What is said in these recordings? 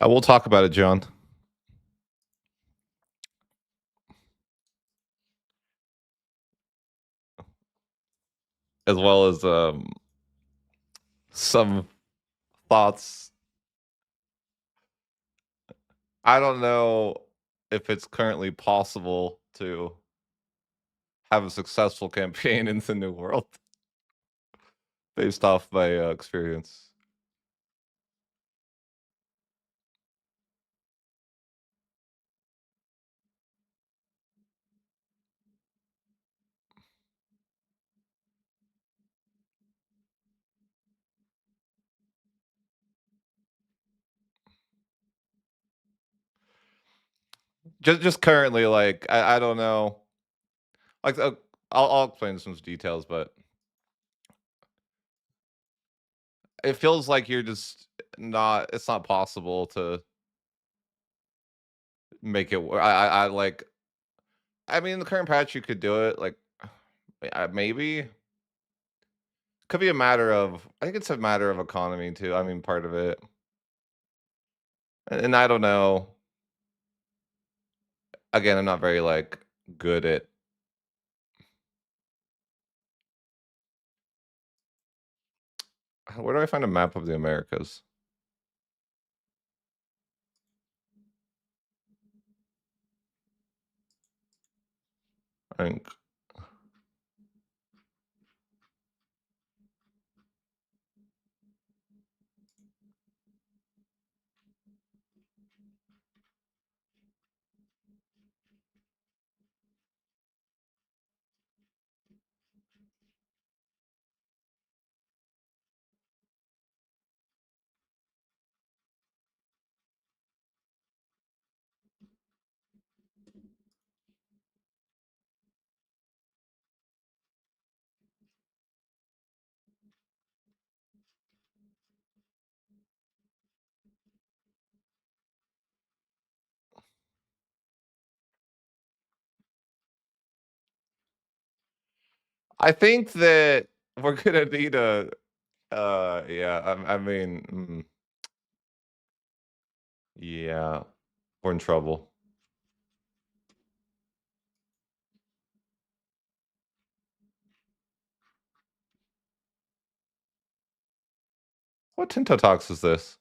I will talk about it, John, as well as some thoughts. I don't know if it's currently possible to have a successful campaign in the new world based off my experience. Just currently, like I don't know. Like I'll explain some details, but it feels like you're just not. It's not possible to make it. I like. I mean, the current patch you could do it. Like maybe could be a matter of. I think it's a matter of economy too. I mean, part of it. And I don't know. Again, I'm not very like good at where do I find a map of the Americas? I think I think that we're gonna need a yeah, I mean, yeah, we're in trouble. What Tinto Talks is this?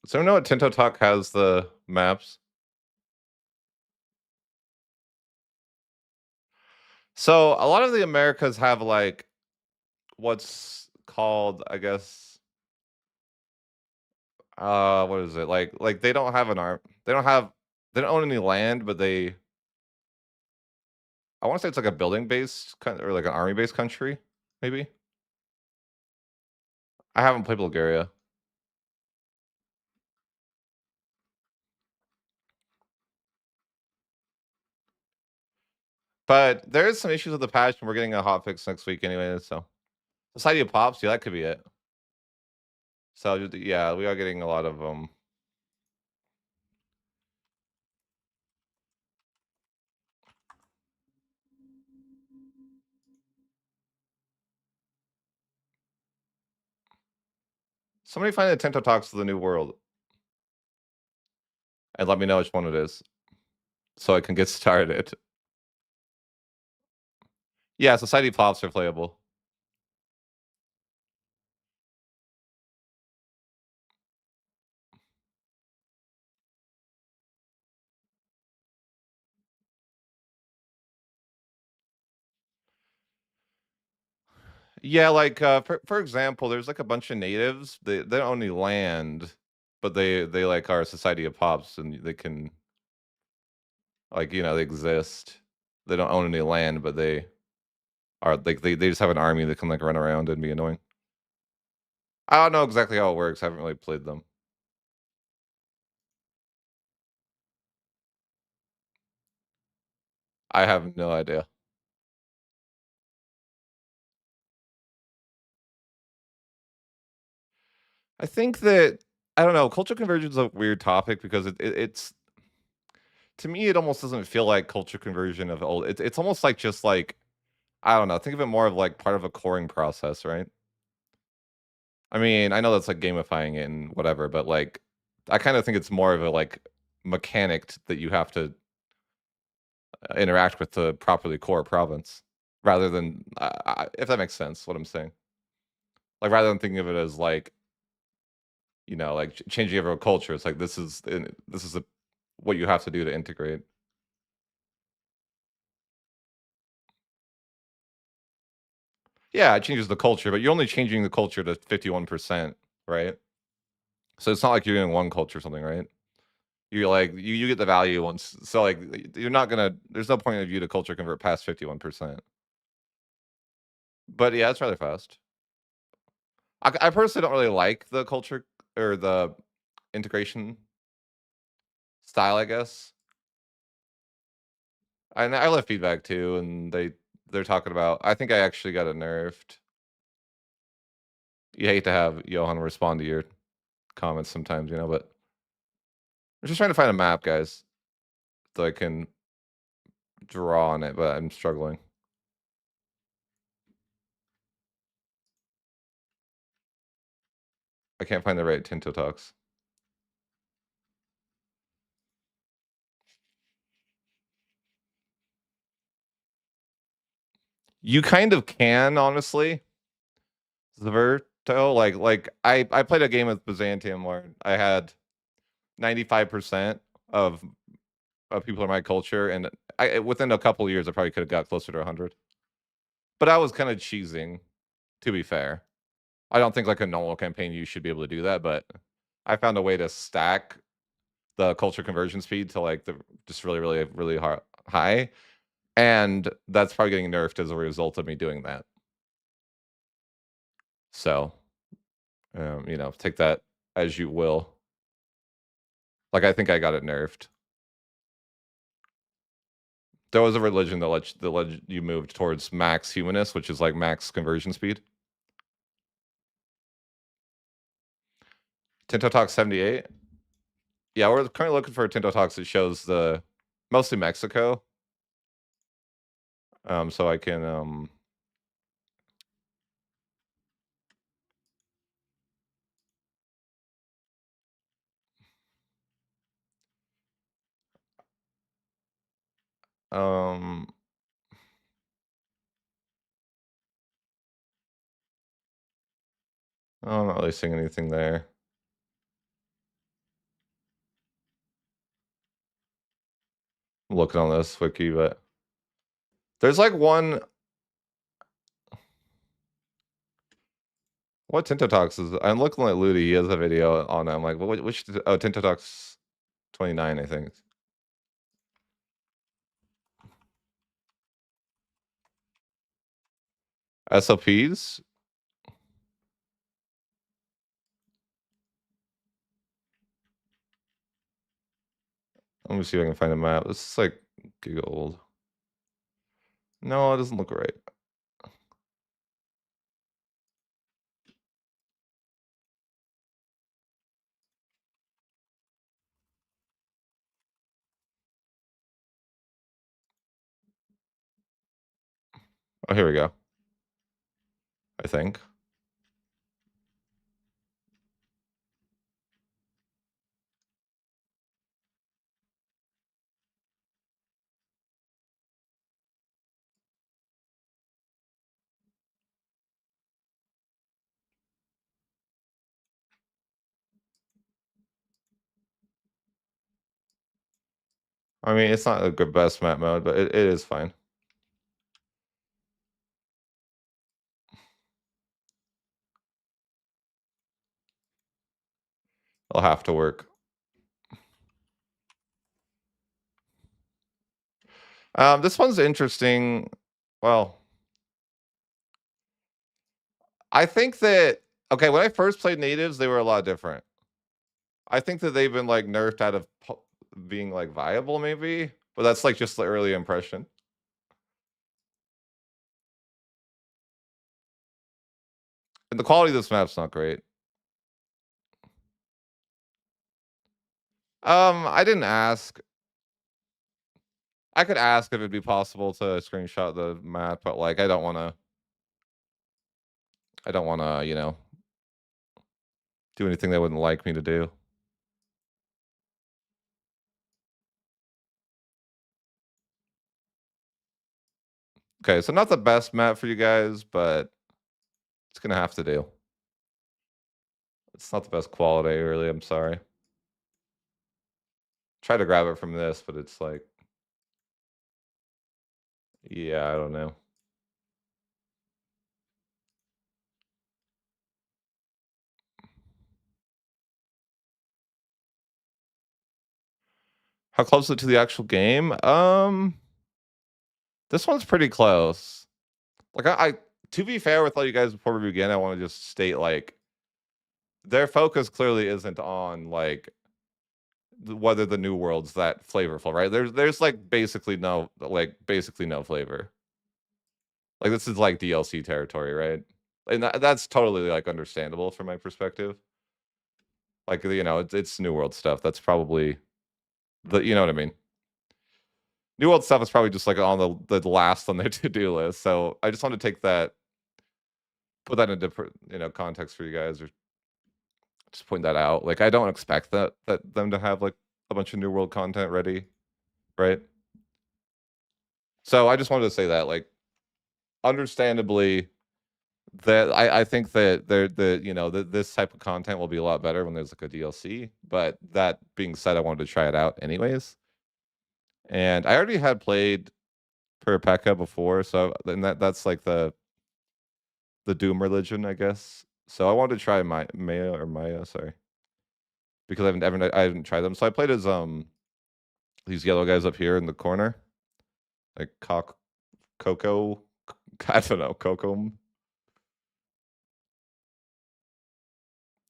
So know what Tinto Talk has the maps? So a lot of the Americas have like what's called, I guess, what is it? Like they don't have an arm. They don't own any land, but they I want to say it's like a building based or like an army based country, maybe. I haven't played Bulgaria, but there is some issues with the patch, and we're getting a hot fix next week anyway. So Society of Pops, yeah, that could be it. So yeah, we are getting a lot of Somebody find the Tinto Talks of the New World and let me know which one it is, so I can get started. Yeah, Society of Pops are playable. Yeah, like for example, there's like a bunch of natives. They don't own any land, but they like are a Society of Pops, and they can like they exist. They don't own any land, but they are like they just have an army that can like run around and be annoying. I don't know exactly how it works. I haven't really played them. I have no idea. I think that I don't know, culture conversion is a weird topic because it's to me, it almost doesn't feel like culture conversion of old. It's almost like just like I don't know. Think of it more of like part of a coring process, right? I mean, I know that's like gamifying it and whatever, but like I kind of think it's more of a like that you have to interact with to properly core a province, rather than if that makes sense. What I'm saying, like rather than thinking of it as like like changing every culture, it's like this is what you have to do to integrate. Yeah, it changes the culture, but you're only changing the culture to 51%, right? So it's not like you're doing one culture or something, right? You're like you get the value once. So like you're not gonna. There's no point of you to culture convert past 51%. But yeah, it's rather fast. I personally don't really like the culture or the integration style. I guess I left feedback too, and they're talking about. I think I actually got it nerfed. You hate to have Johan respond to your comments sometimes, but I'm just trying to find a map, guys, so I can draw on it, but I'm struggling. I can't find the right Tinto Talks. You kind of can, honestly. Zverto, like I played a game with Byzantium where I had 95% of people in my culture, and within a couple years I probably could have got closer to 100. But I was kind of cheesing, to be fair. I don't think like a normal campaign you should be able to do that, but I found a way to stack the culture conversion speed to like the just really, really, really high. And that's probably getting nerfed as a result of me doing that. So, take that as you will. Like, I think I got it nerfed. There was a religion that led you move towards max humanist, which is like max conversion speed. Tinto Talk 78. Yeah, we're currently looking for Tinto Talks that shows the mostly Mexico. So I can um I'm not really seeing anything there. I'm looking on this wiki, but there's like one. What Tinto Talks is? I'm looking at Ludi. He has a video on it. I'm like, well, which? Oh, Tinto Talks 29, I think. SOPs. Let me see if I can find a map. This is like giga old. No, it doesn't look right. Oh, here we go. I think. I mean, it's not a good best map mode, but it is fine. It'll have to work. This one's interesting. Well, I think that okay, when I first played natives, they were a lot different. I think that they've been like nerfed out of being like viable, maybe, but that's like just the early impression. And the quality of this map's not great. I didn't ask. I could ask if it'd be possible to screenshot the map, but, like, I don't wanna, do anything they wouldn't like me to do. Okay, so not the best map for you guys, but it's gonna have to do. It's not the best quality, really, I'm sorry. Try to grab it from this, but it's like, yeah, I don't know. How close is it to the actual game? This one's pretty close. Like, I to be fair with all you guys before we begin, I wanna just state, like, their focus clearly isn't on, like, whether the new world's that flavorful, right? There's, like, basically no flavor. Like, this is, like, DLC territory, right? And that's totally, like, understandable from my perspective. Like, it's New World stuff. That's probably you know what I mean? New World stuff is probably just, like, on the last on their to-do list, so I just want to put that in different, context for you guys, or just point that out. Like, I don't expect that them to have, like, a bunch of New World content ready, right? So, I just wanted to say that, like, understandably, that I think that this type of content will be a lot better when there's, like, a DLC, but that being said, I wanted to try it out anyways, and I already had played Per Pekka before, so then that's, like, the Doom religion, I guess. So I wanted to try Maya, sorry, because I haven't tried them. So I played as these yellow guys up here in the corner, like Coco. I don't know, Coco.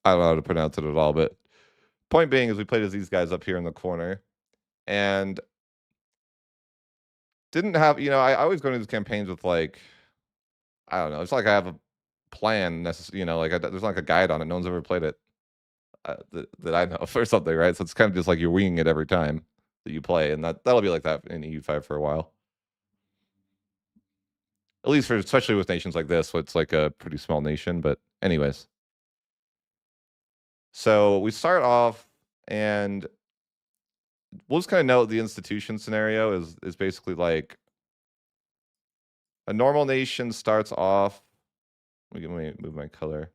I don't know how to pronounce it at all, but point being is we played as these guys up here in the corner, and didn't have I always go into these campaigns with, like, I don't know. It's like I have a plan, like there's like a guide on it. No one's ever played it that I know of or something, right? So it's kind of just like you're winging it every time that you play, and that'll be like that in EU5 for a while. At least for especially with nations like this, so it's like a pretty small nation. But anyways, so we start off, and we'll just kind of note the institution scenario is basically like a normal nation starts off. Let me move my color.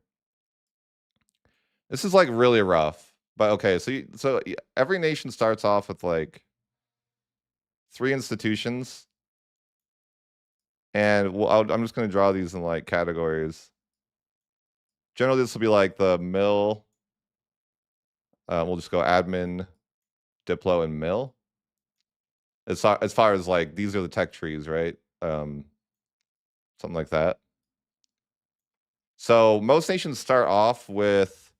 This is like really rough, but okay. So every nation starts off with like three institutions, and I'm just going to draw these in like categories. Generally, this will be like the mill. We'll just go admin, diplo, and mill. As far as like these are the tech trees, right? Something like that. So most nations start off with,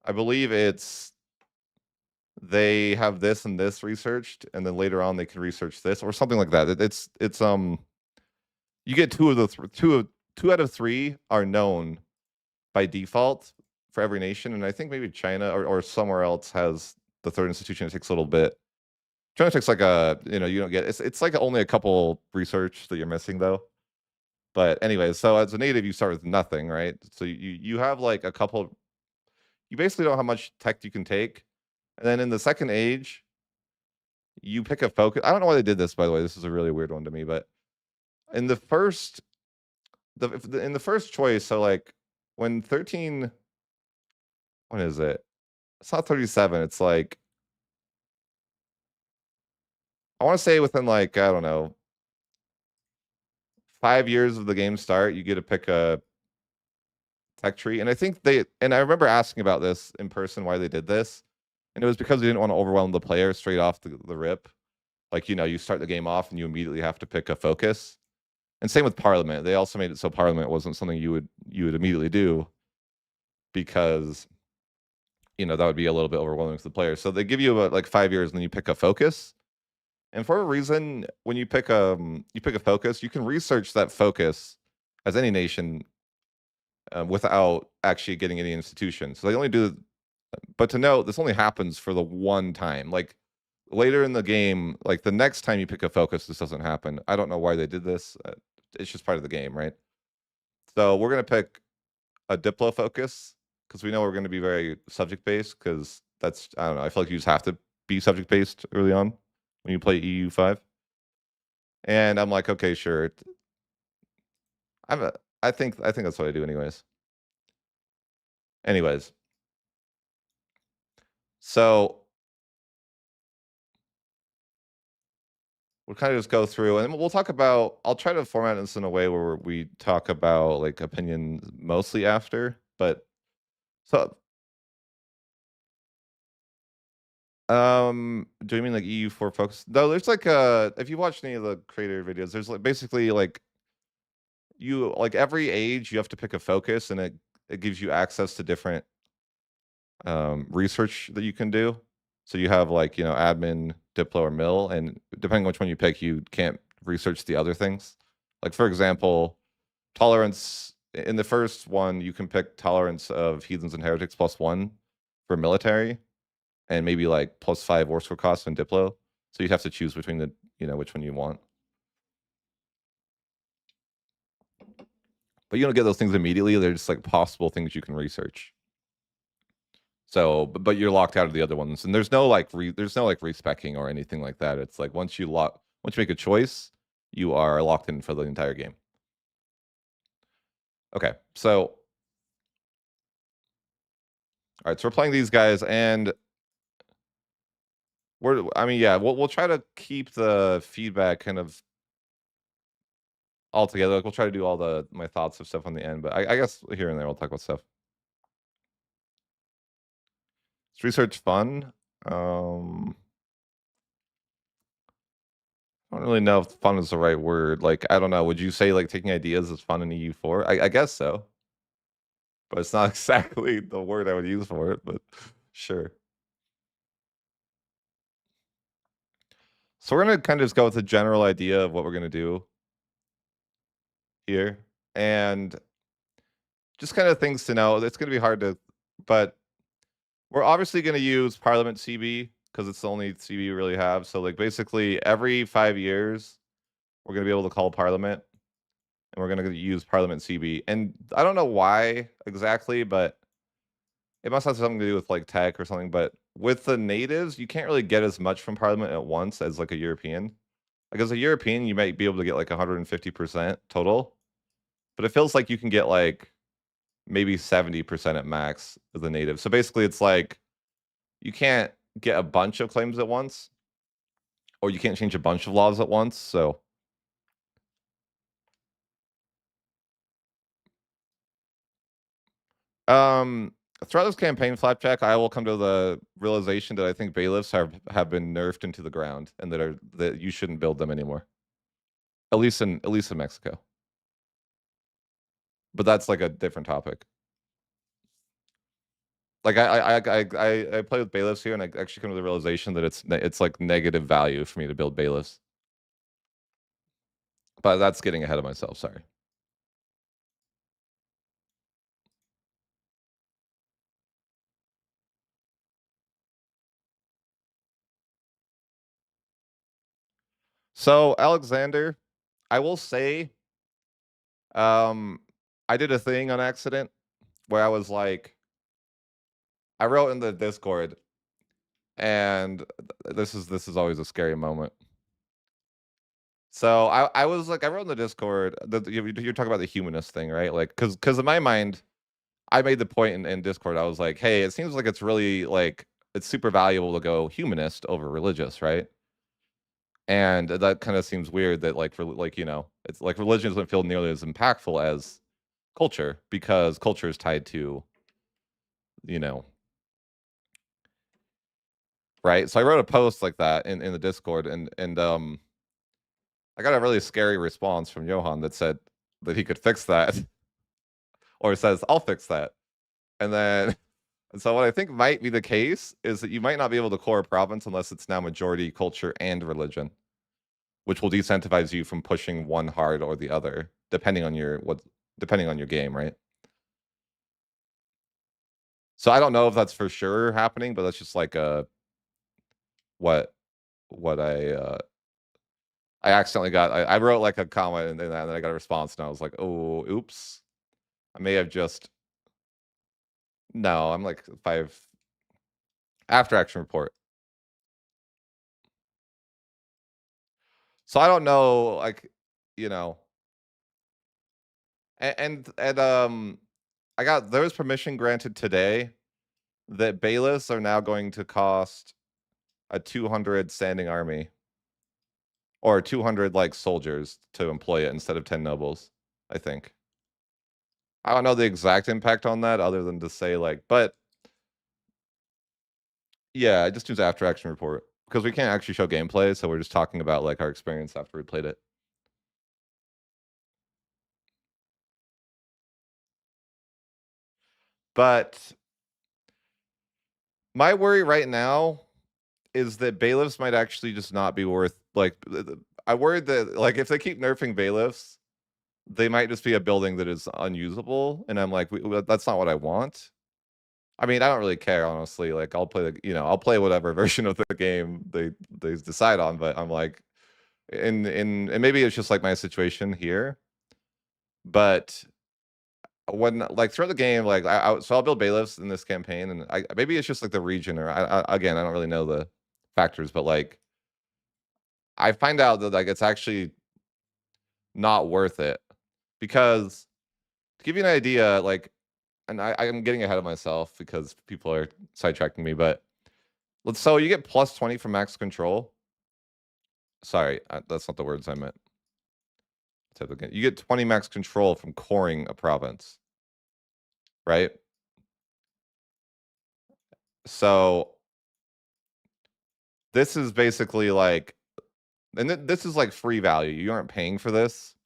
I believe it's they have this and this researched, and then later on they can research this or something like that. It's you get two out of three are known by default for every nation, and I think maybe China or somewhere else has the third institution. It takes a little bit. China takes like you don't get it's like only a couple research that you're missing though. But anyways, so as a native, you start with nothing, right? So you have like a couple. You basically don't have much tech you can take, and then in the second age, you pick a focus. I don't know why they did this, by the way. This is a really weird one to me, but in the first, in the first choice, so like when 13, what is it? It's not 37. It's like I want to say within like I don't know 5 years of the game start, you get to pick a tech tree. And I think I remember asking about this in person why they did this. And it was because they didn't want to overwhelm the player straight off the rip. Like, you start the game off and you immediately have to pick a focus. And same with Parliament. They also made it so Parliament wasn't something you would immediately do because that would be a little bit overwhelming to the player. So they give you about like 5 years and then you pick a focus. And for a reason, when you pick a focus, you can research that focus as any nation without actually getting any institution. So they only do But to note, this only happens for the one time. Like later in the game, like the next time you pick a focus, this doesn't happen. I don't know why they did this. It's just part of the game, right? So we're gonna pick a Diplo focus because we know we're gonna be very subject based because that's I don't know. I feel like you just have to be subject based early on when you play EU5. And I'm like, okay, sure. I'm a, I think that's what I do anyways. Anyways, so we'll kind of just go through and we'll talk about I'll try to format this in a way where we talk about like opinions mostly after, but so do you mean like EU4 folks? No, there's like if you watch any of the creator videos, there's like basically like you like every age you have to pick a focus and it gives you access to different research that you can do. So you have like, admin, Diplo, or mill, and depending on which one you pick, you can't research the other things. Like for example, tolerance in the first one, you can pick tolerance of heathens and heretics +1 for military, and maybe like +5 war score costs in Diplo. So you'd have to choose between the, which one you want. But you don't get those things immediately. They're just like possible things you can research. So, but you're locked out of the other ones, and there's no like respecking or anything like that. It's like once you make a choice, you are locked in for the entire game. Okay, so all right, so we're playing these guys, and yeah, we'll try to keep the feedback kind of all together. Like we'll try to do all my thoughts of stuff on the end, but I guess here and there we'll talk about stuff. Is research fun? I don't really know if fun is the right word. Like, I don't know. Would you say like taking ideas is fun in EU4? I guess so, but it's not exactly the word I would use for it. But sure. So we're gonna kind of just go with a general idea of what we're gonna do here, and just kind of things to know. It's gonna be hard to, but we're obviously gonna use Parliament CB because it's the only CB we really have. So like basically every 5 years, we're gonna be able to call Parliament, and we're gonna use Parliament CB. And I don't know why exactly, but it must have something to do with like tech or something. But with the natives, you can't really get as much from Parliament at once as like a European. Like as a European, you might be able to get like 150% total, but it feels like you can get like maybe 70% at max as a native. So basically, it's like you can't get a bunch of claims at once, or you can't change a bunch of laws at once. So Um, throughout this campaign, Flapjack, I will come to the realization that I think bailiffs have been nerfed into the ground, and that you shouldn't build them anymore. At least in Mexico. But that's like a different topic. Like I play with bailiffs here, and I actually come to the realization that it's like negative value for me to build bailiffs. But that's getting ahead of myself. Sorry. So Alexander, I will say, um, I did a thing on accident where I was like, I wrote in the Discord, and this is always a scary moment. So I was like, I wrote in the Discord that you're talking about the humanist thing, right? Like, because in my mind, I made the point in Discord. I was like, hey, it seems like it's really like it's super valuable to go humanist over religious, right? And that kind of seems weird that like for like it's like religion doesn't feel nearly as impactful as culture because culture is tied to you know right. So I wrote a post like that in the Discord, and I got a really scary response from Johan that said that he could fix that, or says, "I'll fix that." And then, and so what I think might be the case is that you might not be able to core a province unless it's now majority culture and religion, which will decentivize you from pushing one hard or the other, depending on your game, right? So I don't know if that's for sure happening, but that's just like what what I accidentally got. I wrote like a comment and then I got a response and I was like, oh, oops. I may have just no. I'm like 5 after action report. So I don't know, like you know, and I got there was permission granted today that bailiffs are now going to cost a 200 standing army or 200 like soldiers to employ it instead of 10 nobles, I think. I don't know the exact impact on that other than to say like, but yeah, I just use after action report because we can't actually show gameplay, so we're just talking about like our experience after we played it. But my worry right now is that bailiffs might actually just not be worth like I worried that like if they keep nerfing bailiffs, they might just be a building that is unusable, and I'm like, that's not what I want. I mean, I don't really care honestly. Like, I'll play I'll play whatever version of the game they decide on. But I'm like, and maybe it's just like my situation here. But when like throughout the game, like so I'll build bailiffs in this campaign, and I maybe it's just like the region, or again I don't really know the factors, but like I find out that like it's actually not worth it because to give you an idea, like, and I'm getting ahead of myself because people are sidetracking me, but so you get plus 20 from max control. Sorry, that's not the words I meant. You get 20 max control from coring a province, right? So this is basically like, and this is like free value. You aren't paying for this.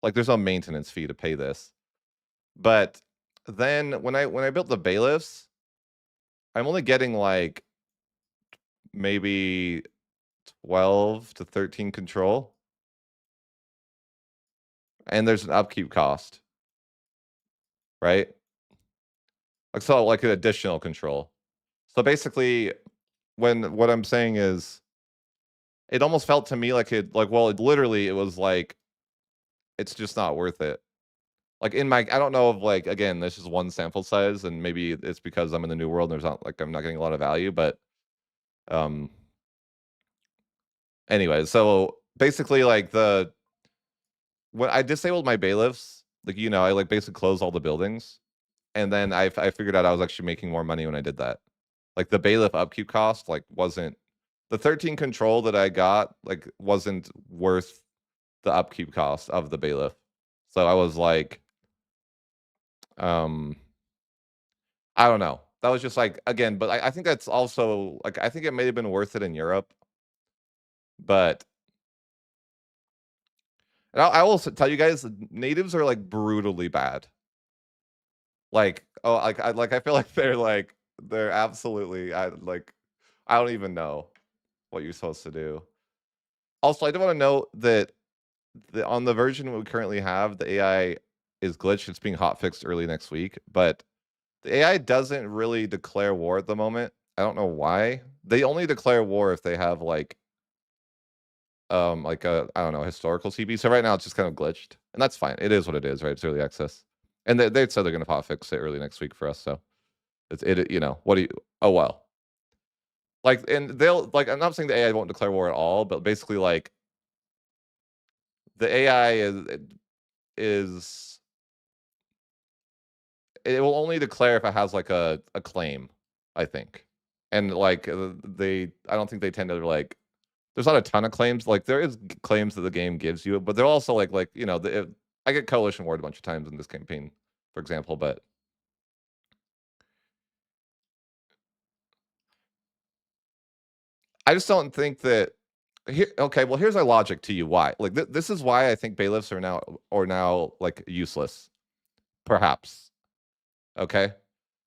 Like, there's no maintenance fee to pay this. But then when I built the bailiffs, I'm only getting like maybe 12 to 13 control, and there's an upkeep cost, right? Like so, like an additional control. So basically, when what I'm saying is, it almost felt to me like well, it was like it's just not worth it. Like in my, I don't know if like again, this is one sample size, and maybe it's because I'm in the new world and there's not like I'm not getting a lot of value, but um, anyway, so basically like when I disabled my bailiffs, like I like basically closed all the buildings, and then I figured out I was actually making more money when I did that. Like the bailiff upkeep cost like wasn't the 13 control that I got like wasn't worth the upkeep cost of the bailiff. So I was like, um, I don't know. That was just like again, but I think that's also like I think it may have been worth it in Europe, but and I will tell you guys, natives are like brutally bad. Like oh, I feel like they're absolutely I don't even know what you're supposed to do. Also, I do want to note that on the version we currently have, the AI is glitched. It's being hot fixed early next week, but the AI doesn't really declare war at the moment. I don't know why. They only declare war if they have like a I don't know historical CB. So right now it's just kind of glitched, and that's fine. It is what it is, right? It's early access, and they said they're going to hot fix it early next week for us. So it's it. What do you? Oh well. Like, and they'll like. I'm not saying the AI won't declare war at all, but basically like the AI is it will only declare if it has like a claim, I think. And like I don't think they tend to like there's not a ton of claims. Like there is claims that the game gives you, but they're also I get coalition ward a bunch of times in this campaign, for example, but I just don't think that here okay, well here's our logic to you why. Like this is why I think bailiffs are now like useless. Perhaps. Okay?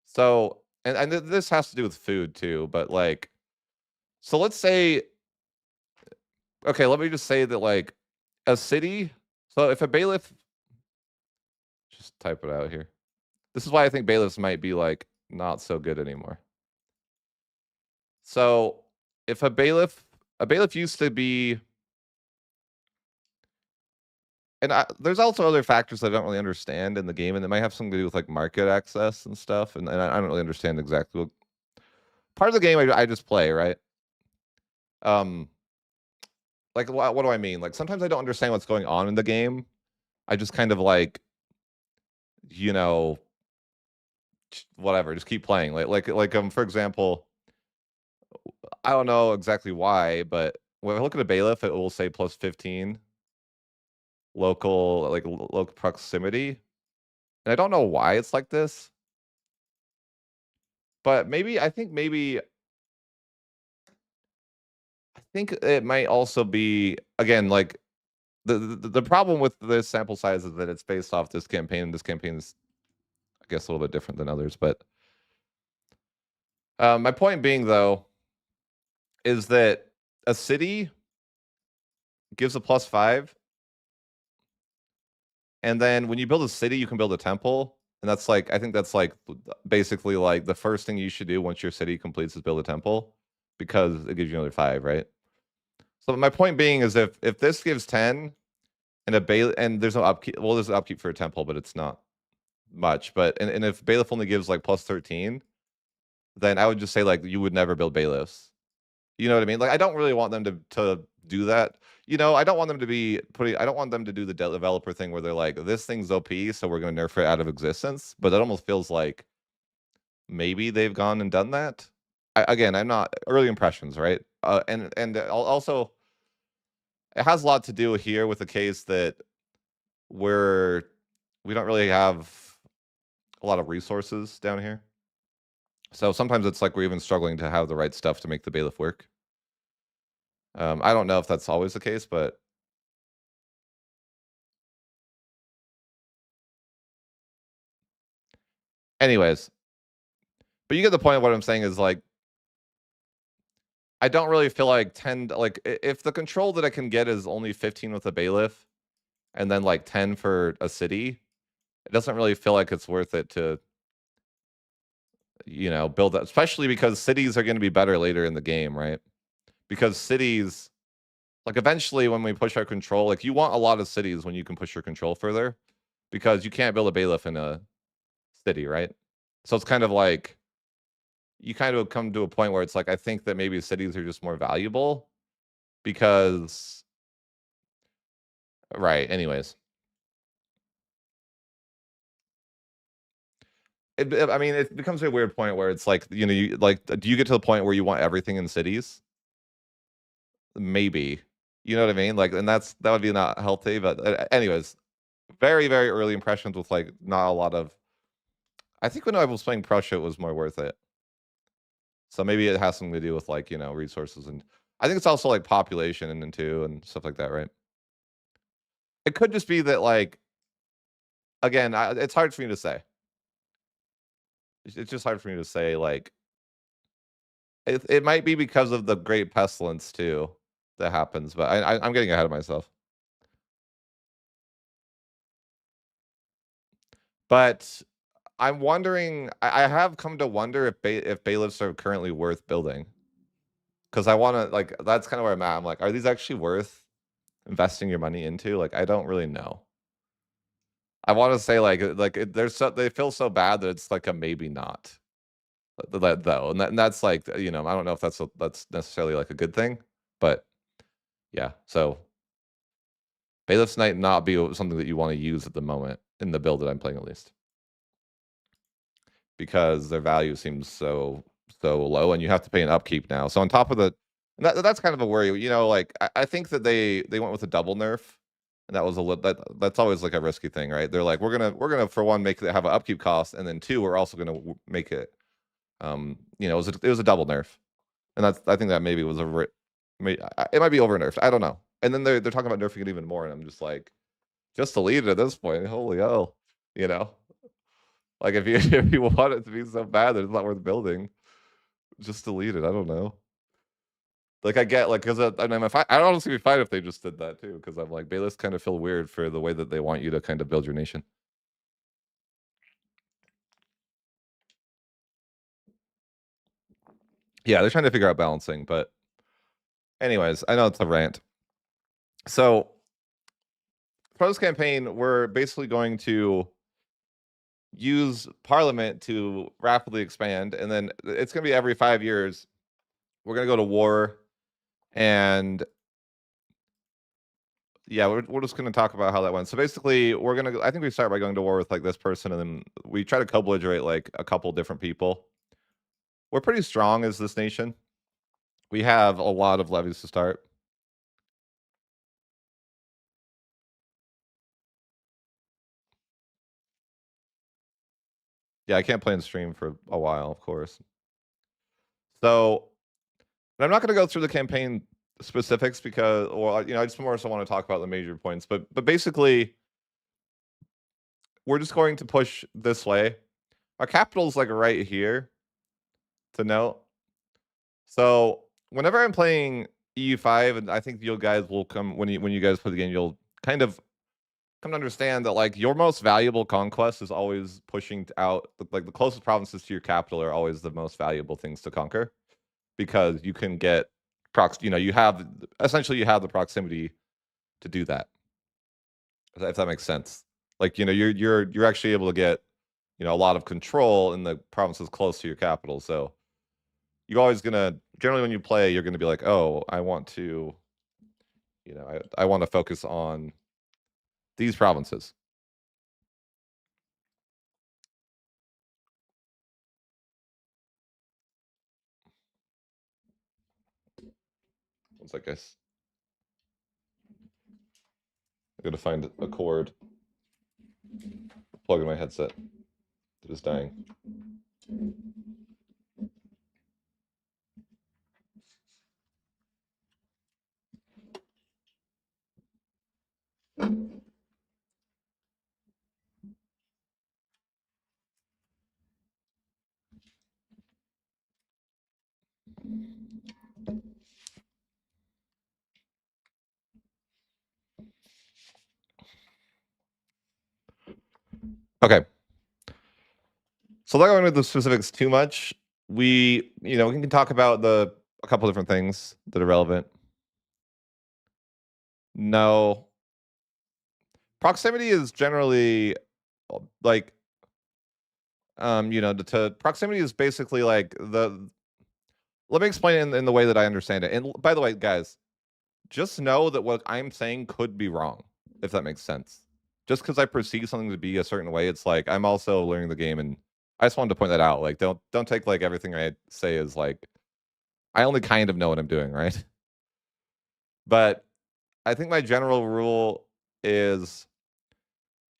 So, and this has to do with food too, but like so let's say okay, let me just say that like a city. So if a bailiff, just type it out here. This is why I think bailiffs might be like not so good anymore. So, if a bailiff used to be, and there's also other factors I don't really understand in the game, and it might have something to do with like market access and stuff. And I don't really understand exactly what part of the game I just play, right? Um, like what do I mean? Like sometimes I don't understand what's going on in the game. I just kind of like, you know, whatever, just keep playing. For example, I don't know exactly why, but when I look at a bailiff, it will say plus 15 local proximity. And I don't know why it's like this, but I think it might also be, again, like the problem with this sample size is that it's based off this campaign, and this campaign is, I guess, a little bit different than others. But my point being, though, is that a city gives a +5, and then when you build a city, you can build a temple, and that's like, I think that's like basically like the first thing you should do once your city completes is build a temple, because it gives you another 5, right? So my point being is, if this gives 10 and and there's no upkeep, well, there's an upkeep for a temple, but it's not much. But and if bailiff only gives like plus 13, then I would just say like you would never build bailiffs. You know what I mean? Like I don't really want them to do that. I don't want them to be putting. I don't want them to do the developer thing where they're like, this thing's OP, so we're going to nerf it out of existence. But it almost feels like maybe they've gone and done that. Again, I'm not early impressions, right? And also, it has a lot to do here with the case that we're we don't really have a lot of resources down here. So sometimes it's like we're even struggling to have the right stuff to make the bailiff work. I don't know if that's always the case, but anyways, but you get the point of what I'm saying is like, I don't really feel like 10, like if the control that I can get is only 15 with a bailiff and then like 10 for a city, it doesn't really feel like it's worth it to, build that, especially because cities are going to be better later in the game, right? Because cities, like eventually when we push our control, like you want a lot of cities when you can push your control further, because you can't build a bailiff in a city, right? So it's kind of like you kind of come to a point where it's like I think that maybe cities are just more valuable because, right, anyways. I mean, it becomes a weird point where it's like, you like, do you get to the point where you want everything in cities? Maybe. You know what I mean? Like, and that would be not healthy, but anyways, very, very early impressions with like not a lot of, I think when I was playing Prussia, it was more worth it. So maybe it has something to do with like, resources, and I think it's also like population and then too and stuff like that, right? It could just be that like, again, it's hard for me to say. It's just hard for me to say. Like, it might be because of the Great Pestilence too that happens, but I'm getting ahead of myself. But I'm wondering. I have come to wonder if bailiffs are currently worth building, because I want to, like, that's kind of where I'm at. I'm like, are these actually worth investing your money into? Like, I don't really know. I want to say they feel so bad that it's like a maybe not. That though, and that's like, I don't know if that's necessarily like a good thing, but yeah. So bailiffs might not be something that you want to use at the moment in the build that I'm playing, at least, because their value seems so low, and you have to pay an upkeep now. So on top of that's kind of a worry. Like I think that they went with a double nerf, and that was that's always like a risky thing, right? They're like, we're gonna for one make it have an upkeep cost, and then two, we're also gonna make it, it was a double nerf, and I think that maybe was it might be over nerfed. I don't know. And then they're talking about nerfing it even more, and I'm just like, just delete it at this point. Holy hell, you know. Like if you if you want it to be so bad that it's not worth building, just delete it. I don't know. Like I get like, because I mean, if I'd honestly be fine if they just did that too, because I'm like, bailiffs kind of feel weird for the way that they want you to kind of build your nation. Yeah, they're trying to figure out balancing, but anyways, I know it's a rant. So post campaign, we're basically going to use Parliament to rapidly expand, and then it's going to be every 5 years. We're going to go to war, and yeah, we're just going to talk about how that went. So basically, we're going to. I think we start by going to war with like this person, and then we try to co-belligerate like a couple different people. We're pretty strong as this nation. We have a lot of levies to start. Yeah, I can't play in stream for a while, of course. So, and I'm not going to go through the campaign specifics because, or I just more so want to talk about the major points. But basically, we're just going to push this way. Our capital's like right here to note. So whenever I'm playing EU5, and I think you guys will come when you guys play the game, you'll kind of come to understand that like your most valuable conquest is always pushing out like the closest provinces to your capital are always the most valuable things to conquer because you can get you have essentially you have the proximity to do that. If that makes sense. Like, you're actually able to get, a lot of control in the provinces close to your capital. So you're always gonna generally when you play, you're gonna be like, oh, I want to, I want to focus on these provinces. It's like guess I gotta find a cord, plug in my headset that is dying. Okay. So not going into the specifics too much. We can talk about a couple different things that are relevant. No, proximity is generally like to proximity is basically like the let me explain it in the way that I understand it. And by the way, guys, just know that what I'm saying could be wrong, if that makes sense. Just because I perceive something to be a certain way, it's like I'm also learning the game, and I just wanted to point that out. Like, don't take like everything I say as like I only kind of know what I'm doing, right? But I think my general rule is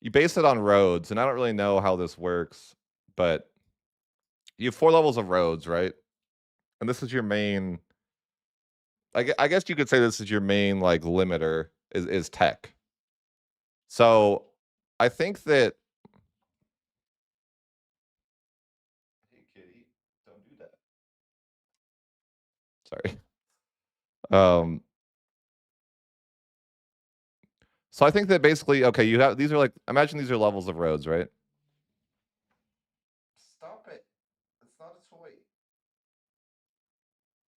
you base it on roads, and I don't really know how this works, but you have 4 levels of roads, right? And this is your main. I guess you could say this is your main like limiter is tech. So I think that. Hey kitty, don't do that. Sorry. Um. So I think that basically, okay, you have these are like imagine these are levels of roads, right? Stop it! It's not a toy.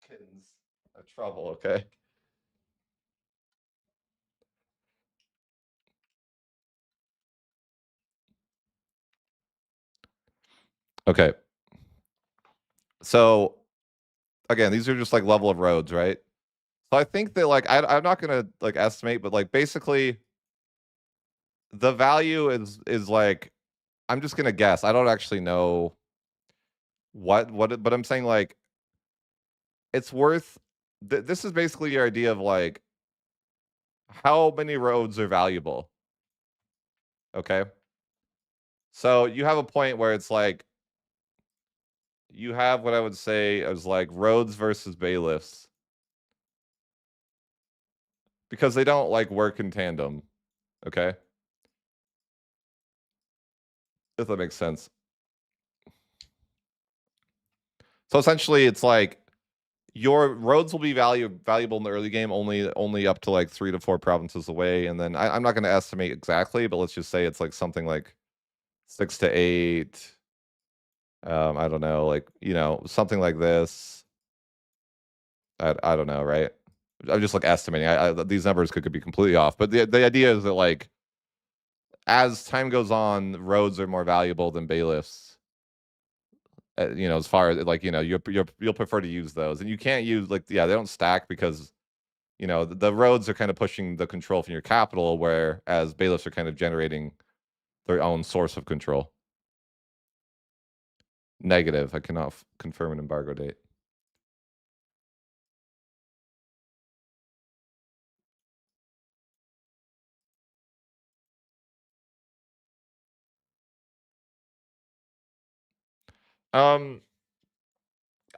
Kittens are trouble. Okay. Okay. So again, these are just like level of roads, right? So I think that like I'm not gonna like estimate, but like basically the value is like I'm just gonna guess. I don't actually know but I'm saying like it's worth. This is basically your idea of like how many roads are valuable. Okay, so you have a point where it's like you have what I would say as like roads versus bailiffs because they don't like work in tandem. Okay, if that makes sense. So essentially, it's like your roads will be valuable in the early game only up to like 3 to 4 provinces away, and then I'm not going to estimate exactly, but let's just say it's like something like 6 to 8. I don't know, like something like this. I don't know, right? I'm just like estimating. These numbers could be completely off, but the idea is that like as time goes on, roads are more valuable than bailiffs. You know, as far as like you'll prefer to use those, and you can't use like they don't stack because the roads are kind of pushing the control from your capital, whereas bailiffs are kind of generating their own source of control. Negative. I cannot confirm an embargo date. Um,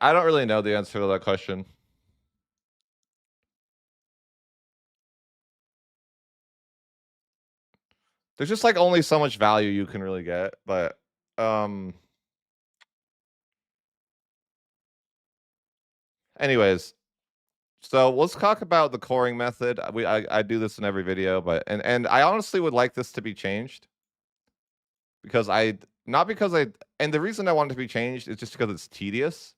I don't really know the answer to that question. There's just like only so much value you can really get, but um anyways, so let's talk about the coring method. I do this in every video, but and I honestly would like this to be changed because I not because I and the reason I want it to be changed is just because it's tedious.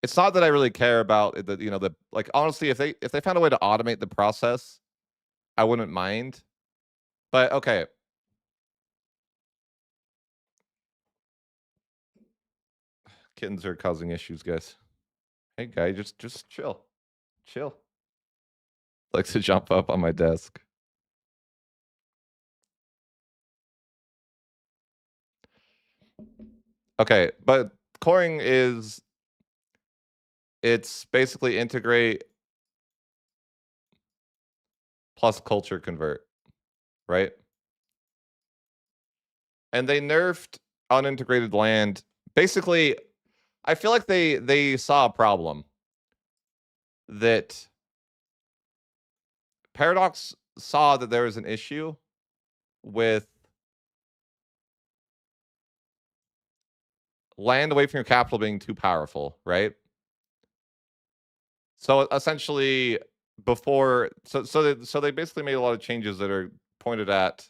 It's not that I really care about the like honestly if they found a way to automate the process, I wouldn't mind. But okay, kittens are causing issues, guys. Hey guy, just chill. Chill. Likes to jump up on my desk. Okay, but coring is it's basically integrate plus culture convert, right? And they nerfed unintegrated land. Basically, I feel like they saw a problem that Paradox saw that there was an issue with land away from your capital being too powerful, right? So essentially, so they basically made a lot of changes that are pointed at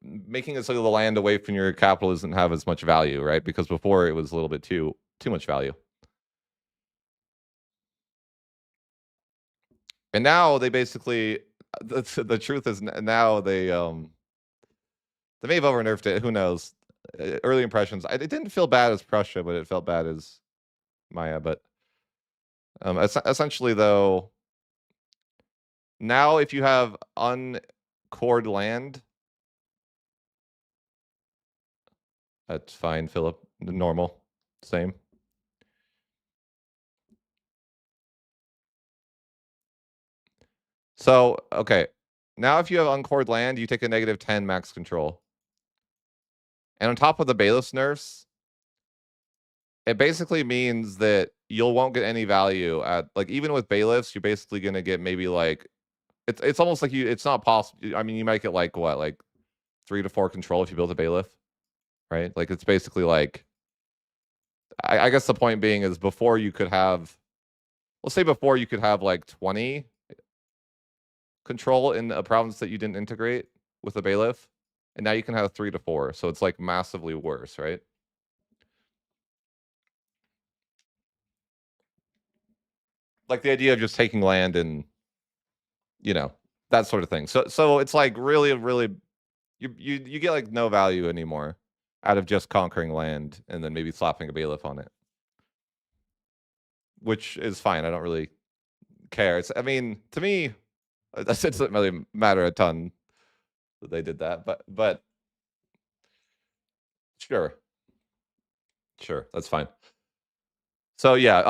making it so the land away from your capital doesn't have as much value, right? Because before it was a little bit too much value. And now they basically the truth is now they may have over nerfed it. Who knows? Early impressions. It didn't feel bad as Prussia, but it felt bad as Maya. But essentially, though, now if you have uncored land, that's fine, Philip. Normal, same. So okay, now if you have uncored land, you take a -10 max control, and on top of the bailiff's nerfs, it basically means that you'll won't get any value at like even with bailiffs, you're basically gonna get maybe like it's almost like it's not possible. I mean, you might get like what, like 3 to 4 control if you build a bailiff, right? Like it's basically like I guess the point being is before you could have let's say before you could have like 20 control in a province that you didn't integrate with a bailiff, and now you can have 3 to 4. So it's like massively worse, right? Like the idea of just taking land and that sort of thing. So it's like really you get like no value anymore out of just conquering land and then maybe slapping a bailiff on it, which is fine. I don't really care. I mean, to me, that doesn't really matter a ton that they did that, but sure, sure, that's fine. So yeah,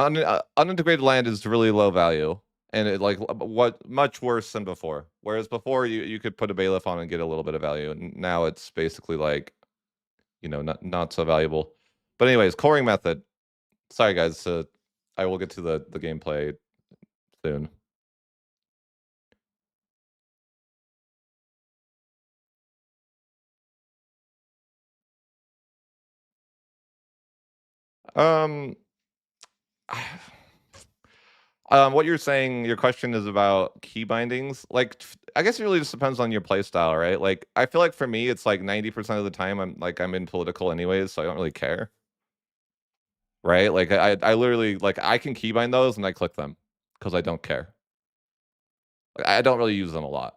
unintegrated land is really low value, and it like what much worse than before. Whereas before you could put a bailiff on and get a little bit of value, and now it's basically like not so valuable. But anyways, coring method. Sorry guys, I will get to the gameplay soon. Um, what you're saying, your question is about key bindings. Like, I guess it really just depends on your play style, right? Like, I feel like for me, it's like 90% of the time I'm in political anyways, so I don't really care. right? Like I literally like I can keybind those and I click them because I don't care. I don't really use them a lot.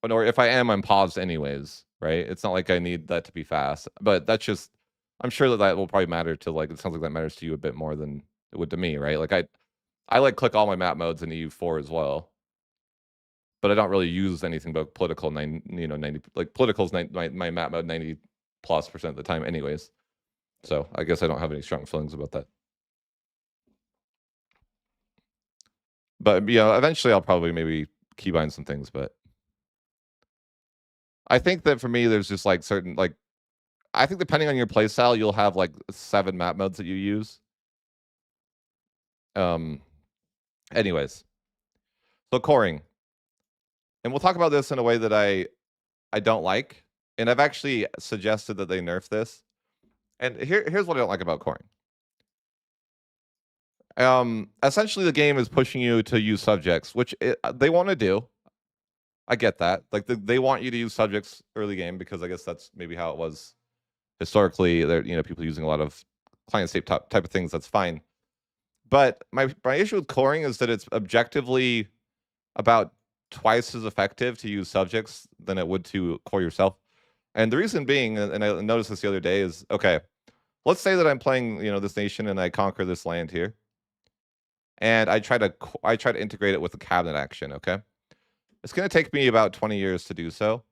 Or if I am, I'm paused anyways, right? It's not like I need that to be fast. But that's just I'm sure that that will probably matter to like it sounds like that matters to you a bit more than it would to me, right? Like I like click all my map modes in EU4 as well. But I don't really use anything but political 90 like political's my map mode 90+% of the time anyways. So I guess I don't have any strong feelings about that. But yeah, eventually I'll probably maybe keybind some things, but I think that for me there's just like certain like I think depending on your playstyle, you'll have like 7 map modes that you use. Um anyways, so coring. And we'll talk about this in a way that I don't like. And I've actually suggested that they nerf this. And here's what I don't like about coring. Essentially the game is pushing you to use subjects, which they want to do. I get that. Like they want you to use subjects early game because I guess that's maybe how it was historically. There, people using a lot of client state type of things. That's fine. But my issue with coring is that it's objectively about twice as effective to use subjects than it would to core yourself. And the reason being, and I noticed this the other day, is okay. Let's say that I'm playing, this nation and I conquer this land here, and I try to integrate it with the cabinet action. Okay, it's going to take me about 20 years to do so.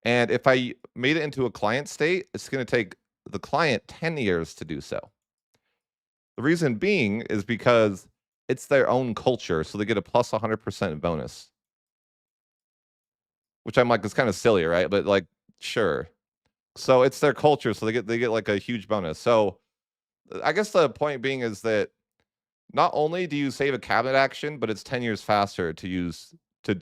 And if I made it into a client state, it's going to take the client 10 years to do so. The reason being is because it's their own culture, so they get a plus 100% bonus. Which I'm like, it's kind of silly, right? But like, sure. So it's their culture, so they get like a huge bonus. So I guess the point being is that not only do you save a cabinet action, but it's 10 years faster to use to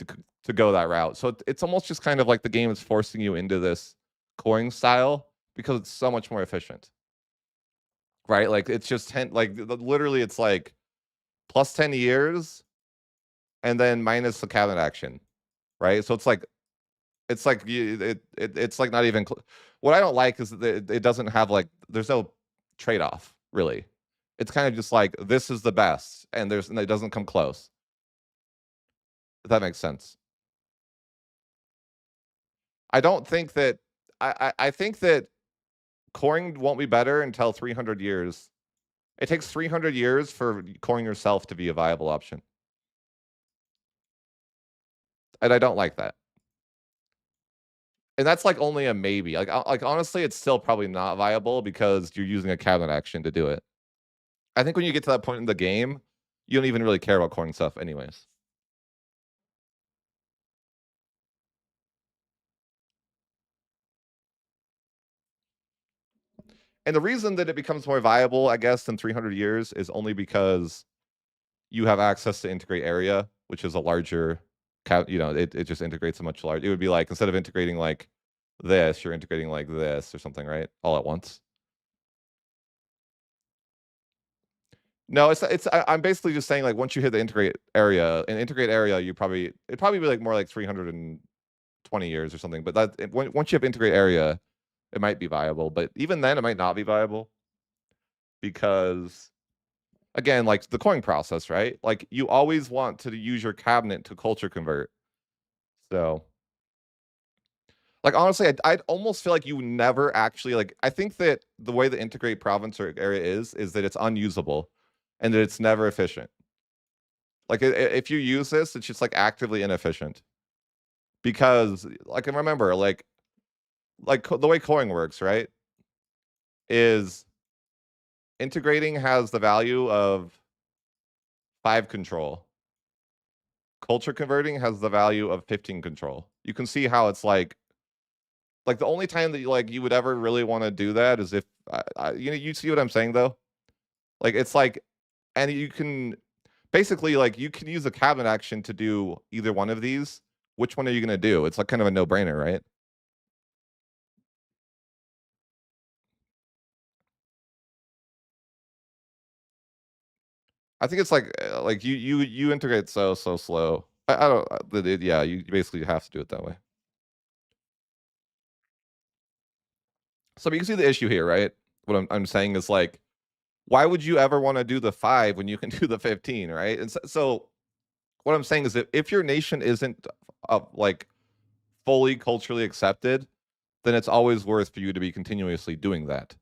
go that route. So it's almost just kind of like the game is forcing you into this coring style because it's so much more efficient. Right? Like it's just 10 like literally it's like plus 10 years and then minus the cabinet action. Right? So it's like it's like not even what I don't like is that it doesn't have like there's no trade-off really. It's kind of just like this is the best and it doesn't come close. If that makes sense. I don't think that I think that coring won't be better until 300 years. It takes 300 years for coring yourself to be a viable option. And I don't like that. And that's like only a maybe. Like honestly, it's still probably not viable because you're using a cabinet action to do it. I think when you get to that point in the game, you don't even really care about coring stuff anyways. And the reason that it becomes more viable, I guess, than 300 years is only because you have access to integrate area, which is a larger it just integrates a much larger. It would be like instead of integrating like this, you're integrating like this or something, right? All at once. No, I'm basically just saying like once you hit the integrate area, it'd probably be like more like 320 years or something. But once you have integrate area, it might be viable. But even then, it might not be viable because again, like the coin process, right? Like you always want to use your cabinet to culture convert. So, like honestly, I'd almost feel like you never actually like. I think that the way the integrate province or area is that it's unusable, and that it's never efficient. Like if you use this, it's just like actively inefficient because like I remember the way coring works, right? Is integrating has the value of 5 control. Culture converting has the value of 15 control. You can see how it's like the only time that you would ever really want to do that is if you see what I'm saying though. Like it's like, and you can basically like you can use a cabinet action to do either one of these. Which one are you going to do? It's like kind of a no brainer, right? I think it's like you integrate so slow. I don't. Yeah, you basically have to do it that way. So you can see the issue here, right? What I'm saying is like, why would you ever want to do the 5 when you can do the 15, right? And so what I'm saying is that if your nation isn't like fully culturally accepted, then it's always worth for you to be continuously doing that,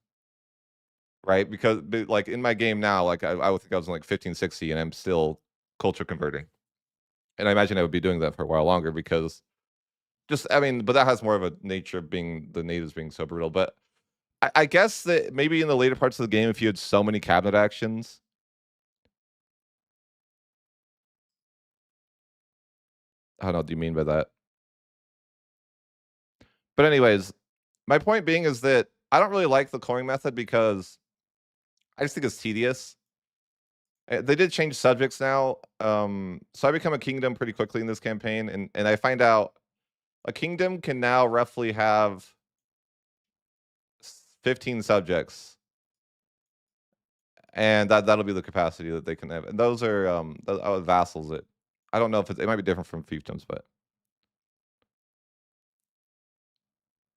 right? Because like in my game now, like I would think I was in like 1560 and I'm still culture converting. And I imagine I would be doing that for a while longer because just, I mean, but that has more of a nature of being the natives being so brutal. But I guess that maybe in the later parts of the game, if you had so many cabinet actions, I don't know what do you mean by that? But anyways, my point being is that I don't really like the coring method because I just think it's tedious. They did change subjects now. So I become a kingdom pretty quickly in this campaign, and I find out a kingdom can now roughly have 15 subjects, and that'll be the capacity that they can have. And those are vassals. That I don't know if it might be different from fiefdoms, but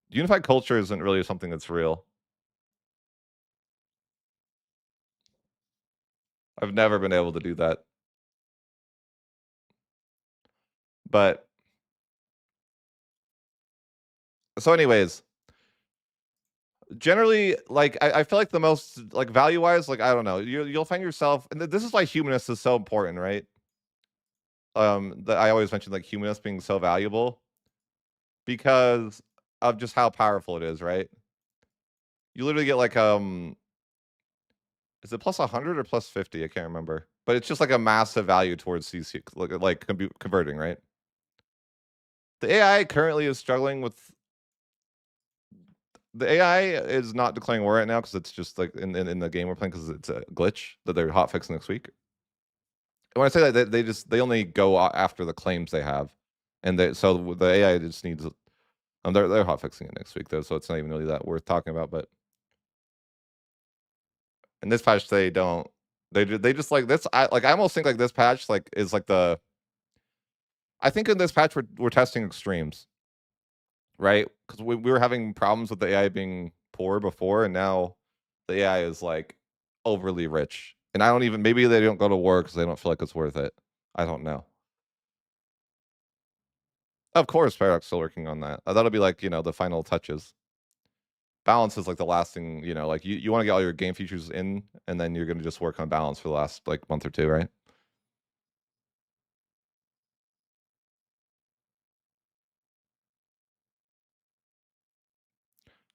unified culture isn't really something that's real. I've never been able to do that. But so, anyways, generally, like I feel like the most like value wise, like I don't know, you'll find yourself, and this is why humanist is so important, right? That I always mention like humanist being so valuable because of just how powerful it is, right? You literally get like is it plus 100 or plus 50? I can't remember, but it's just like a massive value towards CC, like converting, right? The AI currently is struggling with the AI is not declaring war right now because it's just like in the game we're playing because it's a glitch that they're hot fixing next week. And when I say that, they only go after the claims they have, and so the AI just needs. They're hot fixing it next week though, so it's not even really that worth talking about. But in this patch, they don't. They just like this. I almost think like this patch like is like the. I think in this patch we're testing extremes, right? Because we were having problems with the AI being poor before, and now the AI is like overly rich. And I don't even maybe they don't go to war because they don't feel like it's worth it. I don't know. Of course, Paradox still working on that. That'll be like the final touches. Balance is like the last thing like you want to get all your game features in, and then you're gonna just work on balance for the last like month or two, right?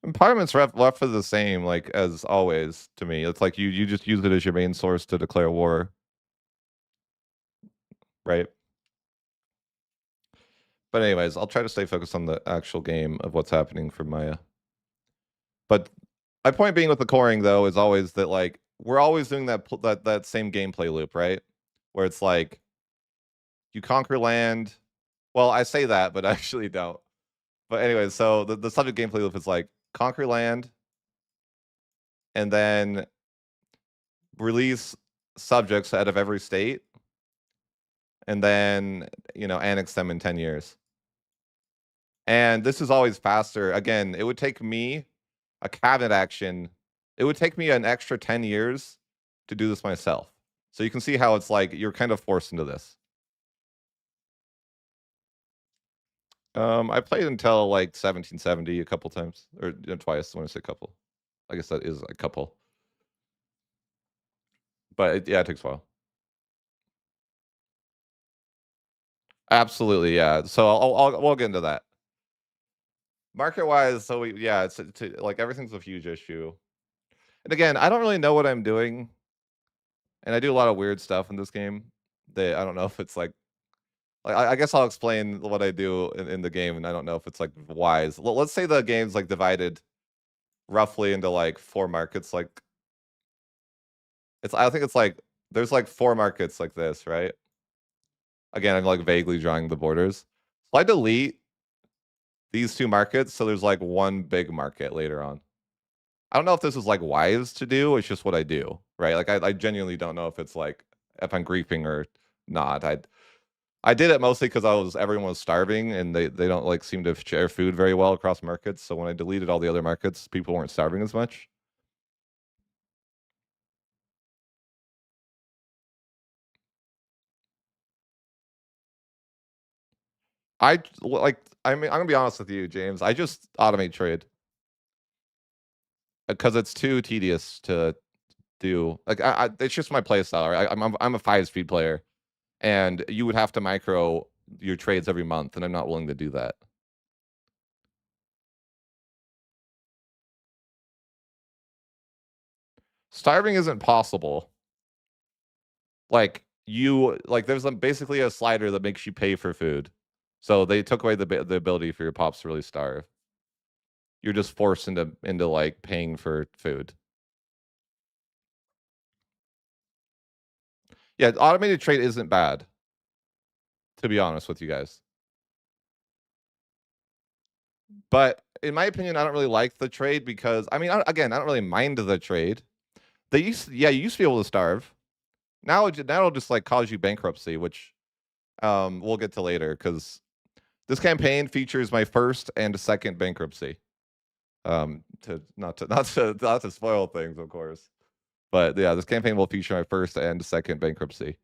And Parliament's left for the same, like as always to me. It's like you just use it as your main source to declare war, right? But anyways, I'll try to stay focused on the actual game of what's happening for Maya. But my point being with the coring though is always that like we're always doing that same gameplay loop, right? Where it's like you conquer land. Well, I say that, but I actually don't. But anyway, so the subject gameplay loop is like conquer land and then release subjects out of every state and then annex them in 10 years. And this is always faster. Again, it would take me a cabinet action. It would take me an extra 10 years to do this myself. So you can see how it's like you're kind of forced into this. I played until like 1770 a couple times, or twice. When I say couple, I guess that is a couple. But yeah, it takes a while. Absolutely, yeah. So we'll get into that. Market wise, so yeah, it's like everything's a huge issue. And again, I don't really know what I'm doing, and I do a lot of weird stuff in this game. That I don't know if it's like I guess I'll explain what I do in the game, and I don't know if it's like wise. Let's say the game's like divided roughly into like four markets. Like I think it's like there's like four markets like this, right? Again, I'm like vaguely drawing the borders. So I delete these two markets, so there's like one big market later on. I don't know if this is like wise to do. It's just what I do, right? Like I genuinely don't know if it's like if I'm griefing or not. I did it mostly because everyone was starving and they don't like seem to share food very well across markets. So when I deleted all the other markets, people weren't starving as much. I mean, I'm gonna be honest with you, James. I just automate trade because it's too tedious to do. Like, it's just my play style, right? I'm a 5-speed player, and you would have to micro your trades every month, and I'm not willing to do that. Starving isn't possible. There's basically a slider that makes you pay for food. So they took away the ability for your pops to really starve. You're just forced into like paying for food. Yeah, automated trade isn't bad, to be honest with you guys. But in my opinion, I don't really like the trade because I mean, again, I don't really mind the trade. Yeah, you used to be able to starve. Now it'll just like cause you bankruptcy, which we'll get to later because this campaign features my first and second bankruptcy. To not to spoil things, of course. But yeah, this campaign will feature my first and second bankruptcy.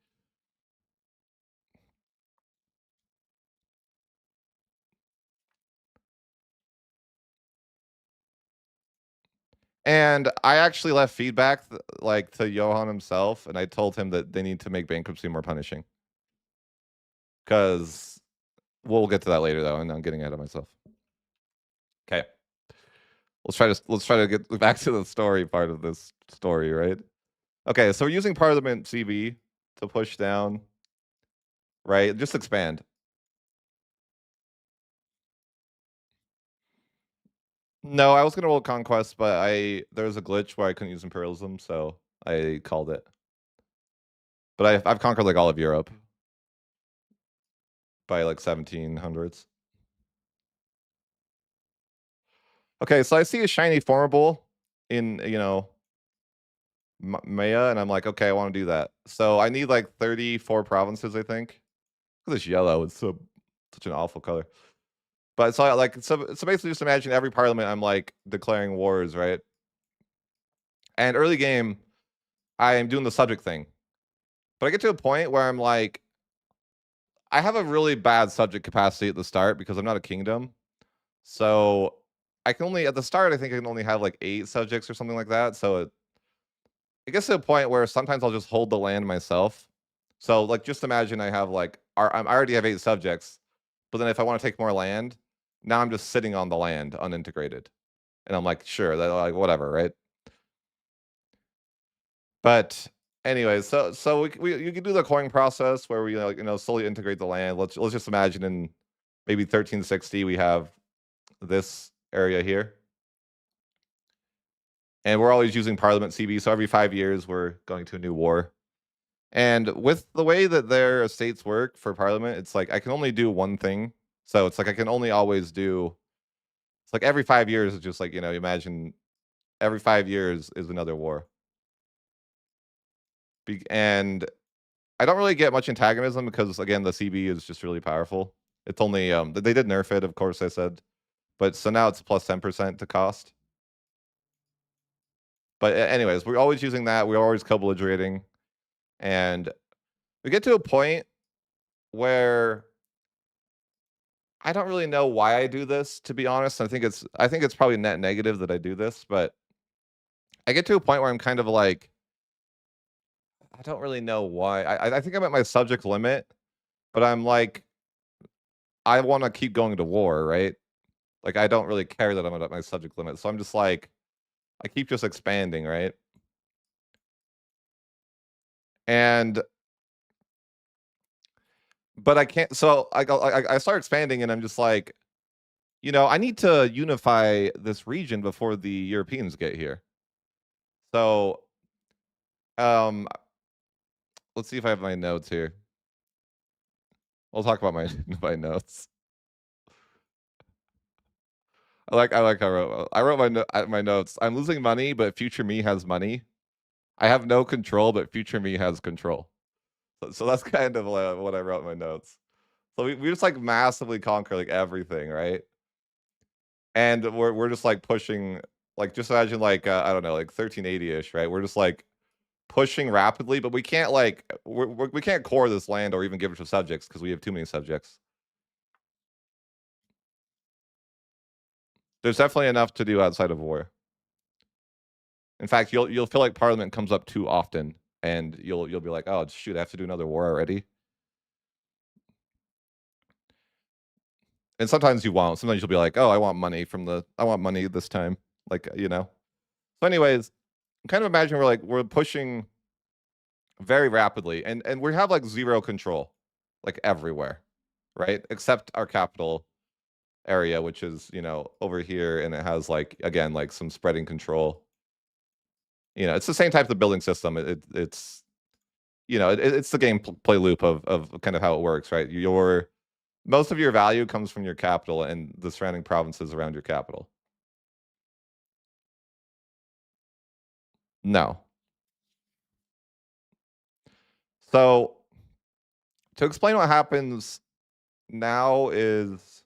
And I actually left feedback like to Johan himself, and I told him that they need to make bankruptcy more punishing. Because we'll get to that later, though, and I'm getting ahead of myself. Okay, let's try to get back to the story part of this story, right? Okay, so we're using Parliament CB to push down, right? Just expand. No, I was gonna roll Conquest, but there was a glitch where I couldn't use Imperialism, so I called it. But I've conquered like all of Europe by like 1700s. Okay, so I see a shiny formable in Maya, and I'm like, okay, I want to do that. So I need like 34 provinces, I think. Because it's yellow, it's such an awful color. But so basically, just imagine every parliament I'm like declaring wars, right? And early game, I am doing the subject thing, but I get to a point where I'm like, I have a really bad subject capacity at the start because I'm not a kingdom. So I can only at the start, I think I can only have like 8 subjects or something like that. So it gets to a point where sometimes I'll just hold the land myself. So like just imagine I have like I already have 8 subjects, but then if I want to take more land, now I'm just sitting on the land unintegrated. And I'm like, sure, that like whatever, right? But anyways, so you can do the coin process where we like slowly integrate the land. Let's just imagine in maybe 1360 we have this area here. And we're always using Parliament CB, so every 5 years we're going to a new war. And with the way that their estates work for Parliament, it's like I can only do one thing. So it's like I can only always do. It's like every 5 years is just like imagine every 5 years is another war. And I don't really get much antagonism because again the CB is just really powerful. It's only they did nerf it, of course I said, but so now it's plus 10% to cost. But anyways, we're always using that. We're always co-belligerating, and we get to a point where I don't really know why I do this, to be honest. I think it's probably net negative that I do this, but I get to a point where I'm kind of like, I don't really know why. I think I'm at my subject limit, but I'm like, I want to keep going to war, right? Like I don't really care that I'm at my subject limit, so I'm just like, I keep just expanding, right? And but I can't. So I start expanding, and I'm just like, I need to unify this region before the Europeans get here. So um, let's see if I have my notes here. We'll talk about my my notes. I like how I wrote my notes. I'm losing money, but future me has money. I have no control, but future me has control. So that's kind of what I wrote in my notes. So we just like massively conquer like everything, right? And we're just like pushing, like just imagine like I don't know, like 1380-ish, right? We're just like pushing rapidly, but we can't like we can't core this land or even give it to subjects because we have too many subjects. There's definitely enough to do outside of war. In fact, you'll feel like Parliament comes up too often, and you'll be like, "Oh, shoot, I have to do another war already?" And sometimes you won't. Sometimes you'll be like, "Oh, I want money this time." Like, you know? So anyways, kind of imagine we're pushing very rapidly, and we have, like, 0 control, like, everywhere, right? Except our capital area, which is, over here, and it has, like, again, like, some spreading control. It's the same type of building system. It's it's the play loop of kind of how it works, right? Your Most of your value comes from your capital and the surrounding provinces around your capital. No. So, to explain what happens now is,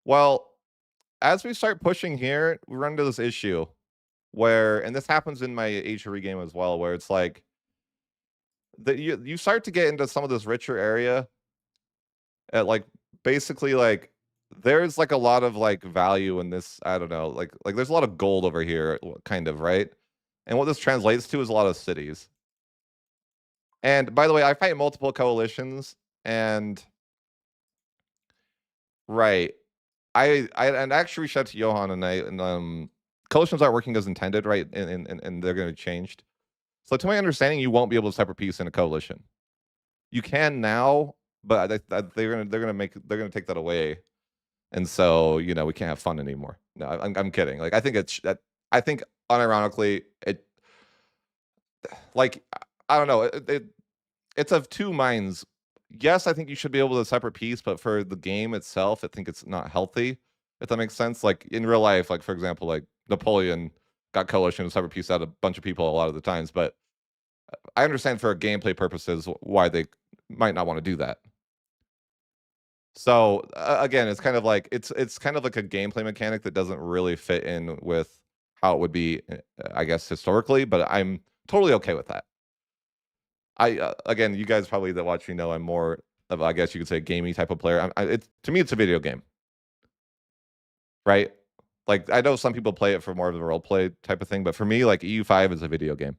well, as we start pushing here, we run into this issue where, and this happens in my Age to Regame as well, where it's like that you start to get into some of this richer area at, like, basically, like, there's, like, a lot of, like, value in this. I don't know, like there's a lot of gold over here, kind of, right? And what this translates to is a lot of cities. And by the way, I fight multiple coalitions, and right. I and actually reached out to Johan, and coalitions aren't working as intended, right? And they're gonna be changed. So to my understanding, you won't be able to separate peace in a coalition. You can now, but they're gonna take that away. And so, we can't have fun anymore. No, I'm kidding. Like, I think I think unironically, like, I don't know, it's of two minds. Yes, I think you should be able to separate peace, but for the game itself, I think it's not healthy, if that makes sense. Like, in real life, like, for example, like, Napoleon got coalition and separate peace out a bunch of people a lot of the times, but I understand for gameplay purposes why they might not wanna do that. So, again, it's kind of like it's kind of like a gameplay mechanic that doesn't really fit in with how it would be, I guess, historically, but I'm totally okay with that. Again, you guys probably that watch me know I'm more of, I guess you could say, a gamey type of player. It's to me, it's a video game, right? Like, I know some people play it for more of the role play type of thing, but for me, like, EU5 is a video game.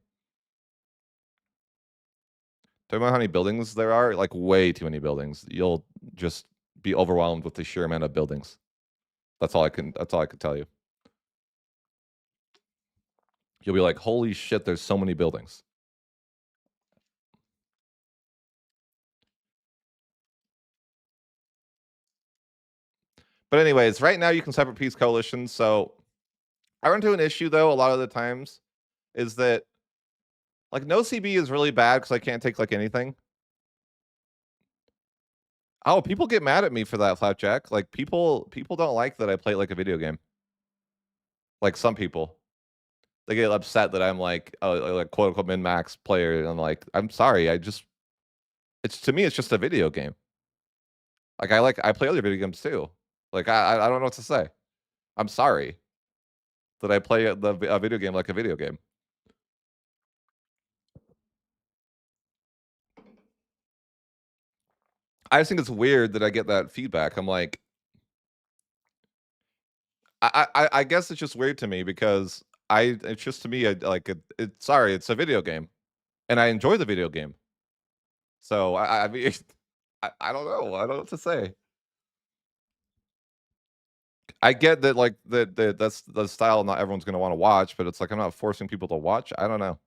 Talking about how many buildings there are, like, way too many buildings. You'll just be overwhelmed with the sheer amount of buildings. That's all I can tell you. You'll be like, "Holy shit, there's so many buildings." But anyways, right now you can separate peace coalitions. So I run into an issue though a lot of the times is that, like, no CB is really bad because I can't take, like, anything. Oh, people get mad at me for that, Flapjack. Like, people don't like that I play it like a video game. Like, some people. They get upset that I'm like, like, quote unquote min max player. And I'm like, I'm sorry. It's to me, it's just a video game. Like, I play other video games too. Like, I don't know what to say. I'm sorry that I play a video game like a video game. I just think it's weird that I get that feedback. I'm like, I guess it's just weird to me because it's just to me, like, sorry, it's a video game, and I enjoy the video game. So I mean, I don't know. I don't know what to say. I get that, like, that's the style not everyone's gonna wanna watch, but it's like I'm not forcing people to watch. I don't know.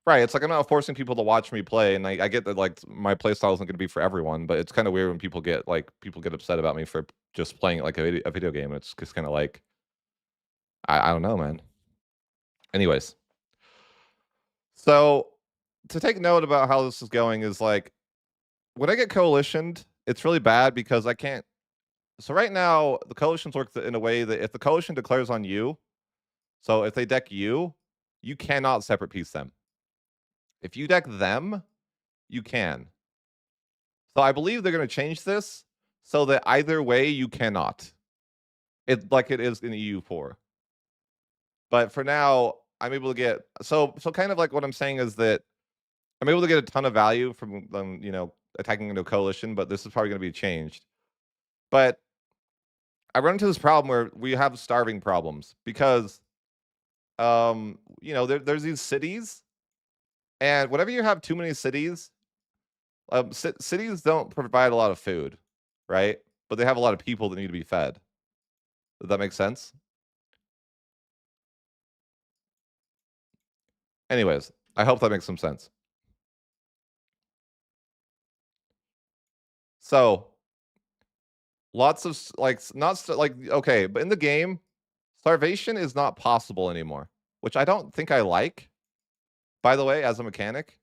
Right, it's like I'm not forcing people to watch me play, and I get that, like, my play style isn't gonna be for everyone, but it's kinda weird when people get upset about me for just playing it like a video game. It's just kinda like, I don't know, man. Anyways, so to take note about how this is going is, like, when I get coalitioned, it's really bad because I can't. So right now, the coalitions work in a way that if the coalition declares on you, so if they deck you, you cannot separate piece them. If you deck them, you can. So I believe they're going to change this so that either way you cannot. It like it is in EU4. But for now, I'm able to get so kind of like what I'm saying is that I'm able to get a ton of value from them, attacking into a coalition, but this is probably going to be changed. But I run into this problem where we have starving problems because, there's these cities, and whenever you have too many cities, cities don't provide a lot of food, right? But they have a lot of people that need to be fed. Does that make sense? Anyways, I hope that makes some sense. So lots of not like okay, but in the game, starvation is not possible anymore, which I don't think I like. By the way, as a mechanic,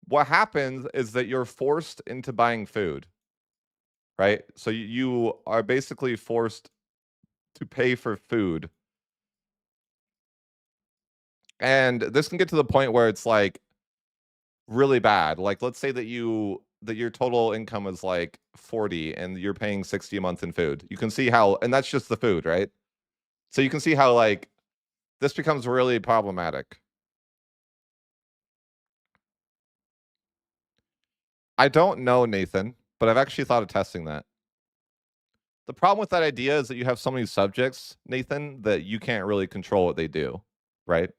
what happens is that you're forced into buying food, right? So you are basically forced to pay for food, and this can get to the point where it's like really bad. Like, let's say that your total income is like 40 and you're paying 60 a month in food. You can see how, and that's just the food, right? So you can see how like this becomes really problematic. I don't know, Nathan, but I've actually thought of testing that. The problem with that idea is that you have so many subjects, Nathan, that you can't really control what they do, right?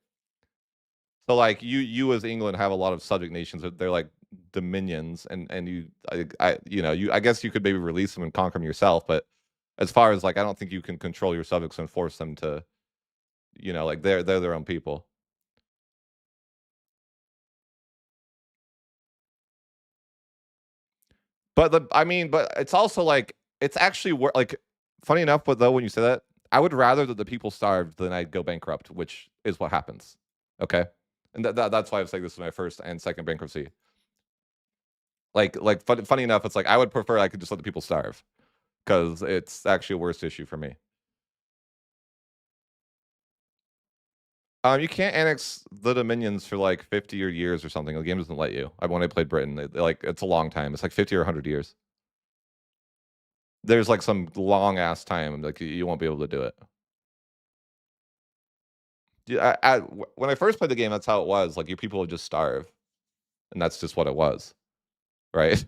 So like you as England have a lot of subject nations that they're like dominions, and I guess you could maybe release them and conquer them yourself, but as far as like I don't think you can control your subjects and force them to, like they're their own people. But it's also like it's actually like funny enough, but though when you say that, I would rather that the people starved than I'd go bankrupt, which is what happens. Okay, and that's why I was saying this is my first and second bankruptcy. Funny enough, it's like I would prefer I could just let the people starve because it's actually a worse issue for me. You can't annex the dominions for like 50 or years or something. The game doesn't let you. I when I played Britain, like it's a long time. It's like 50 or 100 years. There's like some long ass time. Like you won't be able to do it. Yeah, when I first played the game, that's how it was. Like your people would just starve, and that's just what it was, right?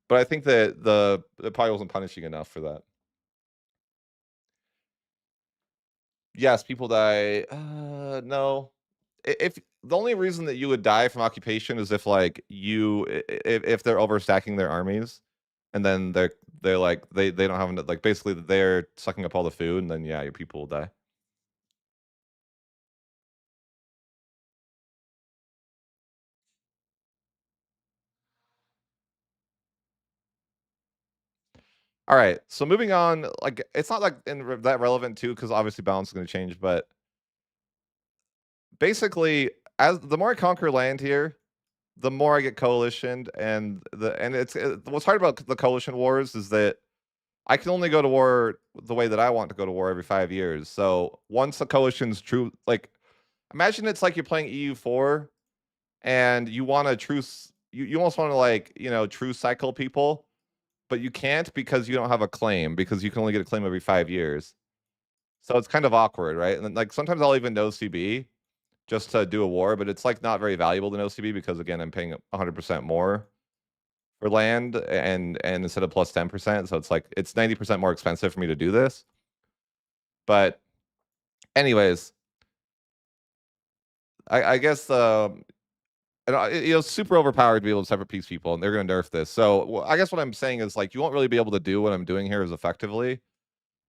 But I think that it probably wasn't punishing enough for that. Yes, people die. No. If the only reason that you would die from occupation is if like if they're overstacking their armies, and then they're like they don't have enough, like basically they're sucking up all the food, and then yeah, your people will die. All right, so moving on, like it's not like that relevant too, because obviously balance is going to change, but basically, as the more I conquer land here, the more I get coalitioned, and what's hard about the coalition wars is that I can only go to war the way that I want to go to war every 5 years. So once the coalition's true, like imagine it's like you're playing EU4 and you want to truce, you almost want to like truce cycle people, but you can't because you don't have a claim because you can only get a claim every 5 years. So it's kind of awkward, right? And then, like sometimes I'll even know CB just to do a war, but it's like not very valuable to know CB because again I'm paying 100% more for land and instead of plus 10%, so it's like it's 90% more expensive for me to do this. But anyways, I guess super overpowered to be able to separate peace people, and they're going to nerf this. So I guess what I'm saying is like you won't really be able to do what I'm doing here as effectively,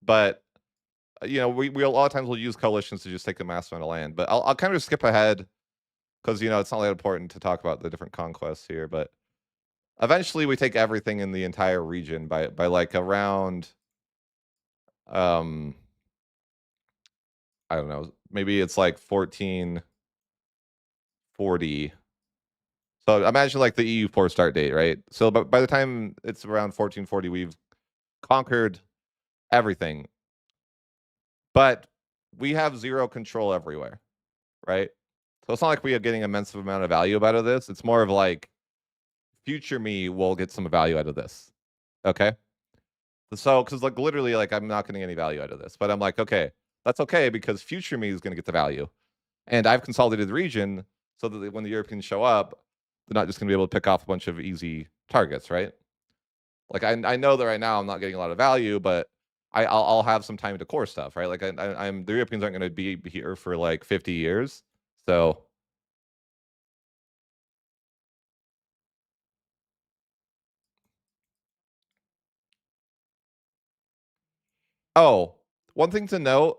but we a lot of times will use coalitions to just take a massive amount of land. But I'll kind of skip ahead because it's not that important to talk about the different conquests here. But eventually, we take everything in the entire region by like around um I don't know, maybe it's like 1440. So imagine like the EU4 start date, right? So by the time it's around 1440, we've conquered everything, but we have zero control everywhere, right? So it's not like we are getting immense amount of value out of this. It's more of like future me will get some value out of this. Okay. So, because like literally, like I'm not getting any value out of this, but I'm like, okay, That's okay because future me is going to get the value. And I've consolidated the region so that when the Europeans show up, they're not just going to be able to pick off a bunch of easy targets, right? Like I know that right now I'm not getting a lot of value, but I'll have some time to core stuff, right? Like I'm the Europeans aren't going to be here for like 50 years, so oh, one thing to note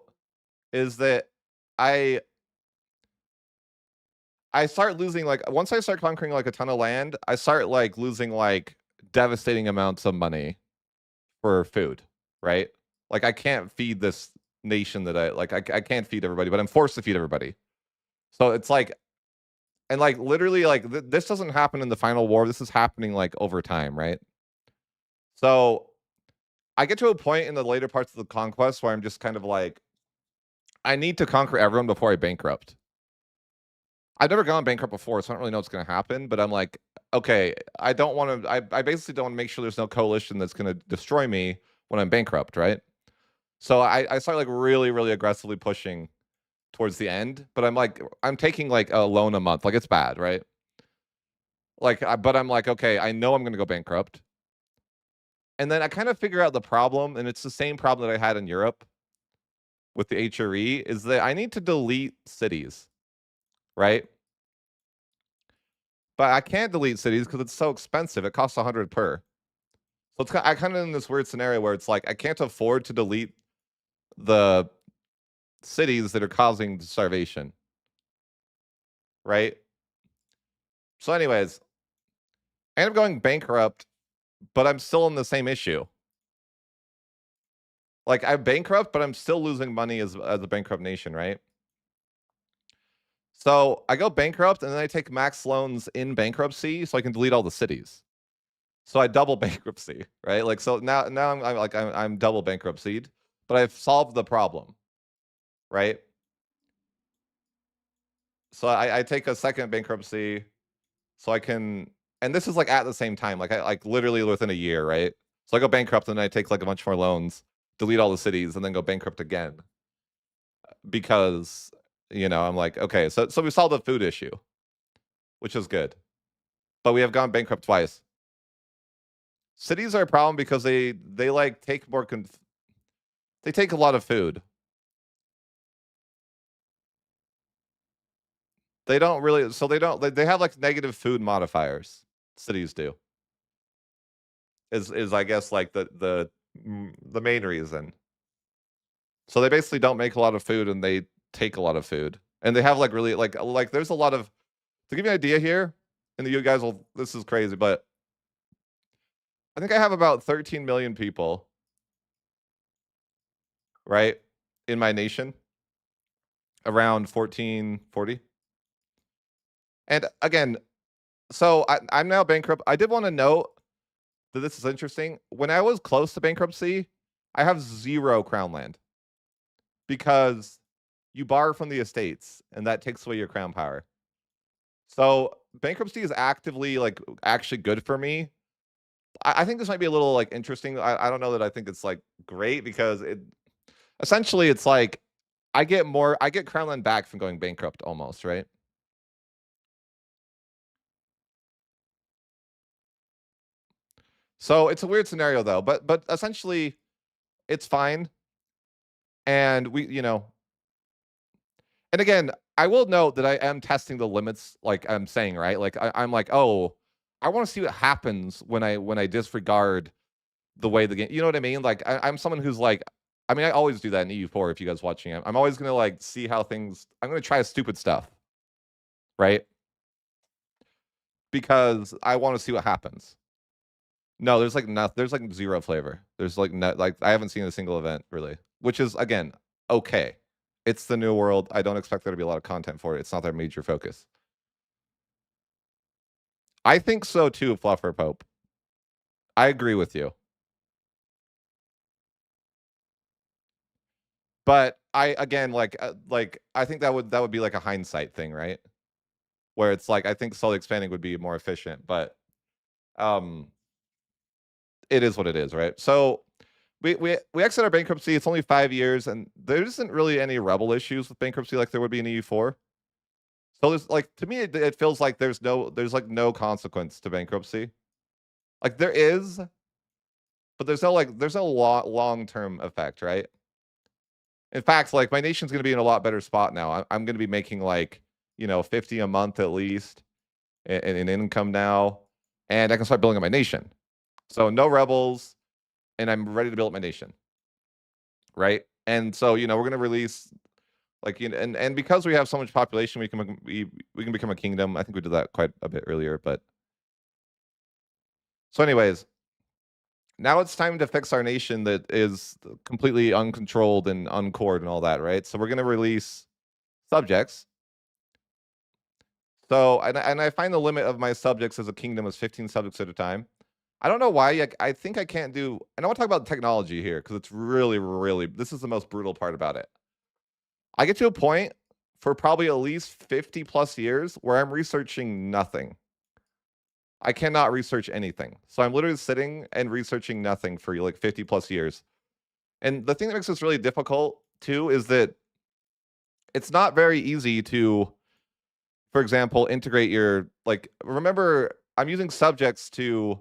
is that I I start losing like once I start conquering like a ton of land, I start like losing like devastating amounts of money for food, right? Like I can't feed this nation that I can't feed everybody, but I'm forced to feed everybody. So it's like and like literally like this doesn't happen in the final war. This is happening like over time, right? So I get to a point in the later parts of the conquest where I'm just kind of like I need to conquer everyone before I bankrupt. I've never gone bankrupt before, so I don't really know what's going to happen. But I'm like, okay, I don't want to. I basically don't want to make sure there's no coalition that's going to destroy me when I'm bankrupt, right? So I start like really, really aggressively pushing towards the end. But I'm like, I'm taking like a loan a month, like it's bad, right? Like, but I'm like, okay, I know I'm going to go bankrupt, and then I kind of figure out the problem, and it's the same problem that I had in Europe with the HRE, is that I need to delete cities, right? But I can't delete cities because it's so expensive. It costs 100 per. So it's I kind of in this weird scenario where it's like I can't afford to delete the cities that are causing starvation, right? So, anyways, I end up going bankrupt, but I'm still in the same issue. Like I'm bankrupt, but I'm still losing money as a bankrupt nation, right? So I go bankrupt and then I take max loans in bankruptcy so I can delete all the cities. So I double bankruptcy, right? Like so now I'm double bankruptcied, but I've solved the problem, right? So I take a second bankruptcy so I can and this is like at the same time, like I like literally within a year, right? So I go bankrupt and then I take like a bunch more loans, delete all the cities, and then go bankrupt again because I'm like, okay, so we solved the food issue, which is good. But we have gone bankrupt twice. Cities are a problem because they like take more they take a lot of food. They don't really so they don't they have like negative food modifiers. Cities do. Is I guess like the main reason. So they basically don't make a lot of food and they take a lot of food. And they have like really like there's a lot of to give you an idea here, and you guys will this is crazy, but I think I have about 13 million people, right, in my nation, around 1440. And again, so I'm now bankrupt. I did want to note that this is interesting. When I was close to bankruptcy, I have zero crown land because you borrow from the estates and that takes away your crown power. So bankruptcy is actively like actually good for me. I think this might be a little like interesting. I don't know that I think it's like great because it essentially it's like I get crown land back from going bankrupt almost, right? So it's a weird scenario though, but essentially it's fine. And and again, I will note that I am testing the limits, like I'm saying, right? Like I'm like, oh, I want to see what happens when I disregard the way the game. You know what I mean? Like I'm someone who's like, I mean, I always do that in EU4. If you guys watching it, I'm always gonna like see how things. I'm gonna try stupid stuff, right? Because I want to see what happens. No, there's like nothing. There's like zero flavor. There's like no, like I haven't seen a single event really, which is again okay. It's the new world. I don't expect there to be a lot of content for it. It's not their major focus. I think so too, Fluffer Pope. I agree with you. But I again like I think that would be like a hindsight thing, right? Where it's like I think slowly expanding would be more efficient, but um it is what it is, right? So we exit our bankruptcy. It's only 5 years, and there isn't really any rebel issues with bankruptcy like there would be in EU4. So there's like to me, it feels like there's like no consequence to bankruptcy. Like there is, but there's no long term effect, right? In fact, like my nation's gonna be in a lot better spot now. I'm gonna be making like 50 a month at least in income now, and I can start building up my nation. So no rebels, and I'm ready to build up my nation, right? And so we're gonna release like and because we have so much population, we can become a kingdom. I think we did that quite a bit earlier, but so anyways, now it's time to fix our nation that is completely uncontrolled and uncored and all that, right? So we're gonna release subjects. So and I find the limit of my subjects as a kingdom is 15 subjects at a time. I don't know why. I think I can't do. And I want to talk about technology here because it's really, really. This is the most brutal part about it. I get to a point for probably at least 50 plus years where I'm researching nothing. I cannot research anything. So I'm literally sitting and researching nothing for like 50 plus years. And the thing that makes this really difficult too is that it's not very easy to, for example, integrate your like remember I'm using subjects to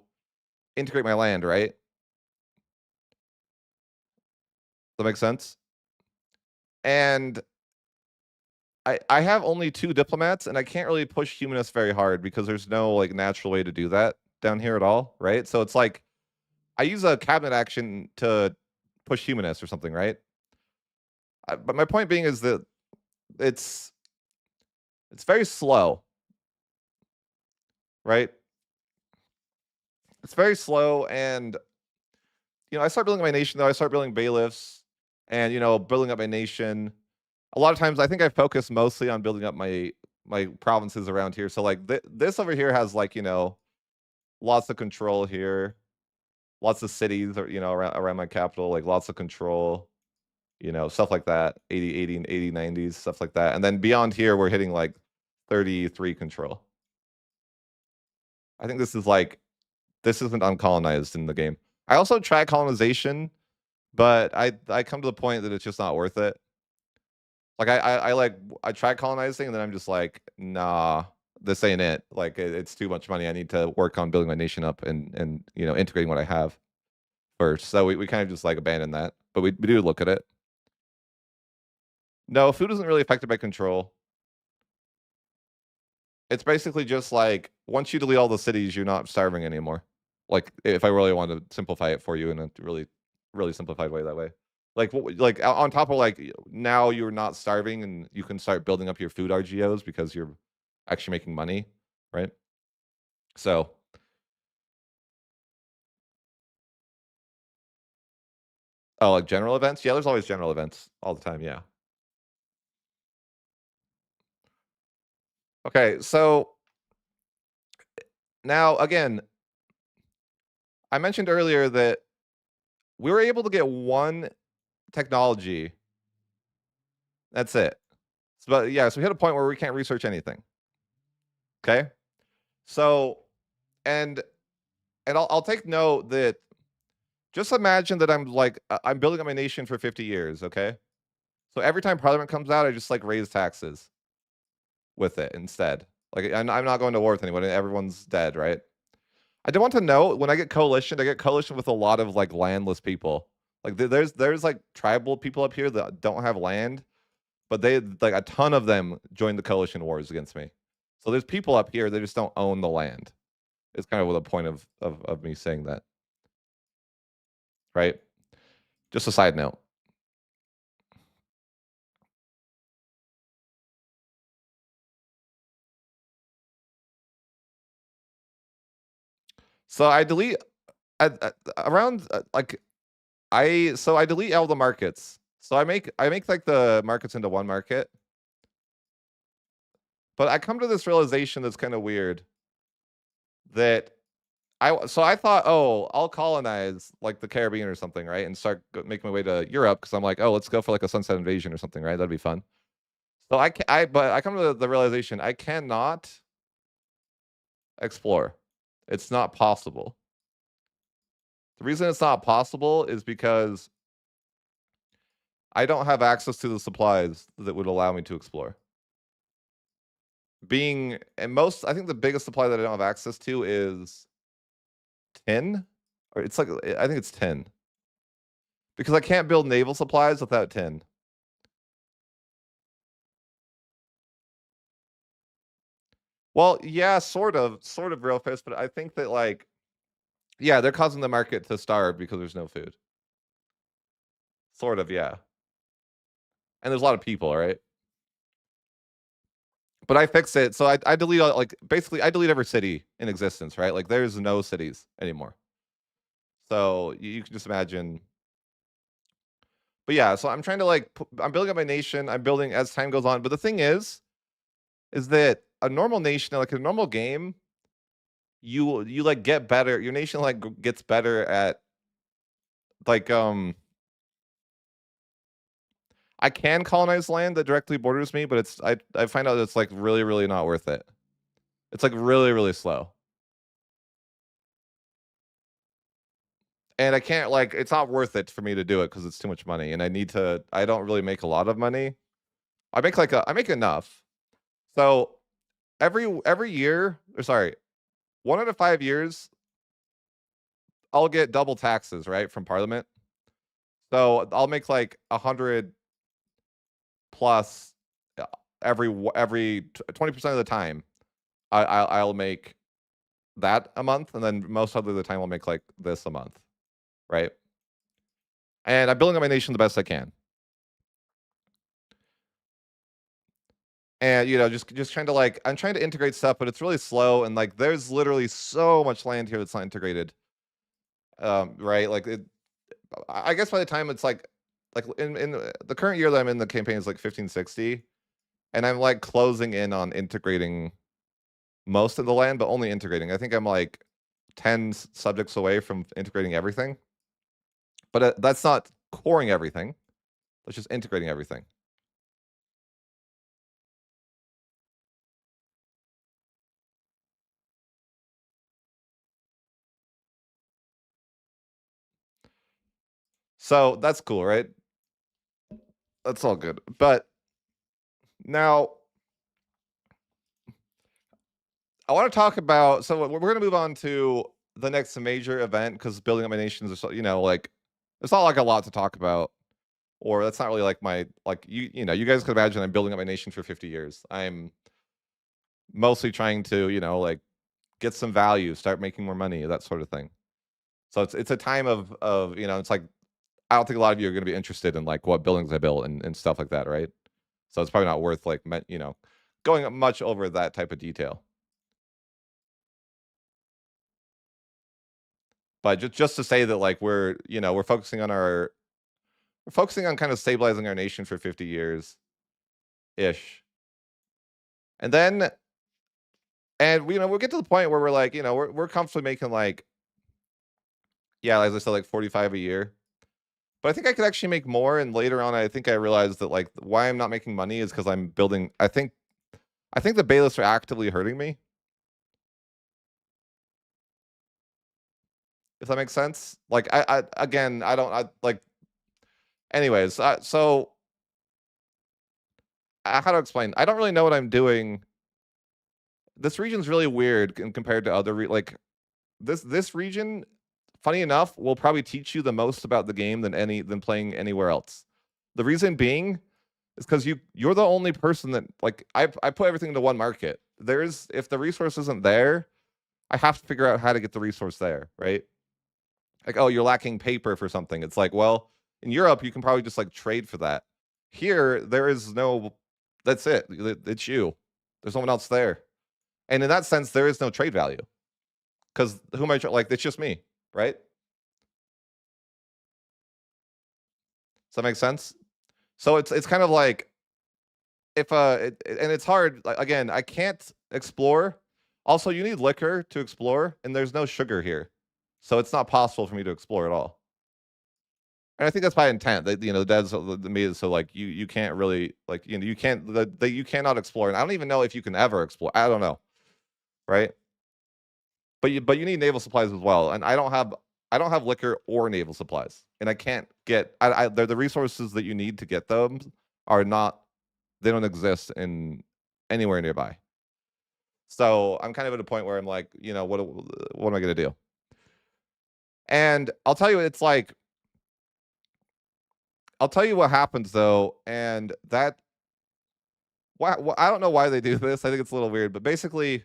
integrate my land, right? That makes sense. And I have only 2 diplomats, and I can't really push humanists very hard because there's no, like, natural way to do that down here at all, right? So it's like, I use a cabinet action to push humanists or something, right? But my point being is that it's it's very slow, right? It's very slow, and, I start building my nation, though, I start building bailiffs and, building up my nation. A lot of times, I think I focus mostly on building up my provinces around here, so, like, this over here has, like, lots of control here. Lots of cities or, around my capital, like lots of control, stuff like that. 80, 90s, stuff like that. And then beyond here, we're hitting like 33 control. I think this isn't uncolonized in the game. I also try colonization, but I come to the point that it's just not worth it. Like I try colonizing and then I'm just like, nah, this ain't it. Like it's too much money. I need to work on building my nation up and integrating what I have first. So we kind of just like abandon that. But we do look at it. No, food isn't really affected by control. It's basically just like once you delete all the cities, you're not starving anymore. Like if I really want to simplify it for you in a really, really simplified way that way. Like on top of like now you're not starving and you can start building up your food RGOs because you're actually making money, right? So oh, like general events? Yeah, there's always general events all the time, yeah. Okay, so now again, I mentioned earlier that we were able to get one technology. That's it. But yeah, so we hit a point where we can't research anything. Okay. So and I'll take note that just imagine that I'm like I'm building up my nation for 50 years. Okay. So every time Parliament comes out, I just like raise taxes with it instead. Like I'm not going to war with anyone. Everyone's dead, right? I do want to know when I get coalition with a lot of like landless people. Like there's like tribal people up here that don't have land, but they like a ton of them joined the coalition wars against me. So there's people up here, they just don't own the land. It's kind of the point of me saying that, right? Just a side note. So I delete around like I delete all the markets. So I make like the markets into one market. But I come to this realization that's kind of weird that I thought, oh, I'll colonize like the Caribbean or something, right? And start making my way to Europe because I'm like, oh, let's go for like a sunset invasion or something, right? That'd be fun. So but I come to the realization I cannot explore. It's not possible. The reason it's not possible is because I don't have access to the supplies that would allow me to explore. I think the biggest supply that I don't have access to is tin, or it's like I think it's tin because I can't build naval supplies without tin. Well, yeah, sort of real fast, but I think that like, yeah, they're causing the market to starve because there's no food. Sort of, yeah, and there's a lot of people, right? But I fixed it, so I delete all, like basically I delete every city in existence, right? Like there's no cities anymore. So you can just imagine. But yeah, so I'm trying to like I'm building up my nation. I'm building as time goes on. But the thing is that a normal nation, like a normal game, you like get better. Your nation like gets better at like I can colonize land that directly borders me, but I find out it's like really not worth it. It's like really slow. And I can't like it's not worth it for me to do it because it's too much money. And I don't really make a lot of money. I make enough. So every year, or sorry, 1 out of 5 years, I'll get double taxes, right, from Parliament. So I'll make like 100 plus every 20% of the time. I'll make that a month, and then most of the time I'll make like this a month, right? And I'm building up my nation the best I can. And just trying to like I'm trying to integrate stuff, but it's really slow. And like there's literally so much land here that's not integrated. Right? Like I guess by the time it's like in the current year that I'm in the campaign is like 1560, and I'm like closing in on integrating most of the land, but only integrating. I think I'm like 10 subjects away from integrating everything. But that's not coring everything. That's just integrating everything. So that's cool, right? That's all good. But now I want to talk about. So we're going to move on to the next major event because building up my nations is, like it's not like a lot to talk about, or that's not really like my like you guys could imagine I'm building up my nation for 50 years. I'm mostly trying to like get some value, start making more money, that sort of thing. So it's a time of it's like I don't think a lot of you are going to be interested in like what buildings I built and stuff like that, right? So it's probably not worth like going much over that type of detail. But just to say that like we're focusing on kind of stabilizing our nation for 50 years ish. And then we'll get to the point where we're like, we're comfortably making like, yeah, as I said, like 45 a year. But I think I could actually make more. And later on, I think I realized that like why I'm not making money is because I'm building. I think the bailiffs are actively hurting me. If that makes sense. Like I again, I don't I like. Anyways, so how to explain? I don't really know what I'm doing. This region's really weird compared to other like this region. Funny enough, will probably teach you the most about the game than playing anywhere else. The reason being is because you're the only person that like I put everything into one market. There's if the resource isn't there, I have to figure out how to get the resource there, right? Like, oh, you're lacking paper for something. It's like, well, in Europe, you can probably just like trade for that. Here, there is no, that's it. It's you. There's no one else there. And in that sense, there is no trade value because who am I, like, it's just me, right? Does that make sense? So it's kind of like if and it's hard. Like, again, I can't explore. Also, you need liquor to explore, and there's no sugar here, so it's not possible for me to explore at all. And I think that's by intent. That the devs the media so like you can't really like you can't you cannot explore. And I don't even know if you can ever explore. I don't know, right? But you need naval supplies as well. And I don't have I don't have liquor or naval supplies, and I can't get. They're the resources that you need to get them are not. They don't exist in anywhere nearby. So I'm kind of at a point where I'm like, what am I gonna do? And I'll tell you what happens though, and that I don't know why they do this. I think it's a little weird, but basically,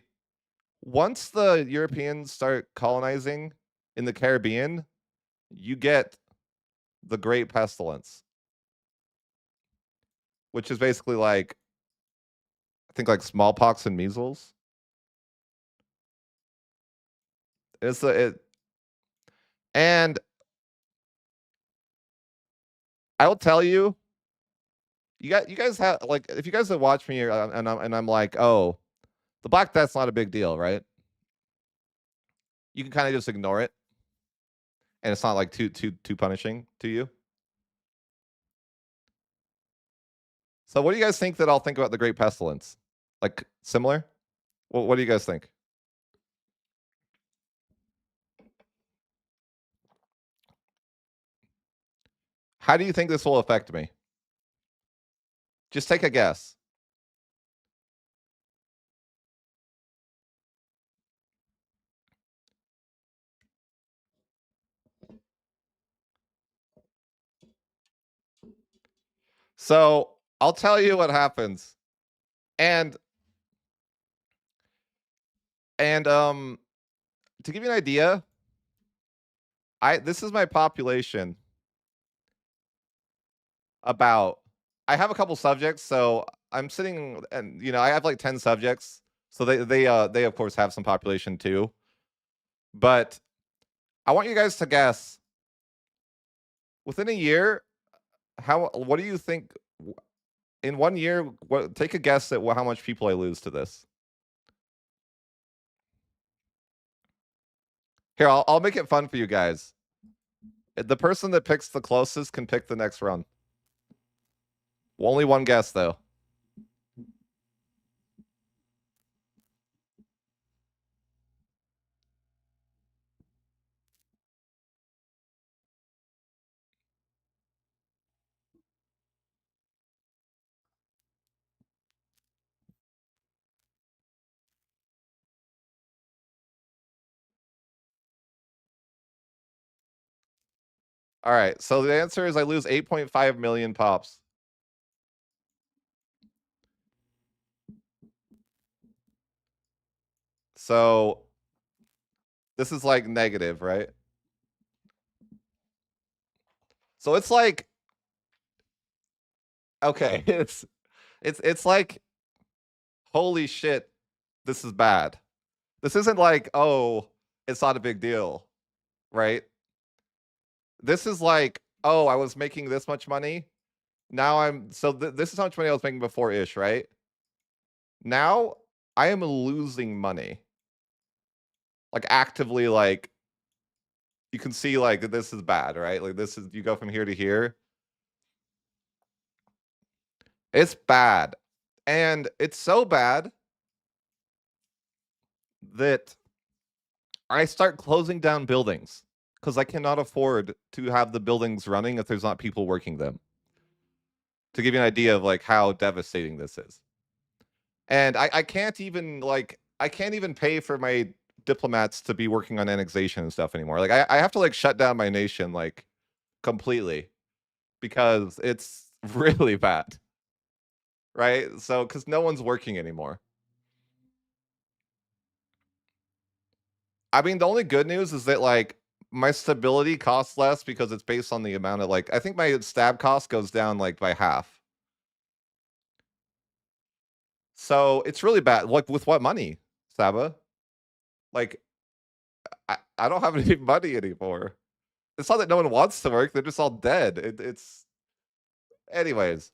once the Europeans start colonizing in the Caribbean, you get the Great Pestilence, which is basically like I think like smallpox and measles. It's a, it, and I will tell you, you guys have like if you guys have watched me and I'm like, oh, the Black Death's not a big deal, right? You can kind of just ignore it, and it's not like too punishing to you. So, what do you guys think that I'll think about the Great Pestilence? Like similar? What do you guys think? How do you think this will affect me? Just take a guess. So I'll tell you what happens, and and to give you an idea, this is my population about. I have a couple subjects, so I'm sitting, and I have like 10 subjects, so they of course have some population too, but I want you guys to guess within a year what do you think in 1 year? What take a guess at how much people I lose to this. Here, I'll make it fun for you guys. The person that picks the closest can pick the next run. Only one guess though. All right, so the answer is I lose 8.5 million pops. So this is like negative, right? So it's like okay, it's like holy shit, this is bad. This isn't like, oh, it's not a big deal, right? This is like, oh, I was making this much money. Now this is how much money I was making before ish, right? Now I am losing money. Like actively, like you can see like this is bad, right? Like this is you go from here to here. It's bad. And it's so bad that I start closing down buildings because I cannot afford to have the buildings running if there's not people working them. To give you an idea of like how devastating this is. And I can't even I can't even pay for my diplomats to be working on annexation and stuff anymore. Like I have to like shut down my nation like completely because it's really bad. Right? So cuz no one's working anymore. I mean, the only good news is that like my stability costs less because it's based on the amount of like I think my stab cost goes down like by half. So it's really bad. Like with what money, Saba? Like I don't have any money anymore. It's not that no one wants to work; they're just all dead. It's anyways.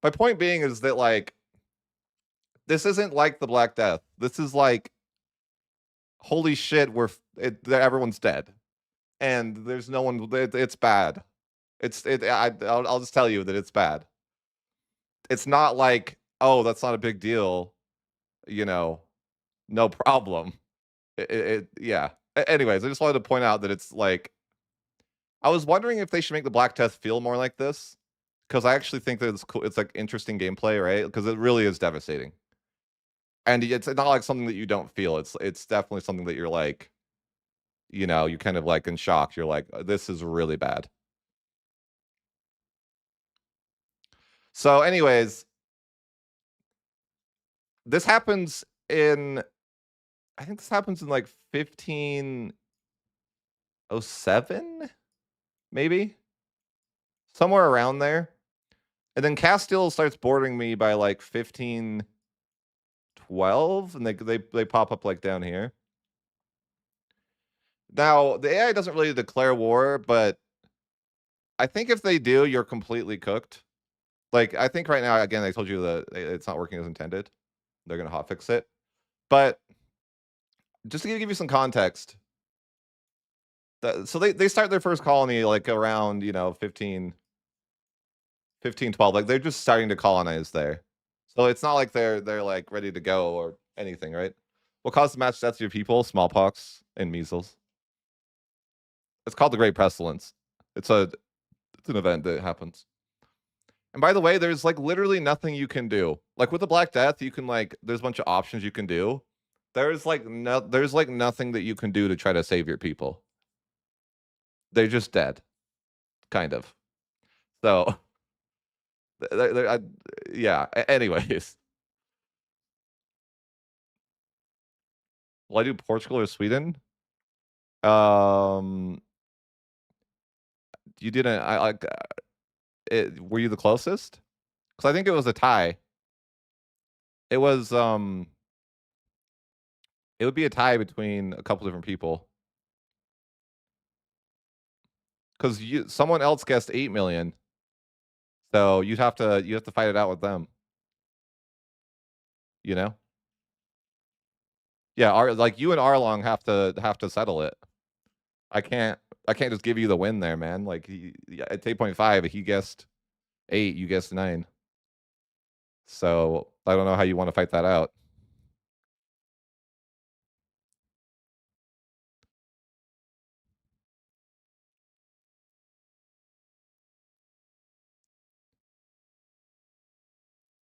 My point being is that like this isn't like the Black Death. This is like holy shit, everyone's dead, and there's no one. It's bad. I'll just tell you that it's bad. It's not like oh that's not a big deal, you know, no problem. Yeah. Anyways, I just wanted to point out that it's like I was wondering if they should make the Black Death feel more like this, because I actually think that it's cool. It's like interesting gameplay, right? Because it really is devastating, and it's not like something that you don't feel. It's definitely something that you're like, you're kind of like in shock. You're like, this is really bad. So, anyways, this happens in I think this happens in like 1507, maybe somewhere around there. And then Castile starts bordering me by like 1512, and they pop up like down here. Now the AI doesn't really declare war, but I think if they do, you're completely cooked. Like I think right now, again, I told you that it's not working as intended. They're gonna hotfix it. But just to give you some context, so they start their first colony like around 1512. Like they're just starting to colonize there. So it's not like they're like ready to go or anything, right? What caused the mass deaths of your people? Smallpox and measles. It's called the Great Pestilence. It's a it's an event that happens. And by the way, there's like literally nothing you can do. Like with the Black Death, you can like there's a bunch of options you can do. There's like nothing that you can do to try to save your people. They're just dead, kind of. So, yeah. Anyways, will I do Portugal or Sweden? Um, you didn't. I like. Were you the closest? Because I think it was a tie. It was. It would be a tie between a couple different people. Because someone else guessed 8 million, so you have to fight it out with them. You know? Yeah. Like you and Arlong have to settle it. I can't. I can't just give you the win there, man. Like at 8.5, he guessed 8, you guessed 9. So I don't know how you want to fight that out.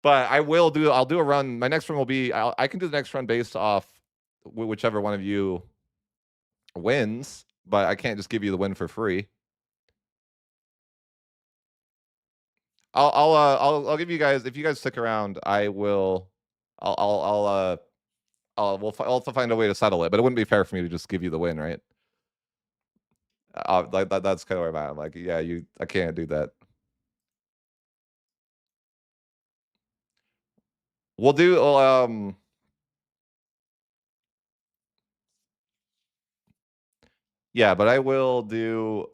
But I'll do a run. My next run will be I can do the next run based off whichever one of you wins, but I can't just give you the win for free. I'll give you guys, if you guys stick around, I will I'll have to find a way to settle it, but it wouldn't be fair for me to just give you the win, right? That's kind of where I'm at. I'm like, yeah, I can't do that. We'll do yeah, but I will do.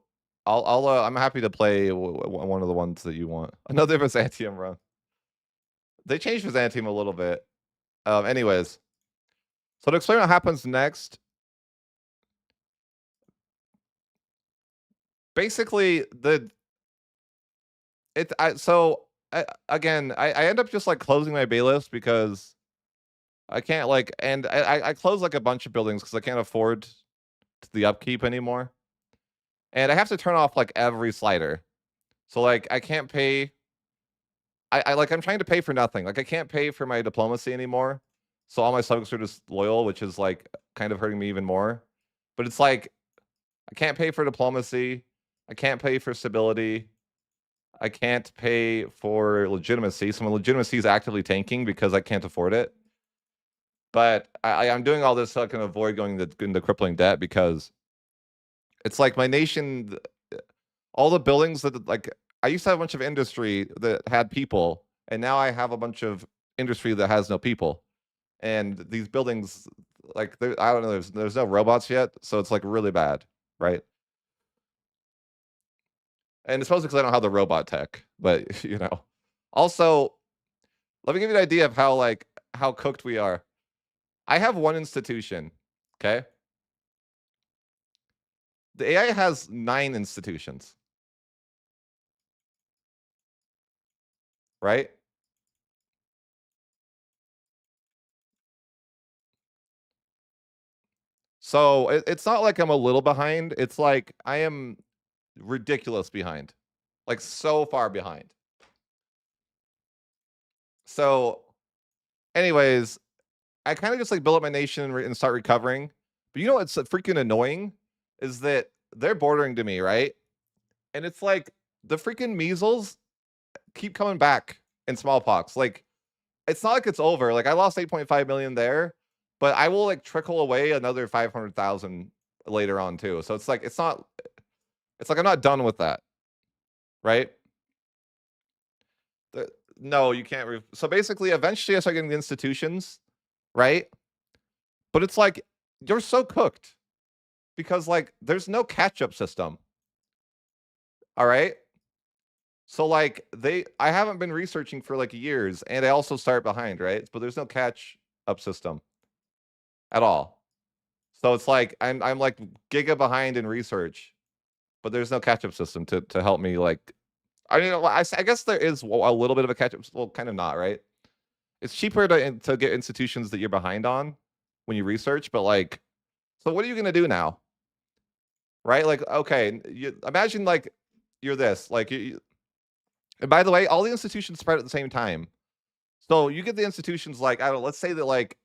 I'm happy to play one of the ones that you want. Another Byzantium run. They changed Byzantium a little bit. Anyways, so to explain what happens next, basically I end up just like closing my bailiffs because I can't like, and I close like a bunch of buildings because I can't afford the upkeep anymore, and I have to turn off like every slider. So like I can't pay. I like I'm trying to pay for nothing. Like I can't pay for my diplomacy anymore. So all my subjects are just loyal, which is like kind of hurting me even more. But it's like I can't pay for diplomacy. I can't pay for stability. I can't pay for legitimacy. So my legitimacy is actively tanking because I can't afford it. But I'm doing all this so I can avoid going into crippling debt because it's like my nation, all the buildings that like I used to have a bunch of industry that had people, and now I have a bunch of industry that has no people. And these buildings, like I don't know, there's no robots yet, so it's like really bad, right? And it's mostly because I don't have the robot tech, but Also, let me give you an idea of how cooked we are. I have one institution, okay? The AI has 9 institutions, right? So it's not like I'm a little behind. It's like I am ridiculous behind, like so far behind. So, anyways, I kind of just like build up my nation and start recovering. But you know what's freaking annoying is that they're bordering to me, right? And it's like the freaking measles keep coming back and smallpox. Like it's not like it's over. Like I lost 8.5 million there, but I will like trickle away another 500,000 later on too. So it's like it's not. It's like I'm not done with that, right? The, no, you can't. So basically, eventually, I start getting the institutions, right? But it's like you're so cooked because like there's no catch up system. All right. So like I haven't been researching for like years, and I also start behind, right? But there's no catch up system at all. So it's like I'm like giga behind in research, but there's no catch up system to help me like. I mean, I guess there is a little bit of a catch up. Well, kind of not, right? It's cheaper to get institutions that you're behind on when you research, but like, so what are you gonna do now, right? Like, okay, you imagine like you're this, like, and by the way, all the institutions spread at the same time. So you get the institutions like I don't. Let's say that like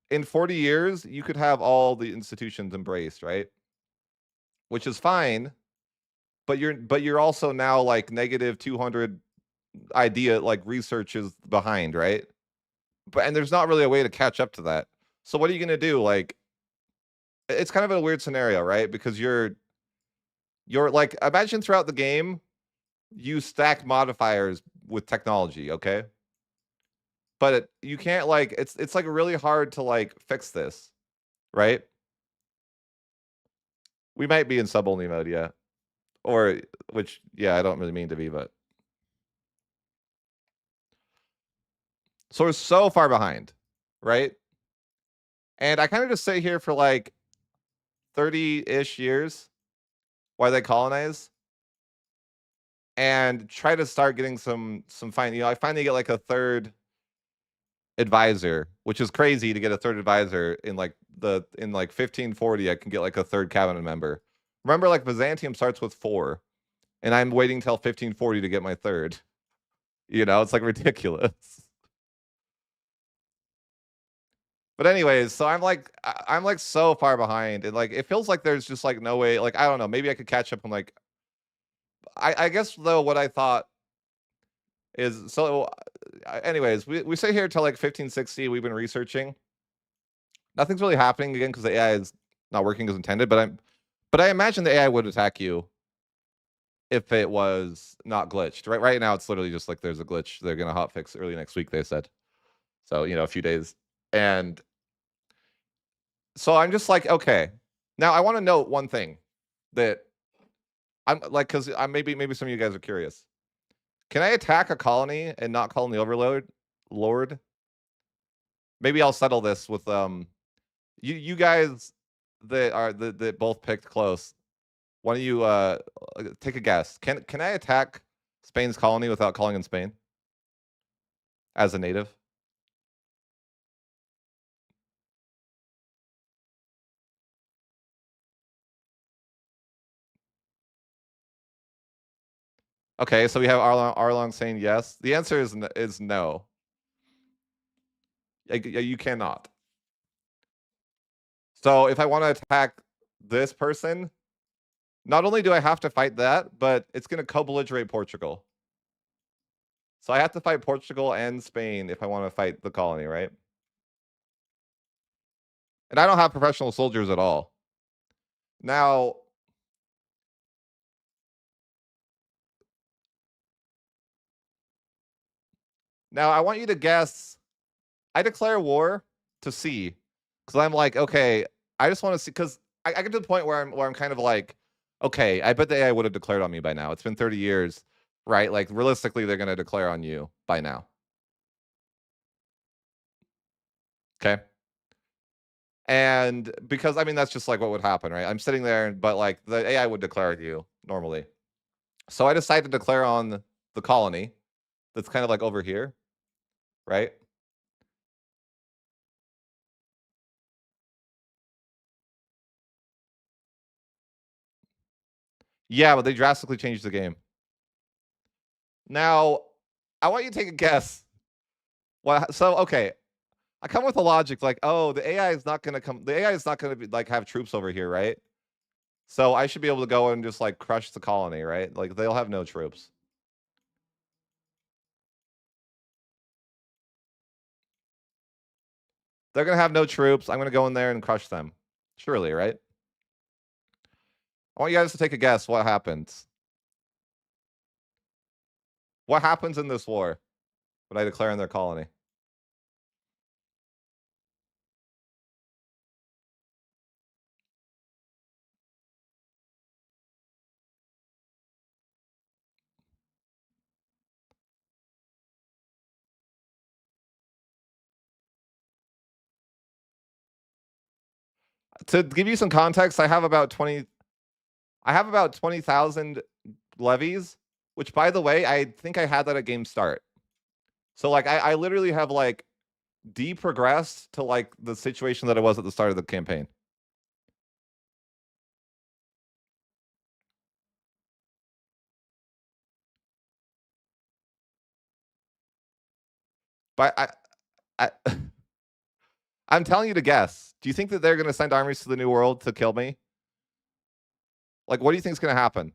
in 40 years you could have all the institutions embraced, right? Which is fine, but you're also now like negative 200 idea like research is behind, right? But and there's not really a way to catch up to that. So what are you gonna do? Like it's kind of a weird scenario, right? Because you're like imagine throughout the game you stack modifiers with technology, okay? But you can't like it's like really hard to like fix this, right? We might be in sub only mode, yeah. Or which yeah, I don't really mean to be, but so we're so far behind, right? And I kind of just sit here for like 30-ish years while they colonize and try to start getting some fine. You know, I finally get like a third advisor, which is crazy to get a third advisor in like 1540. I can get like a third cabinet member. Remember, like Byzantium starts with 4, and I'm waiting till 1540 to get my third. You know, it's like ridiculous. But anyways, so I'm like so far behind, and like it feels like there's just like no way. Like I don't know, maybe I could catch up on like I guess though what I thought is so. Anyways, we sit here till like 1560. We've been researching. Nothing's really happening again because the AI is not working as intended. But I imagine the AI would attack you if it was not glitched. Right now, it's literally just like there's a glitch. They're gonna hotfix early next week. They said so. You know, a few days, and so I'm just like, okay. Now I want to note one thing that I'm like, because I'm maybe some of you guys are curious. Can I attack a colony and not call in the overload lord? Maybe I'll settle this with you guys that both picked close. Why don't you take a guess? Can I attack Spain's colony without calling in Spain as a native? Okay, so we have Arlong saying yes. The answer is no. You cannot. So if I want to attack this person, not only do I have to fight that, but it's going to co-belligerate Portugal. So I have to fight Portugal and Spain if I want to fight the colony, right? And I don't have professional soldiers at all. Now, I want you to guess. I declare war to C because I'm like, okay, I just want to see because I get to the point where I'm kind of like, okay, I bet the AI would have declared on me by now. It's been 30 years, right? Like realistically, they're gonna declare on you by now. Okay. And because I mean that's just like what would happen, right? I'm sitting there, but like the AI would declare on you normally. So I decided to declare on the colony that's kind of like over here, right? Yeah, but they drastically changed the game. Now, I want you to take a guess. What so, okay, I come with a logic like, "Oh, the AI is not gonna be like, have troops over here, right? So I should be able to go and just, like, crush the colony, right? Like, they'll have no troops. They're gonna have no troops, I'm gonna go in there and crush them. Surely, right? I want you guys to take a guess what happens. What happens in this war when I declare in their colony? To give you some context, I have about 20,000 levies, which, by the way, I think I had that at game start. So, like, I literally have, like, deprogressed to, like, the situation that I was at the start of the campaign. But I I'm telling you to guess. Do you think that they're gonna send armies to the New World to kill me? Like, what do you think is gonna happen?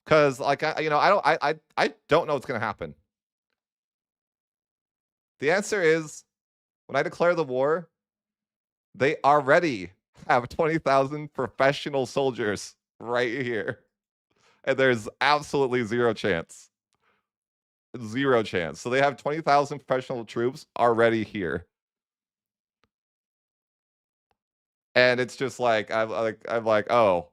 Because, like, I don't know what's gonna happen. The answer is, when I declare the war, they already have 20,000 professional soldiers right here, and there's absolutely 0 chance. 0 chance. So they have 20,000 professional troops already here. And it's just like I'm like, "Oh."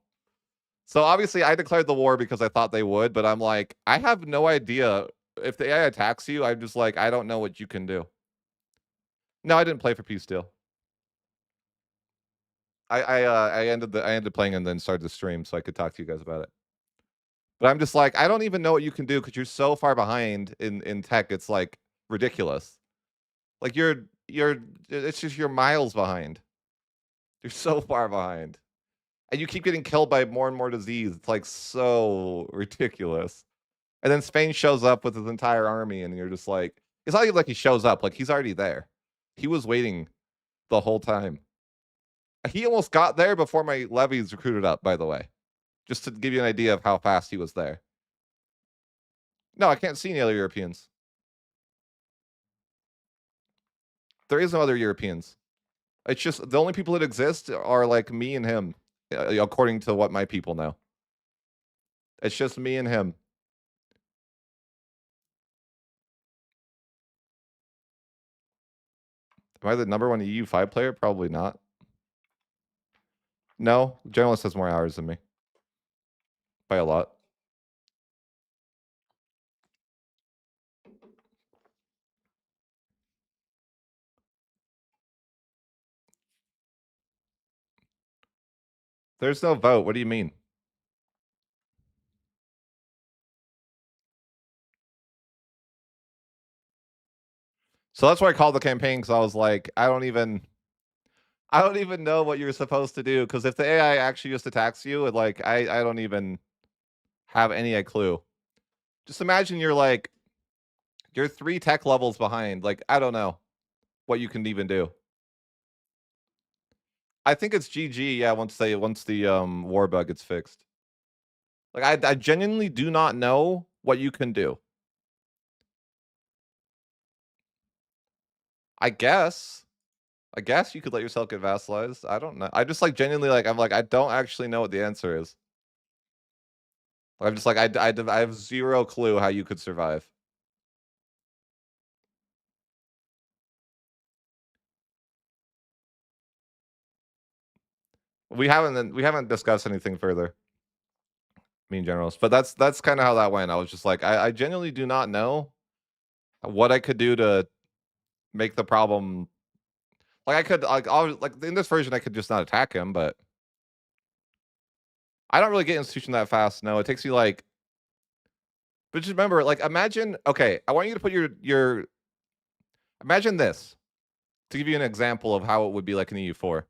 So obviously I declared the war because I thought they would, but I'm like, I have no idea if the AI attacks you. I'm just like, I don't know what you can do. No, I didn't play for peace deal. I ended playing and then started the stream so I could talk to you guys about it. But I'm just like, I don't even know what you can do because you're so far behind in tech. It's like ridiculous. Like you're it's just you're miles behind. You're so far behind. And you keep getting killed by more and more disease. It's like so ridiculous. And then Spain shows up with his entire army, and you're just like, it's not even like he shows up, like he's already there. He was waiting the whole time. He almost got there before my levies recruited up, by the way, just to give you an idea of how fast he was there. No, I can't see any other Europeans. There is no other Europeans. It's just the only people that exist are like me and him, according to what my people know. It's just me and him. Am I the number one EU5 player? Probably not. No, Journalist has more hours than me by a lot. There's no vote. What do you mean? So that's why I called the campaign because I was like, I don't even know what you're supposed to do because if the AI actually just attacks you, like I don't even have any clue. Just imagine you're 3 tech levels behind. Like I don't know what you can even do. I think it's GG. Yeah, once the war bug gets fixed. Like I genuinely do not know what you can do. I guess. I guess you could let yourself get vassalized. I don't know. I just like genuinely like I'm like I don't actually know what the answer is. I'm just like I have 0 clue how you could survive. We haven't discussed anything further. Me and generals, but that's kind of how that went. I was just like, I genuinely do not know what I could do to make the problem. Like I could like in this version, I could just not attack him, but I don't really get institution that fast. No, it takes you like. But just remember, like, imagine. Okay, I want you to put your. Imagine this to give you an example of how it would be like in EU4.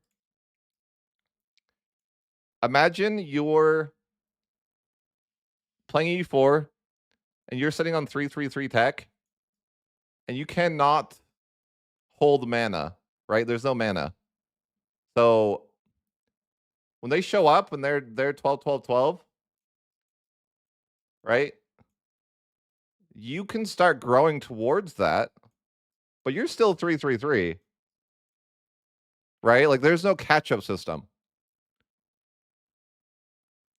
Imagine you're playing EU4 and you're sitting on 333 tech and you cannot hold mana, right? There's no mana. So when they show up and they're 12, 12, 12, right? You can start growing towards that, but you're still 333, right? Like there's no catch-up system.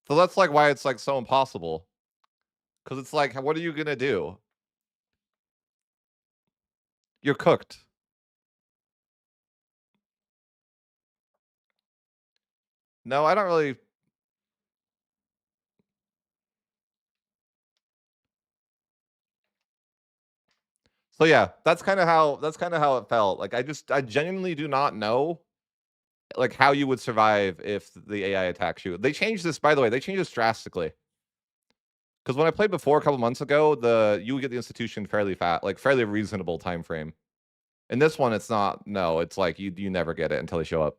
So that's like why it's like so impossible. Because it's like, what are you gonna do? You're cooked. No, I don't really. So yeah, that's kind of how it felt. Like I genuinely do not know like how you would survive if the AI attacks you. They changed this, by the way. They changed this drastically. Because when I played before a couple months ago, you would get the institution fairly fast, like fairly reasonable time frame. In this one, it's not. No, it's like you never get it until they show up.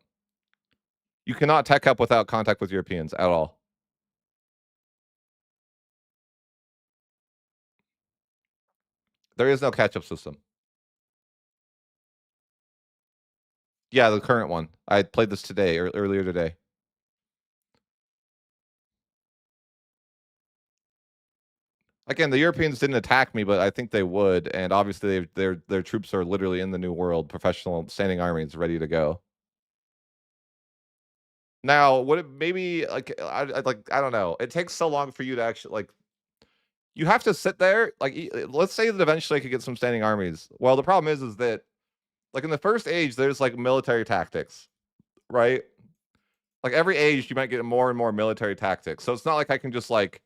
You cannot tech up without contact with Europeans at all. There is no catch up system. Yeah, the current one. I played this today or earlier today. Again, the Europeans didn't attack me, but I think they would, and obviously their troops are literally in the New World, professional standing armies ready to go. Now, would it maybe like I don't know. It takes so long for you to actually like you have to sit there. Like let's say that eventually I could get some standing armies. Well, the problem is that like in the first age, there's like military tactics, right? Like every age, you might get more and more military tactics. So it's not like I can just like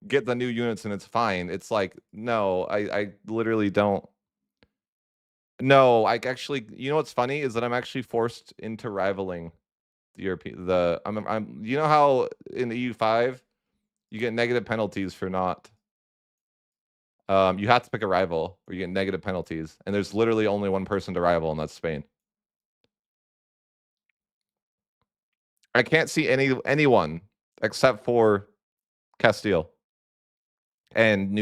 get the new units and it's fine. It's like no, I literally don't. No, I actually, you know what's funny is that I'm actually forced into rivaling the European. You know how in the EU5 you get negative penalties for not. You have to pick a rival or you get negative penalties, and there's literally only one person to rival, and that's Spain. I can't see anyone except for Castile and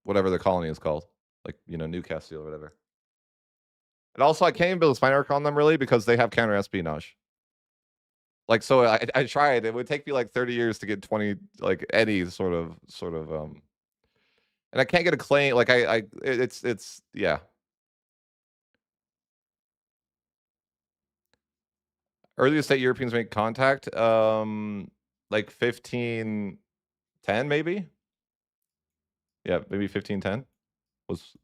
whatever the colony is called, like New Castile or whatever. And also, I can't even build a spine arc on them really because they have counter espionage. Like so, I tried. It would take me like 30 years to get 20 like any sort of. And I can't get a claim. Like it's yeah. Earliest that Europeans make contact, like 1510 maybe. Yeah, maybe 1510 was.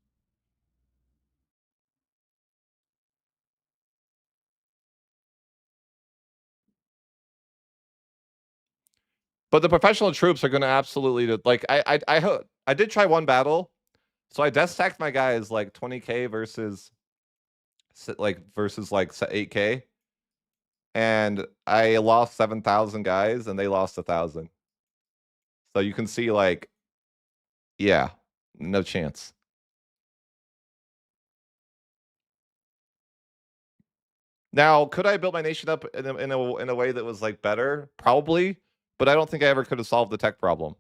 But the professional troops are going to absolutely like. I did try one battle, so I death stacked my guys like 20k versus like 8k, and I lost 7,000 guys, and they lost 1,000. So you can see like, yeah, no chance. Now, could I build my nation up in a way that was like better? Probably, but I don't think I ever could have solved the tech problem.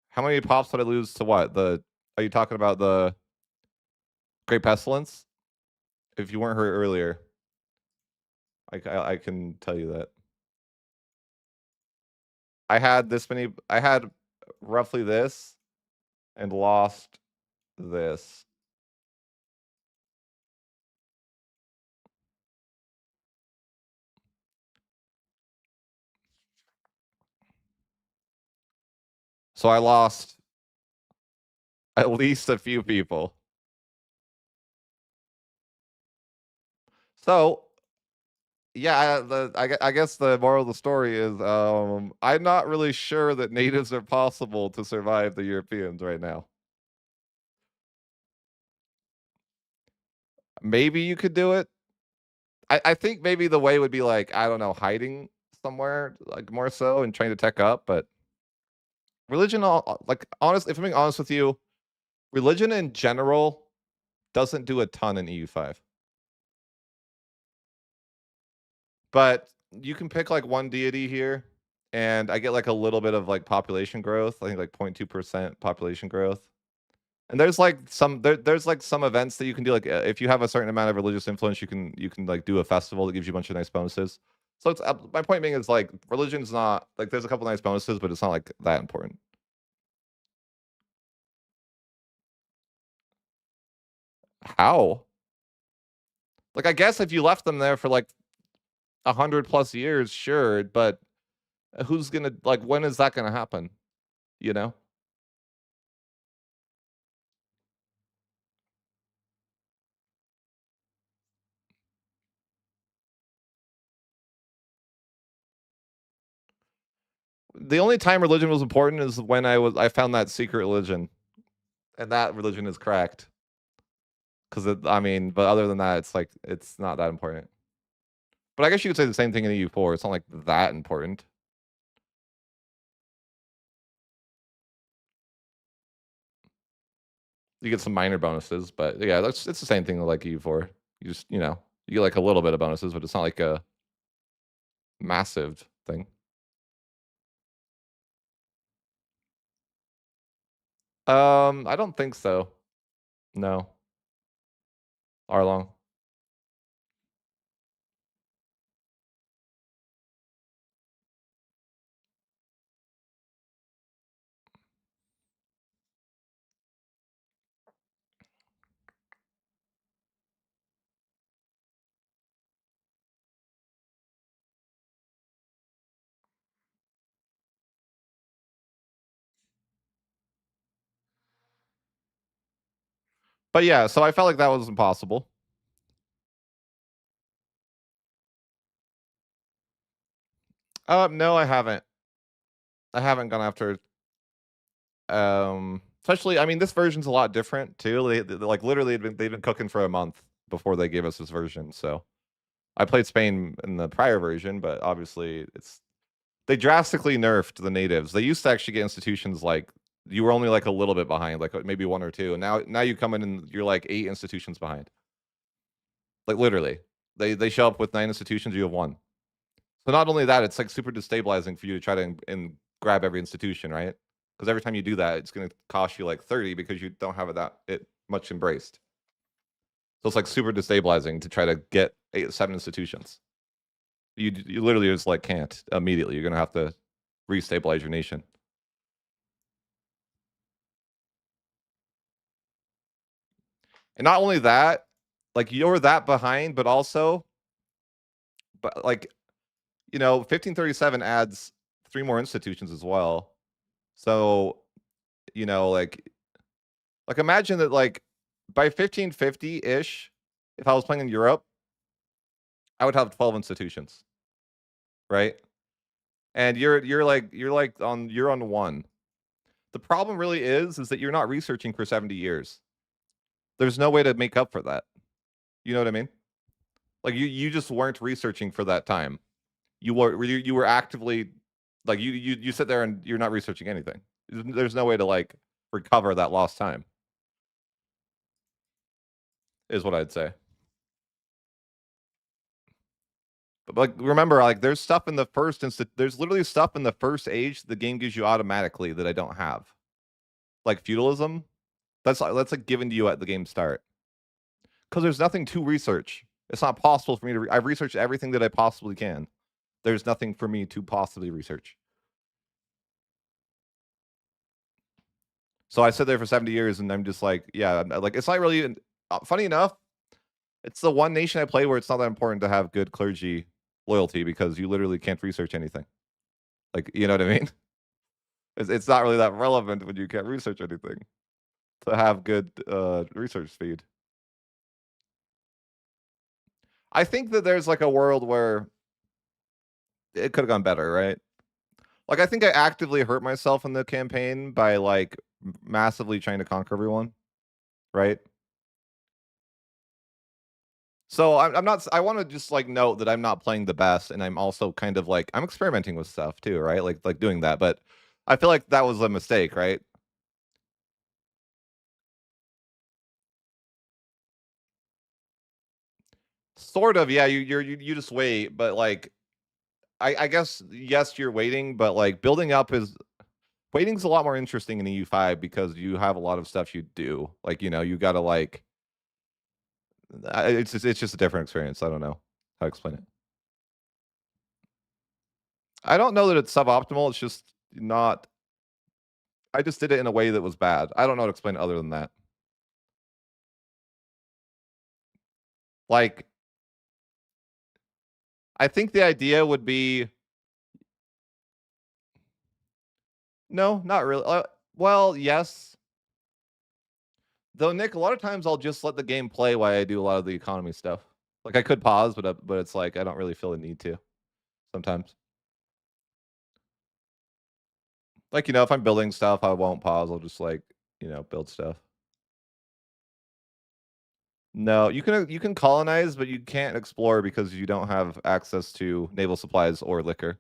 How many pops did I lose to what? Are you talking about the Great Pestilence? If you weren't hurt earlier, I can tell you that. I had roughly this and lost this. So I lost at least a few people. So yeah, I guess the moral of the story is I'm not really sure that natives are possible to survive the Europeans right now. Maybe you could do it. I think maybe the way would be like, I don't know, hiding somewhere, like more so and trying to tech up, but religion like honest if I'm being honest with you, religion in general doesn't do a ton in EU5. But you can pick like one deity here, and I get like a little bit of like population growth. I think like 0.2% population growth. And there's like there's like some events that you can do. Like if you have a certain amount of religious influence, you can like do a festival that gives you a bunch of nice bonuses. So it's my point being is like religion's not like there's a couple nice bonuses, but it's not like that important. How? Like I guess if you left them there for like 100 plus years, sure, but who's gonna like when is that gonna happen? You know? The only time religion was important is when I found that secret religion, and that religion is cracked. Because I mean, but other than that, it's like it's not that important. But I guess you could say the same thing in EU4. It's not like that important. You get some minor bonuses, but yeah, that's it's the same thing like EU4. You just you get like a little bit of bonuses, but it's not like a massive thing. I don't think so. No, Arlong. But yeah, so I felt like that was impossible. No, I haven't. I haven't gone after especially I mean this version's a lot different too. Like literally they've been cooking for a month before they gave us this version. So I played Spain in the prior version, but obviously it's they drastically nerfed the natives. They used to actually get institutions like you were only like a little bit behind, like maybe one or two, and now you come in and you're like 8 institutions behind. Like literally, they show up with 9 institutions, you have one. So not only that, it's like super destabilizing for you to try to and grab every institution, right? Because every time you do that, it's going to cost you like 30 because you don't have it much embraced. So it's like super destabilizing to try to get 7 institutions. You literally just like can't immediately. You're gonna have to restabilize your nation. And not only that, like you're that behind, but also, but like 1537 adds 3 more institutions as well. So you know, like imagine that like by 1550 ish, if I was playing in Europe, I would have 12 institutions, right? And you're on one. The problem really is that you're not researching for 70 years. There's no way to make up for that. You know what I mean? Like you just weren't researching for that time. You were actively like you sit there and you're not researching anything. There's no way to like recover that lost time, is what I'd say. But like remember, like there's literally stuff in the first age the game gives you automatically that I don't have. Like feudalism, that's like given to you at the game start. Because there's nothing to research. It's not possible for me to I've researched everything that I possibly can. There's nothing for me to possibly research. So I sit there for 70 years and I'm just like, yeah, like it's not really even funny enough, it's the one nation I play where it's not that important to have good clergy loyalty because you literally can't research anything. Like, you know what I mean? It's not really that relevant when you can't research anything to have good research speed. I think that there's like a world where it could have gone better, right? Like I think I actively hurt myself in the campaign by like massively trying to conquer everyone, right? So I'm not. I want to just like note that I'm not playing the best, and I'm also kind of like I'm experimenting with stuff too, right? Like doing that, but I feel like that was a mistake, right? Sort of, yeah, you just wait, but, like, I guess, yes, you're waiting, but, like, building up is waiting's a lot more interesting in EU5 because you have a lot of stuff you do. Like, you gotta, like it's just a different experience, I don't know how to explain it. I don't know that it's suboptimal, it's just not I just did it in a way that was bad. I don't know how to explain it other than that. Like, I think the idea would be no, not really, well, yes. Though, Nick, a lot of times I'll just let the game play while I do a lot of the economy stuff. Like, I could pause, but it's like, I don't really feel the need to sometimes. Like, if I'm building stuff, I won't pause, I'll just, like, build stuff. No, you can colonize, but you can't explore because you don't have access to naval supplies or liquor,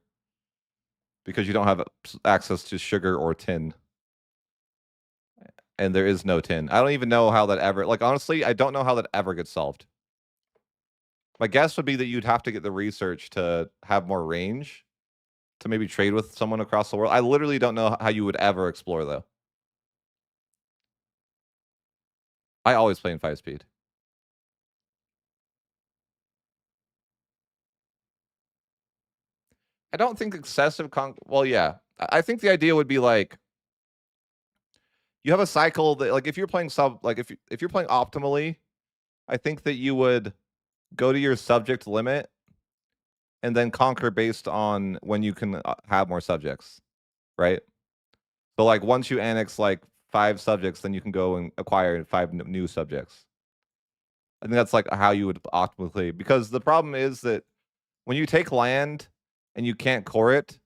because you don't have access to sugar or tin, and there is no tin. I don't even know how that ever like, honestly, I don't know how that ever gets solved. My guess would be that you'd have to get the research to have more range to maybe trade with someone across the world. I literally don't know how you would ever explore, though. I always play in 5 speed. I don't think excessive well, yeah. I think the idea would be, like, you have a cycle that like, if you're playing if you're playing optimally, I think that you would go to your subject limit and then conquer based on when you can, have more subjects, right? So, like, once you annex, like, 5 subjects, then you can go and acquire 5 new subjects. I think that's, like, how you would optimally because the problem is that when you take land and you can't core it,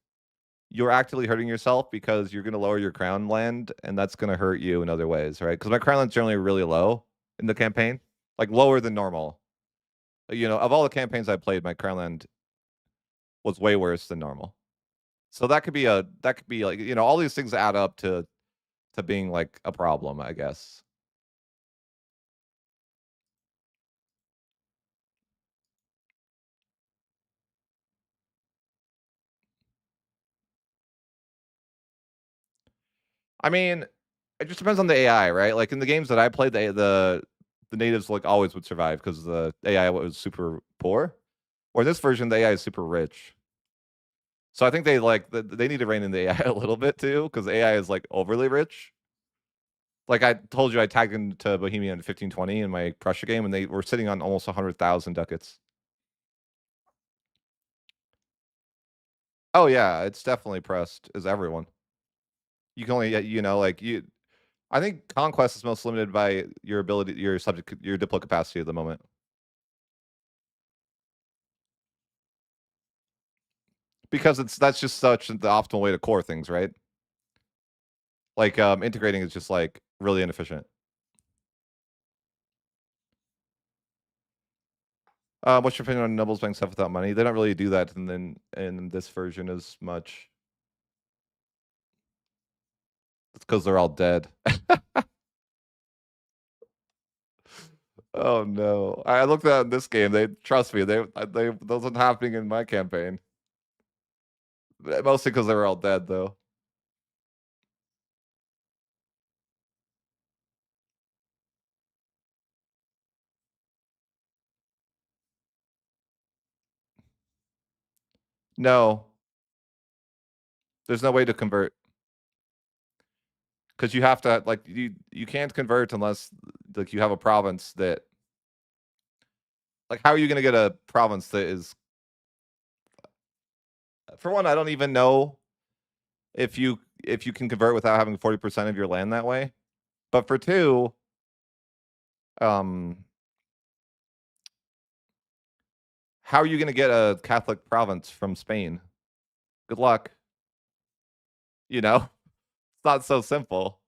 you're actively hurting yourself because you're gonna lower your crown land, and that's gonna hurt you in other ways, right? Because my crown land's generally really low in the campaign, like, lower than normal. Of all the campaigns I played, my crown land was way worse than normal. So that could be, like, all these things add up to being, like, a problem, I guess. I mean, it just depends on the AI, right? Like, in the games that I played, the natives, like, always would survive because the AI was super poor, or in this version, the AI is super rich. So I think they need to rein in the AI a little bit too, because AI is, like, overly rich. Like, I told you I tagged into Bohemia in 1520 in my Prussia game, and they were sitting on almost 100,000 ducats. Oh, yeah, it's definitely pressed as everyone. You can only, like, I think Conquest is most limited by your diplo capacity at the moment. Because that's just such the optimal way to core things, right? Like, integrating is just, like, really inefficient. What's your opinion on nobles buying stuff without money? They don't really do that in this version as much. It's because 'cause they're all dead. Oh, no. I looked at in this game, they trust me, they that wasn't happening in my campaign. Mostly because they were all dead, though. No, there's no way to convert because you have to, like, you can't convert unless, like, you have a province that like, how are you gonna get a province that is for one, I don't even know if you can convert without having 40% of your land that way. But for 2, um, how are you gonna get a Catholic province from Spain? Good luck, you know? It's not so simple.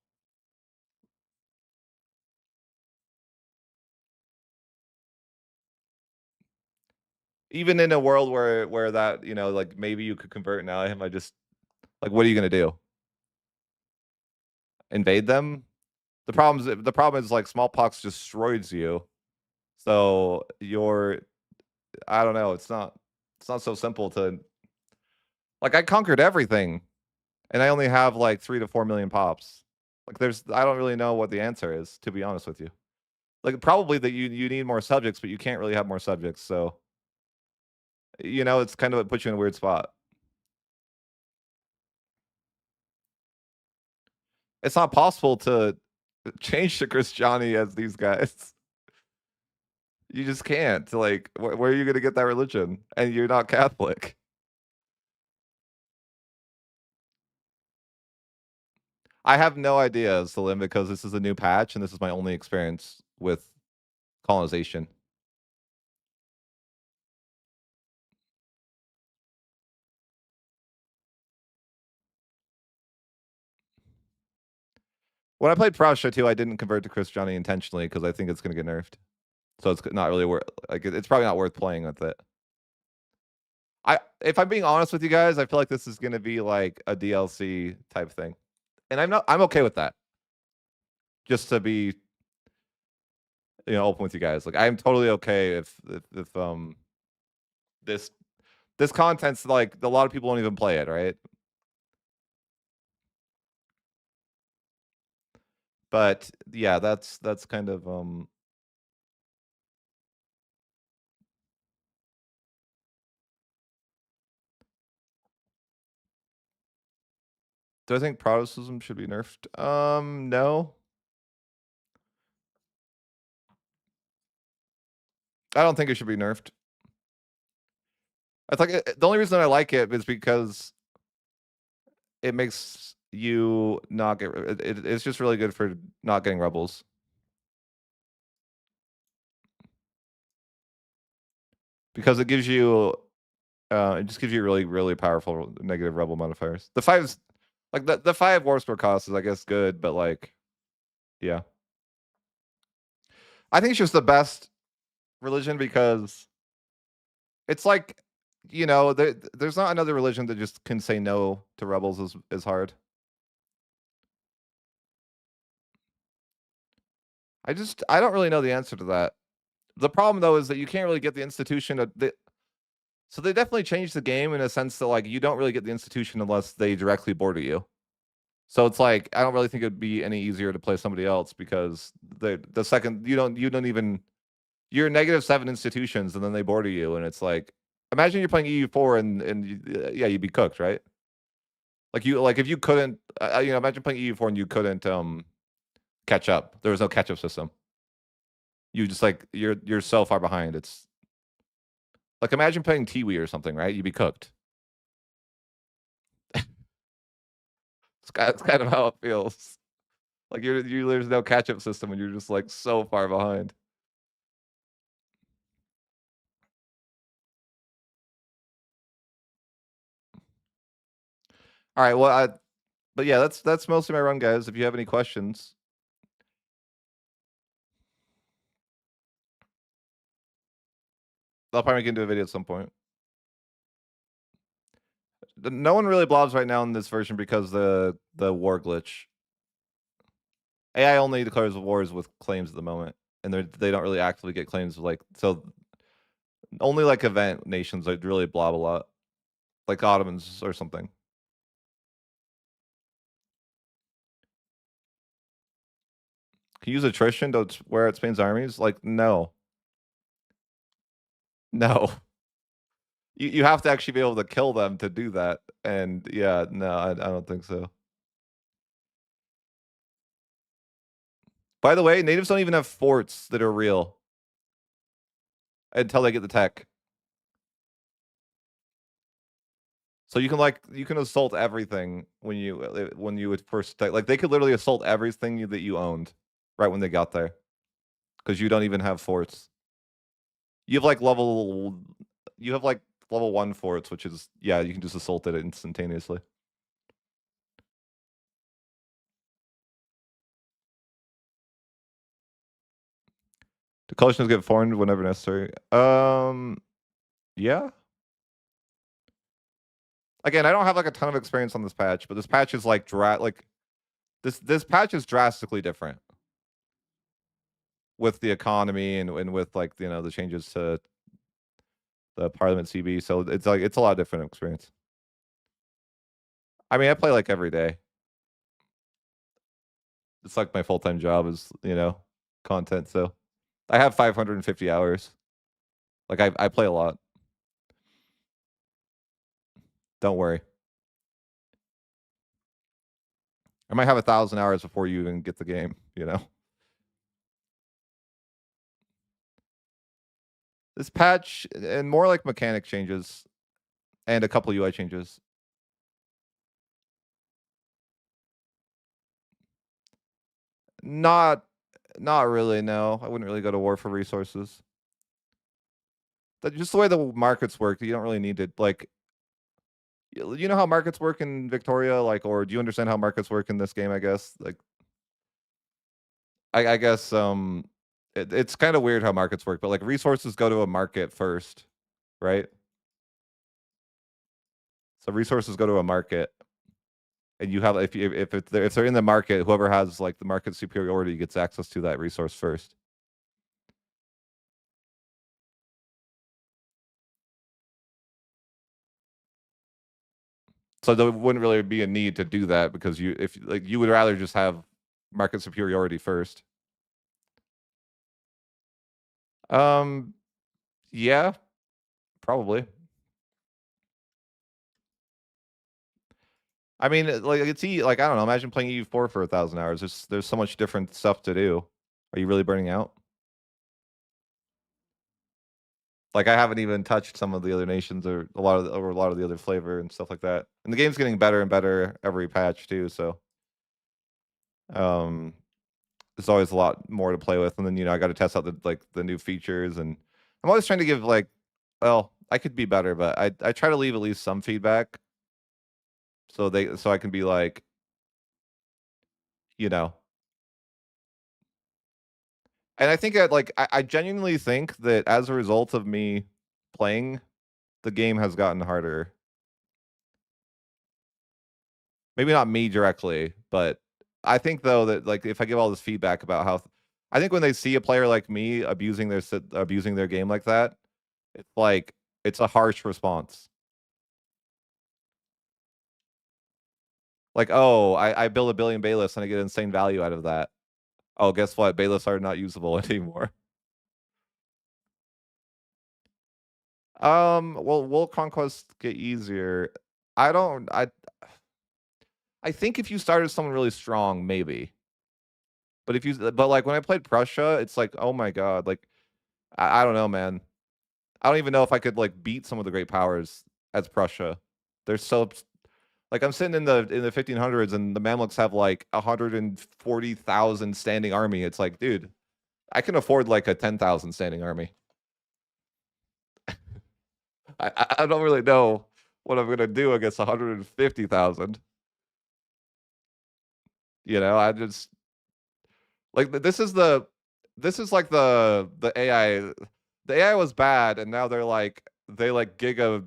Even in a world where that, like, maybe you could convert now, am I just like, what are you gonna do? Invade them? The problem is, like, smallpox destroys you, so I don't know. It's not so simple to like I conquered everything, and I only have like 3 to 4 million pops. Like there's I don't really know what the answer is, to be honest with you. Like probably that you need more subjects, but you can't really have more subjects. So it's kind of it puts you in a weird spot. It's not possible to change to Christianity as these guys. You just can't. Like, where are you gonna get that religion? And you're not Catholic. I have no idea, Salim, because this is a new patch and this is my only experience with colonization. When I played Prussia too, I didn't convert to Christianity intentionally because I think it's gonna get nerfed. So it's not really worth like it's probably not worth playing with it. If I'm being honest with you guys, I feel like this is gonna be like a DLC type thing. And I'm okay with that. Just to be, open with you guys. Like I'm totally okay if this this content's like a lot of people don't even play it, right? But yeah, that's kind of do I think Protestantism should be nerfed? No. I don't think it should be nerfed. I think the only reason I like it is because it makes you not get it's just really good for not getting rebels. Because it just gives you really, really powerful negative rebel modifiers. The five's like the 5 war score cost is I guess good, but like yeah. I think it's just the best religion because it's like, there's not another religion that just can say no to rebels as hard. I don't really know the answer to that. The problem though is that you can't really get the institution so they definitely changed the game in a sense that like you don't really get the institution unless they directly border you. So it's like I don't really think it'd be any easier to play somebody else because the second you don't even you're -7 institutions and then they border you and it's like imagine you're playing EU4 and yeah you'd be cooked, right? Like if you couldn't imagine playing EU4 and you couldn't catch up. There was no catch up system. You just like you're so far behind. It's like imagine playing Tiwi or something, right? You'd be cooked. It's kind of how it feels. Like there's no catch up system and you're just like so far behind. All right, well, but yeah, that's mostly my run, guys. If you have any questions, I'll probably get into a video at some point. No one really blobs right now in this version because the war glitch. AI only declares wars with claims at the moment, and they don't really actively get claims like so. Only like event nations like really blob a lot, like Ottomans or something. Can you use attrition to wear out Spain's armies? Like no, no. You have to actually be able to kill them to do that, and yeah, no, I don't think so. By the way, natives don't even have forts that are real until they get the tech. So you can assault everything when you would first like they could literally assault everything that you owned right when they got there because you don't even have forts. You have like level 1 forts, which is yeah, you can just assault it instantaneously. The coalitions get formed whenever necessary. Yeah. Again, I don't have like a ton of experience on this patch, but this patch is like this patch is drastically different with the economy and with like the changes to the Parliament CB, so it's like it's a lot different experience. I mean, I play like every day. It's like my full-time job is, content, so I have 550 hours. Like I play a lot. Don't worry. I might have 1,000 hours before you even get the game. This patch and more like mechanic changes and a couple UI changes. Not not really, no. I wouldn't really go to war for resources. Just the way the markets work, you don't really need to like you know how markets work in Victoria, like, or do you understand how markets work in this game, I guess? Like I guess it's kind of weird how markets work, but like resources go to a market first, right? So resources go to a market, and you have if they're in the market, whoever has like the market superiority gets access to that resource first. So there wouldn't really be a need to do that because if like you would rather just have market superiority first. Um, yeah, probably. I mean, like like I don't know. Imagine playing EU4 for 1,000 hours. There's so much different stuff to do. Are you really burning out? Like I haven't even touched some of the other nations or a lot of the other flavor and stuff like that. And the game's getting better and better every patch too. So um, there's always a lot more to play with. And then I got to test out the new features. And I'm always trying to give well, I could be better, but I try to leave at least some feedback so I can be like, you know. And I think I genuinely think that as a result of me playing, the game has gotten harder. Maybe not me directly, but I think though that like if I give all this feedback about how I think when they see a player like me abusing their game like that, it's like it's a harsh response. Like, oh, I build a billion bailiffs and I get insane value out of that. Oh, guess what? Bailiffs are not usable anymore. Well, will Conquest get easier? I don't. I think if you started someone really strong, maybe. But like when I played Prussia, it's like, oh my god, like I don't know, man. I don't even know if I could like beat some of the great powers as Prussia. They're so like I'm sitting in the 1500s and the Mamluks have like 140,000 standing army. It's like, dude, I can afford like a 10,000 standing army. I don't really know what I'm gonna do against 150,000. I just like this is like the AI. The AI was bad, and now they like giga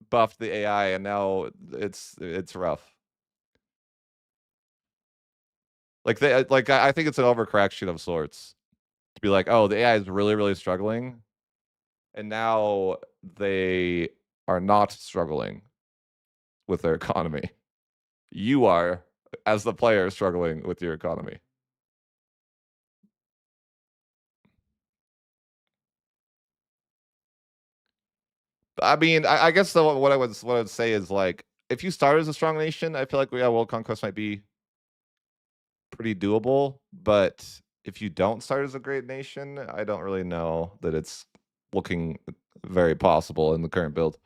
buffed the AI, and now it's rough. Like I think it's an overcorrection of sorts to be like, oh, the AI is really struggling, and now they are not struggling with their economy. You are, as the player, struggling with your economy. I mean, I guess what I would say is like if you start as a strong nation, I feel like world conquest might be pretty doable. But if you don't start as a great nation, I don't really know that it's looking very possible in the current build.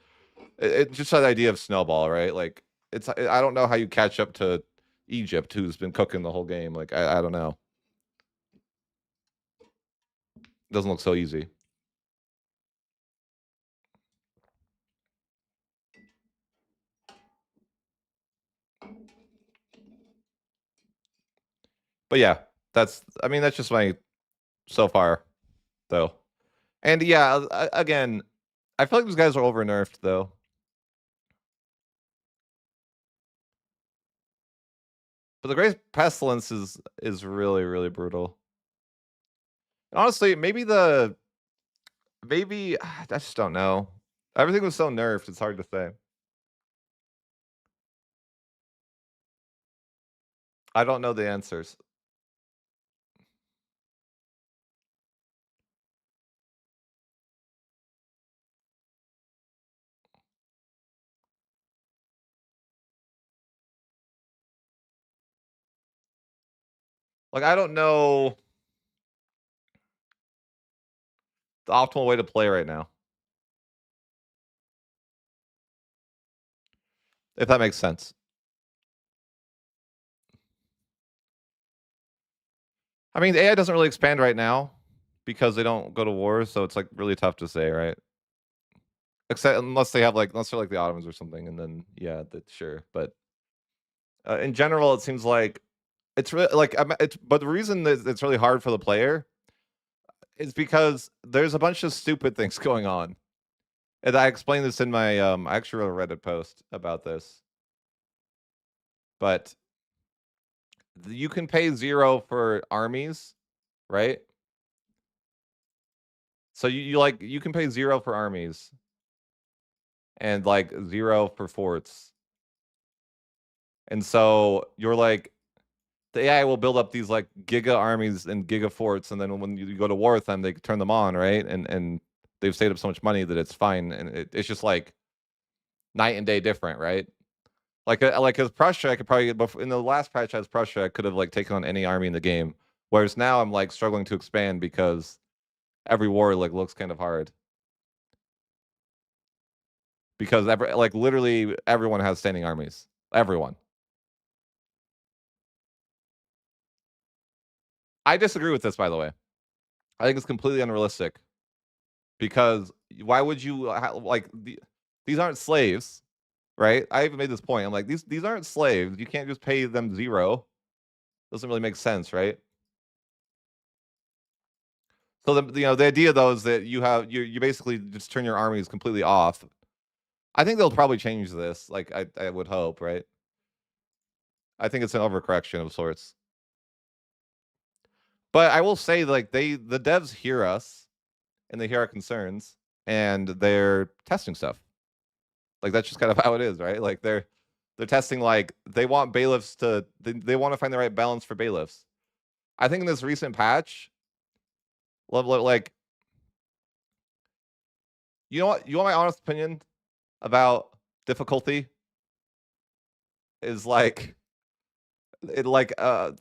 It just that idea of snowball, right? Like I don't know how you catch up to Egypt, who's been cooking the whole game. Like I don't know. It doesn't look so easy. But yeah, I mean that's just my so far though. And yeah, again, I feel like these guys are over nerfed though. But the Great Pestilence is really brutal. And honestly, maybe I just don't know. Everything was so nerfed, it's hard to say. I don't know the answers. Like, I don't know the optimal way to play right now, if that makes sense. I mean, AI doesn't really expand right now because they don't go to war, so it's, like, really tough to say, right? Except unless they have, like unless they're, like, the Ottomans or something, and then, yeah, that's sure, but, in general, it seems like it's really like, it's but the reason that it's really hard for the player is because there's a bunch of stupid things going on, and I explained this in my, I actually wrote a Reddit post about this, but you can pay 0 for armies, right? So you can pay 0 for armies and, like, 0 for forts, and so you're like the AI will build up these, like, giga armies and giga forts, and then when you go to war with them, they turn them on, right? And they've saved up so much money that it's fine, and it's just, like, night and day different, right? Like, as Prussia, I could probably in the last patch as Prussia, I could have, like, taken on any army in the game, whereas now I'm, like, struggling to expand because every war, like, looks kind of hard. Because literally everyone has standing armies. Everyone. I disagree with this, by the way. I think it's completely unrealistic because why would you these aren't slaves, right? I even made this point. I'm like these aren't slaves. You can't just pay them 0. Doesn't really make sense, right? So the idea though is that you basically just turn your armies completely off. I think they'll probably change this. Like I would hope, right? I think it's an overcorrection of sorts. But I will say like the devs hear us and they hear our concerns and they're testing stuff. Like that's just kind of how it is, right? Like they're testing like they want bailiffs to they want to find the right balance for bailiffs. I think in this recent patch, like you want my honest opinion about difficulty is like it like I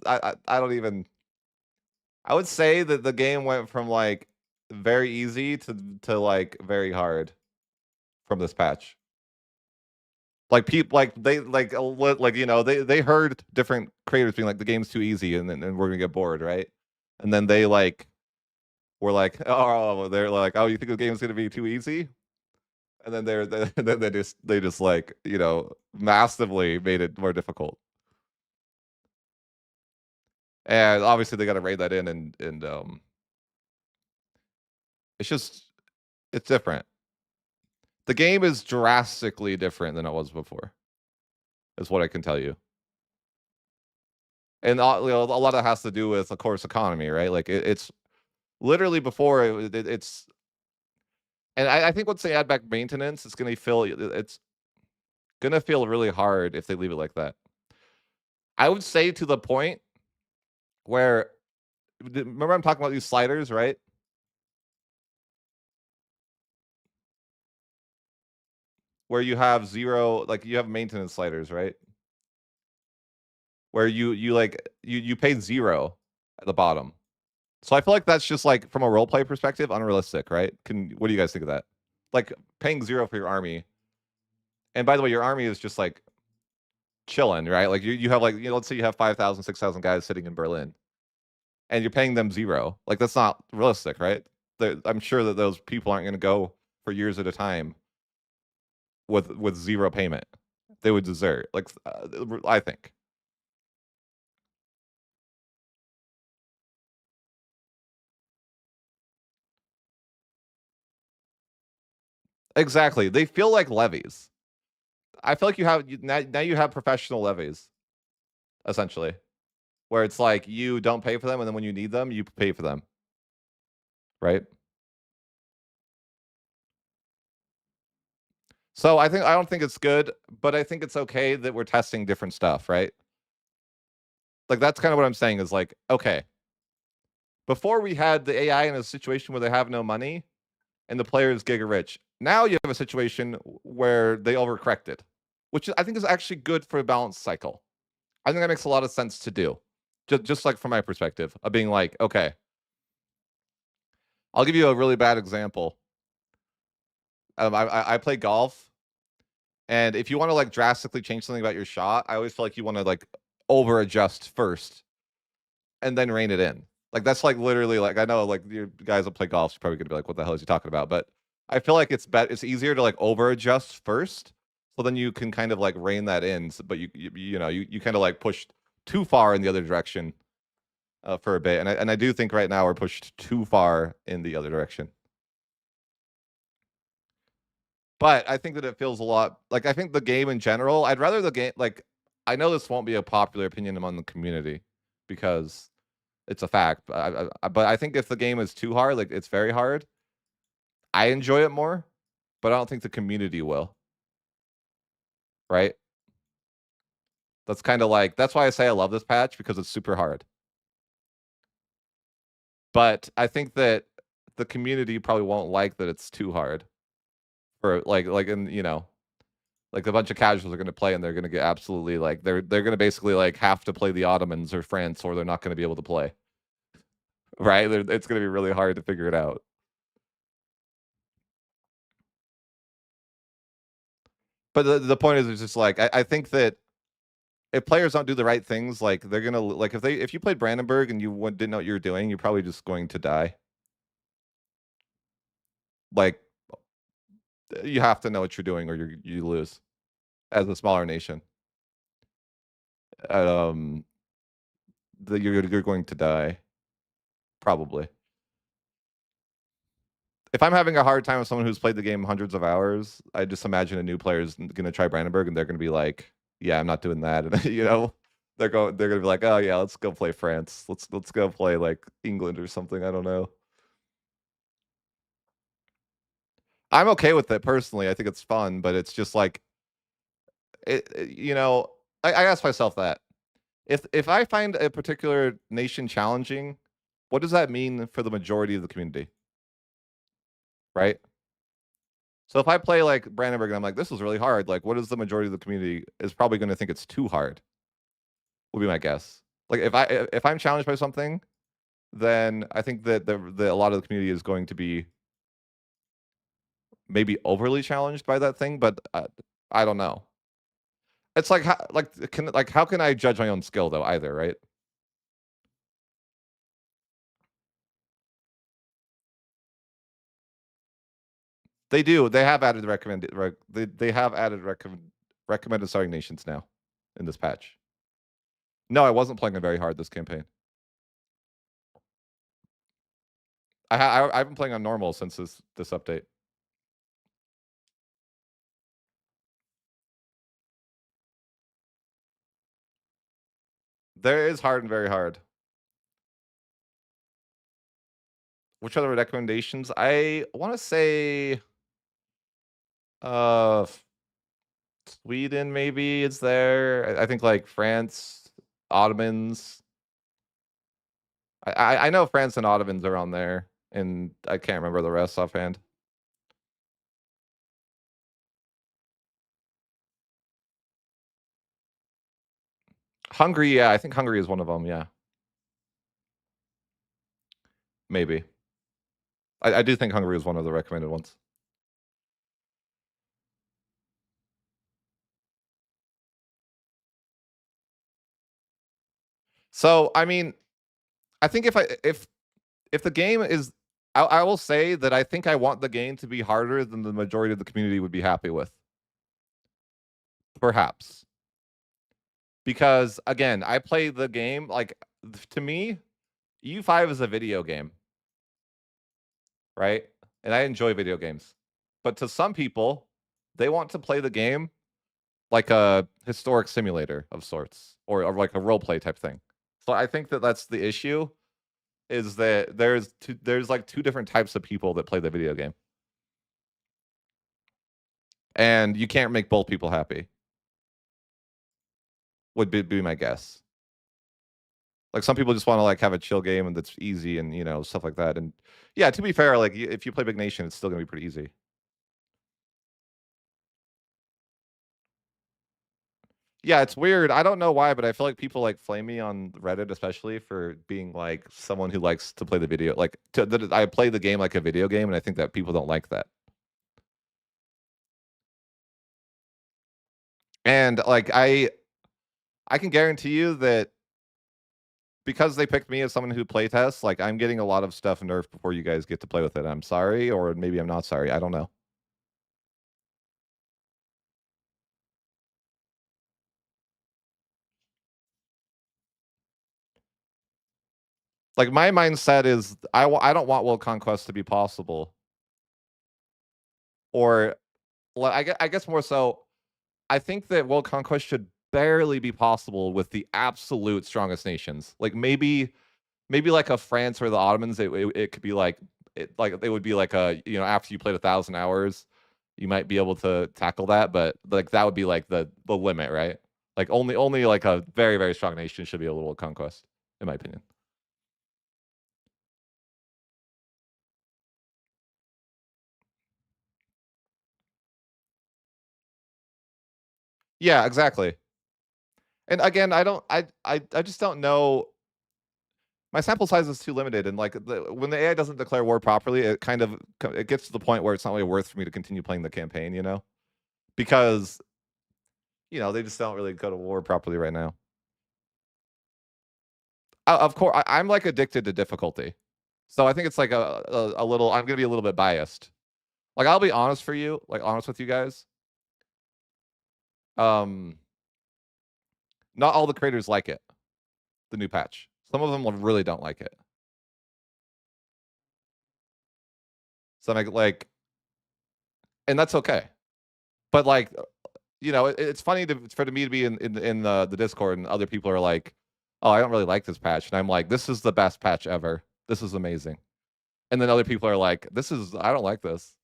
don't even I would say that the game went from like very easy to like very hard from this patch. Like people like they like they heard different creators being like the game's too easy and we're gonna get bored, right? And then they like were like, oh, they're like, oh, you think the game's gonna be too easy? And then then they just like massively made it more difficult. And obviously they got to raid that in and it's just it's different. The game is drastically different than it was before. Is what I can tell you. And a lot of it has to do with, of course, economy, right? Like it's literally before it's and I think once they add back maintenance, it's gonna feel really hard if they leave it like that. I would say to the point where remember I'm talking about these sliders, right? Where you have 0 like, you have maintenance sliders, right? Where you pay 0 at the bottom. So I feel like that's just, like, from a role play perspective, unrealistic, right? What do you guys think of that? Like, paying 0 for your army, and by the way, your army is just, like, chilling, right? Like, you have, like, let's say you have 5,000, 6,000 guys sitting in Berlin, and you're paying them 0. Like, that's not realistic, right? I'm sure that those people aren't gonna go for years at a time with 0 payment. They would desert, like, I think. Exactly, they feel like levies. I feel like now you have professional levies, essentially, where it's like you don't pay for them, and then when you need them, you pay for them, right? So I don't think it's good, but I think it's okay that we're testing different stuff, right? Like that's kind of what I'm saying is like, okay, before we had the AI in a situation where they have no money and the players giga rich. Now you have a situation where they overcorrected, which I think is actually good for a balanced cycle. I think that makes a lot of sense to do. Just like from my perspective of being like, okay, I'll give you a really bad example. I play golf, and if you want to like drastically change something about your shot, I always feel like you want to like over adjust first and then rein it in. Like that's like literally like I know like you guys that play golf, you're probably gonna be like, what the hell is he talking about? But I feel like it's easier to like over adjust first, so then you can kind of like rein that in. But you kind of like pushed too far in the other direction for a bit, and I do think right now we're pushed too far in the other direction. But I think that it feels a lot like I think the game in general. I'd rather the game like I know this won't be a popular opinion among the community because it's a fact. But I think if the game is too hard, like it's very hard, I enjoy it more, but I don't think the community will. Right? That's kind of like that's why I say I love this patch because it's super hard. But I think that the community probably won't like that it's too hard. For like and like a bunch of casuals are going to play and they're going to get absolutely like they're going to basically like have to play the Ottomans or France or they're not going to be able to play. Right? It's going to be really hard to figure it out. But the point is, it's just like I think that if players don't do the right things, like they're gonna like if you played Brandenburg and you didn't know what you were doing, you're probably just going to die. Like you have to know what you're doing, or you lose as a smaller nation. Um, you're going to die probably. If I'm having a hard time with someone who's played the game hundreds of hours, I just imagine a new player is gonna try Brandenburg and they're gonna be like, "Yeah, I'm not doing that," and they're gonna be like, "Oh yeah, let's go play France. Let's go play like England or something." I don't know. I'm okay with it personally. I think it's fun, but it's just like I ask myself that if I find a particular nation challenging, what does that mean for the majority of the community, right? So if I play like Brandenburg and I'm like, this is really hard, like what is the majority of the community is probably going to think it's too hard, would be my guess. Like if I'm challenged by something, then I think that a lot of the community is going to be maybe overly challenged by that thing, but I don't know. It's like how can I judge my own skill though either, right? They do. They have added they have added recommended starting nations now in this patch. No, I wasn't playing it very hard this campaign. I've been playing on normal since this update. There is hard and very hard. Which other recommendations? I want to say uh Sweden maybe is there. I think like France, Ottomans. I know France and Ottomans are on there, and I can't remember the rest offhand. Hungary, yeah, I think Hungary is one of them. Yeah, maybe. I do think Hungary is one of the recommended ones. So I mean, I think if the game is, I will say that I think I want the game to be harder than the majority of the community would be happy with. Perhaps because again, I play the game like to me, EU5 is a video game, right? And I enjoy video games, but to some people, they want to play the game like a historic simulator of sorts, or like a role play type thing. So I think that that's the issue is that there's like two different types of people that play the video game. and you can't make both people happy. Would be my guess. Like some people just want to like have a chill game and that's easy and stuff like that. And yeah, to be fair, like if you play Big Nation, it's still gonna be pretty easy. Yeah, it's weird. I don't know why, but I feel like people like flame me on Reddit, especially for being like someone who likes to play the video. Like that I play the game like a video game, and I think that people don't like that. And like I can guarantee you that because they picked me as someone who playtests, like I'm getting a lot of stuff nerfed before you guys get to play with it. I'm sorry, or maybe I'm not sorry. I don't know. Like my mindset is I don't want World Conquest to be possible, or well, I guess more so. I think that World Conquest should barely be possible with the absolute strongest nations. Like maybe like a France or the Ottomans. It could be like it would be like a after you played 1,000 hours, you might be able to tackle that, but like that would be like the limit, right? Like only like a very very strong nation should be able to World Conquest, in my opinion. Yeah, exactly. And again, I just don't know. My sample size is too limited, and like when the AI doesn't declare war properly, it kind of it gets to the point where it's not really worth for me to continue playing the campaign, because they just don't really go to war properly right now. Of course, I'm like addicted to difficulty, so I think it's like a little. I'm gonna be a little bit biased. Like I'll be honest for you, like honest with you guys. Um, Not all the creators like it. The new patch. Some of them really don't like it. So and that's okay. But like it's funny for me to be in the Discord and other people are like, "Oh, I don't really like this patch," and I'm like, "This is the best patch ever. This is amazing." And then other people are like, I don't like this."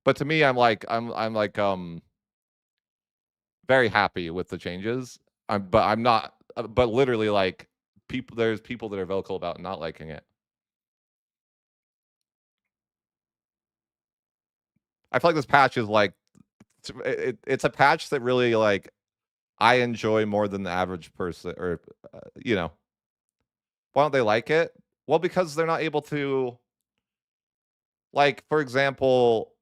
But to me, I'm like very happy with the changes. I'm not. But literally, like there's people that are vocal about not liking it. I feel like this patch is like it's a patch that really like I enjoy more than the average person, or you know why don't they like it? Well, because they're not able to, like, for example,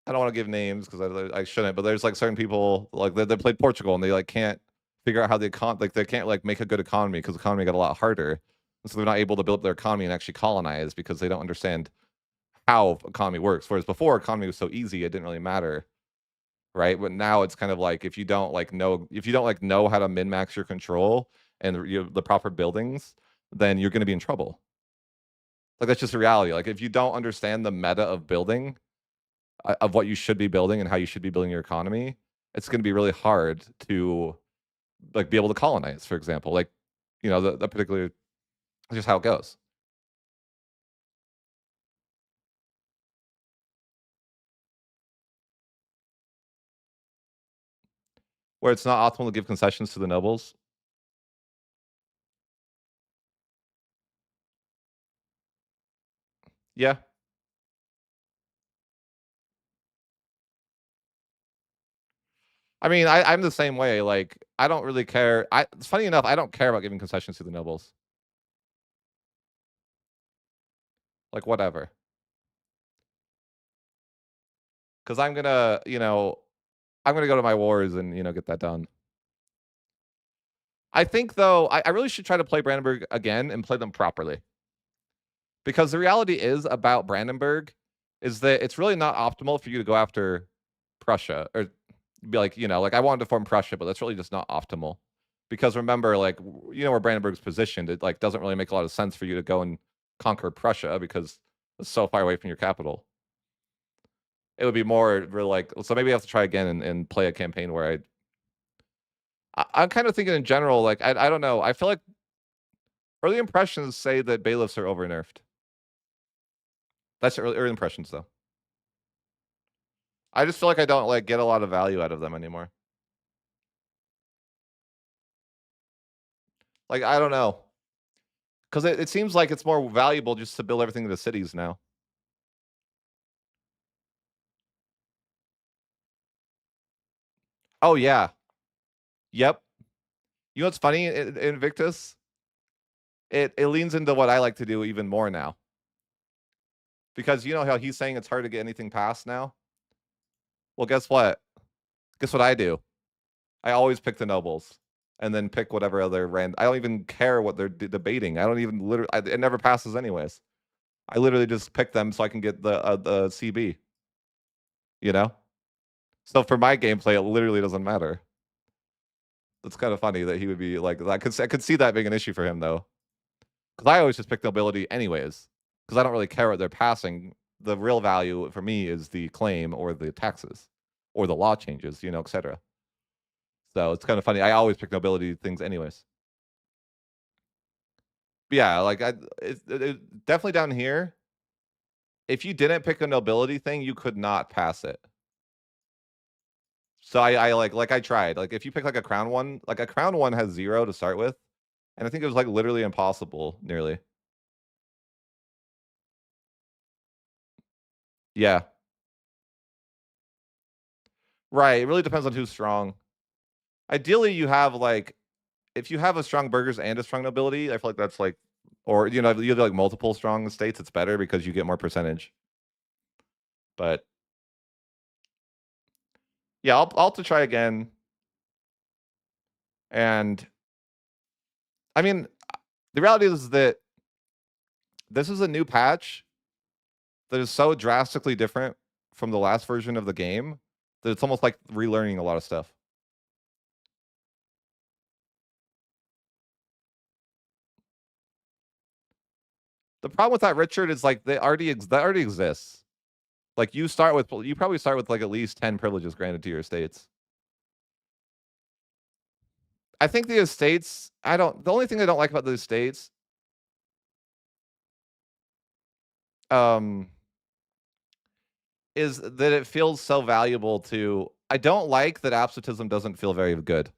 I don't want to give names because I shouldn't, but there's like certain people like they played Portugal and they like can't figure out how like they can't like make a good economy because the economy got a lot harder, and so they're not able to build up their economy and actually colonize because they don't understand how economy works. Whereas before, economy was so easy, it didn't really matter, right? But now it's kind of like if you don't like know how to min max your control and the proper buildings, then you're going to be in trouble. Like that's just a reality. Like if you don't understand the meta of building, of what you should be building and how you should be building your economy, it's going to be really hard to like be able to colonize, for example. Like, the particular just how it goes. Where it's not optimal to give concessions to the nobles. Yeah. I mean, I'm the same way. Like, I don't really care. It's funny enough, I don't care about giving concessions to the nobles. Like, whatever. Because I'm gonna go to my wars and get that done. I think though, I really should try to play Brandenburg again and play them properly. Because the reality is about Brandenburg is that it's really not optimal for you to go after Prussia or be like, like I wanted to form Prussia, but that's really just not optimal. Because remember, like where Brandenburg's positioned, it like doesn't really make a lot of sense for you to go and conquer Prussia because it's so far away from your capital. It would be more really like so maybe I have to try again and play a campaign where I'm kind of thinking in general, like I don't know. I feel like early impressions say that bailiffs are over nerfed. That's early impressions though. I just feel like I don't, like, get a lot of value out of them anymore. Like, I don't know, 'cause it seems like it's more valuable just to build everything into cities now. Oh, yeah. Yep. You know what's funny in Invictus? It leans into what I like to do even more now, because you know how he's saying it's hard to get anything passed now? Well, guess what? Guess what I do? I always pick the nobles, and then pick whatever other I don't even care what they're debating. I don't even literally it never passes anyways. I literally just pick them so I can get the CB, you know? So for my gameplay, it literally doesn't matter. It's kinda funny that he would be like I could see that being an issue for him, though, because I always just pick nobility anyways, because I don't really care what they're passing. The real value for me is the claim or the taxes or the law changes, you know, etcetera. So it's kinda funny. I always pick nobility things anyways. But yeah, like, definitely down here, if you didn't pick a nobility thing, you could not pass it. So I like I tried. Like, if you pick, like, a crown one, like, a crown one has 0 to start with, and I think it was, like, literally impossible, nearly. Yeah. Right, it really depends on who's strong. Ideally, you have, like if you have a strong burghers and a strong nobility, I feel like that's, like or, you know, you have, like, multiple strong states, it's better because you get more percentage. But, yeah, I'll have to try again, and, I mean, the reality is that this is a new patch that is so drastically different from the last version of the game that it's almost like relearning a lot of stuff. The problem with that, Richard, is like that already exists. Like you probably start with like at least 10 privileges granted to your estates. I think the estates, I don't the only thing I don't like about the estates, um, is that it feels so valuable to I don't like that absolutism doesn't feel very good.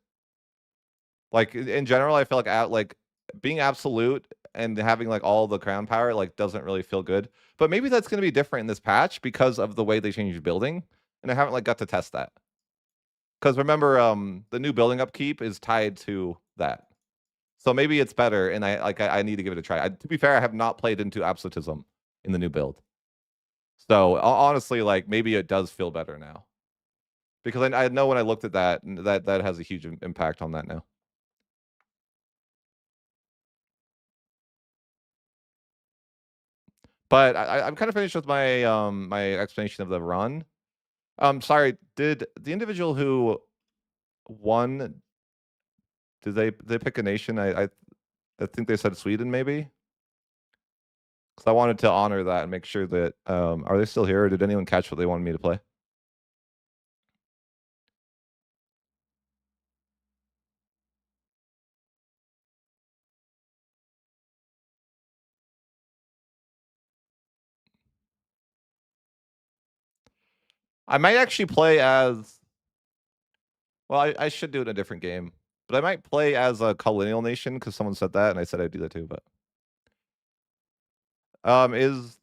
Like in general, I feel like like being absolute and having like all the crown power like doesn't really feel good. But maybe that's going to be different in this patch because of the way they changed building, and I haven't like got to test that. Because remember, the new building upkeep is tied to that, so maybe it's better. And I need to give it a try. To be fair, I have not played into absolutism in the new build, so honestly, like maybe it does feel better now because I know when I looked at that, that has a huge impact on that now. But I'm kind of finished with my my explanation of the run. Sorry, did the individual who won did they pick a nation? I think they said Sweden, maybe. Because I wanted to honor that and make sure that are they still here, or did anyone catch what they wanted me to play? I might actually play as well. I should do it in a different game, but I might play as a colonial nation because someone said that, and I said I'd do that too. But is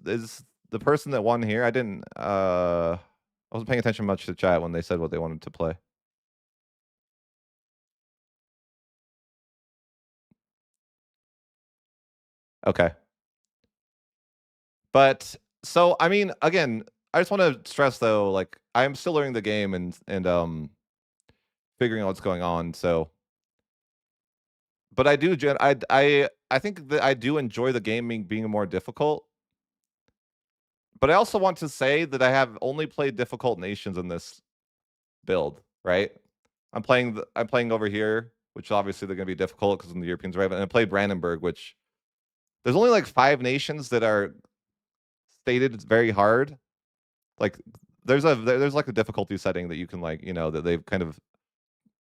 the person that won here? I didn't. I wasn't paying attention much to chat when they said what they wanted to play. Okay. But so I mean, again, I just want to stress though, like I'm still learning the game and figuring out what's going on. So, but I do, I think that I do enjoy the game being more difficult. But I also want to say that I have only played difficult nations in this build. Right? I'm playing over here, which obviously they're going to be difficult because the Europeans are right. And I played Brandenburg, which there's only like 5 nations that are stated it's very hard. Like there's like a difficulty setting that you can like, you know, that they've kind of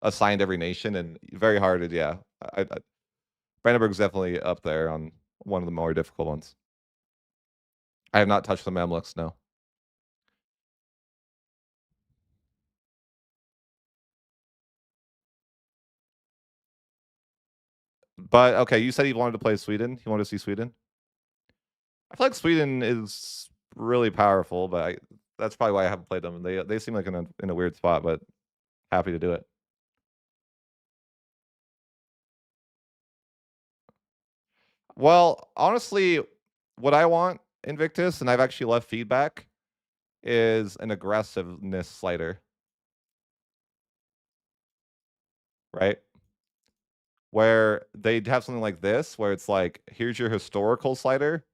assigned every nation and very hard to yeah. Brandenburg's definitely up there on one of the more difficult ones. I have not touched the Mamluks, no. But okay, you said you wanted to play Sweden. You wanted to see Sweden. I feel like Sweden is really powerful, but that's probably why I haven't played them. They seem like in a weird spot, but happy to do it. Well, honestly, what I want Invictus, and I've actually left feedback, is an aggressiveness slider, right? Where they'd have something like this, where it's like, here's your historical slider,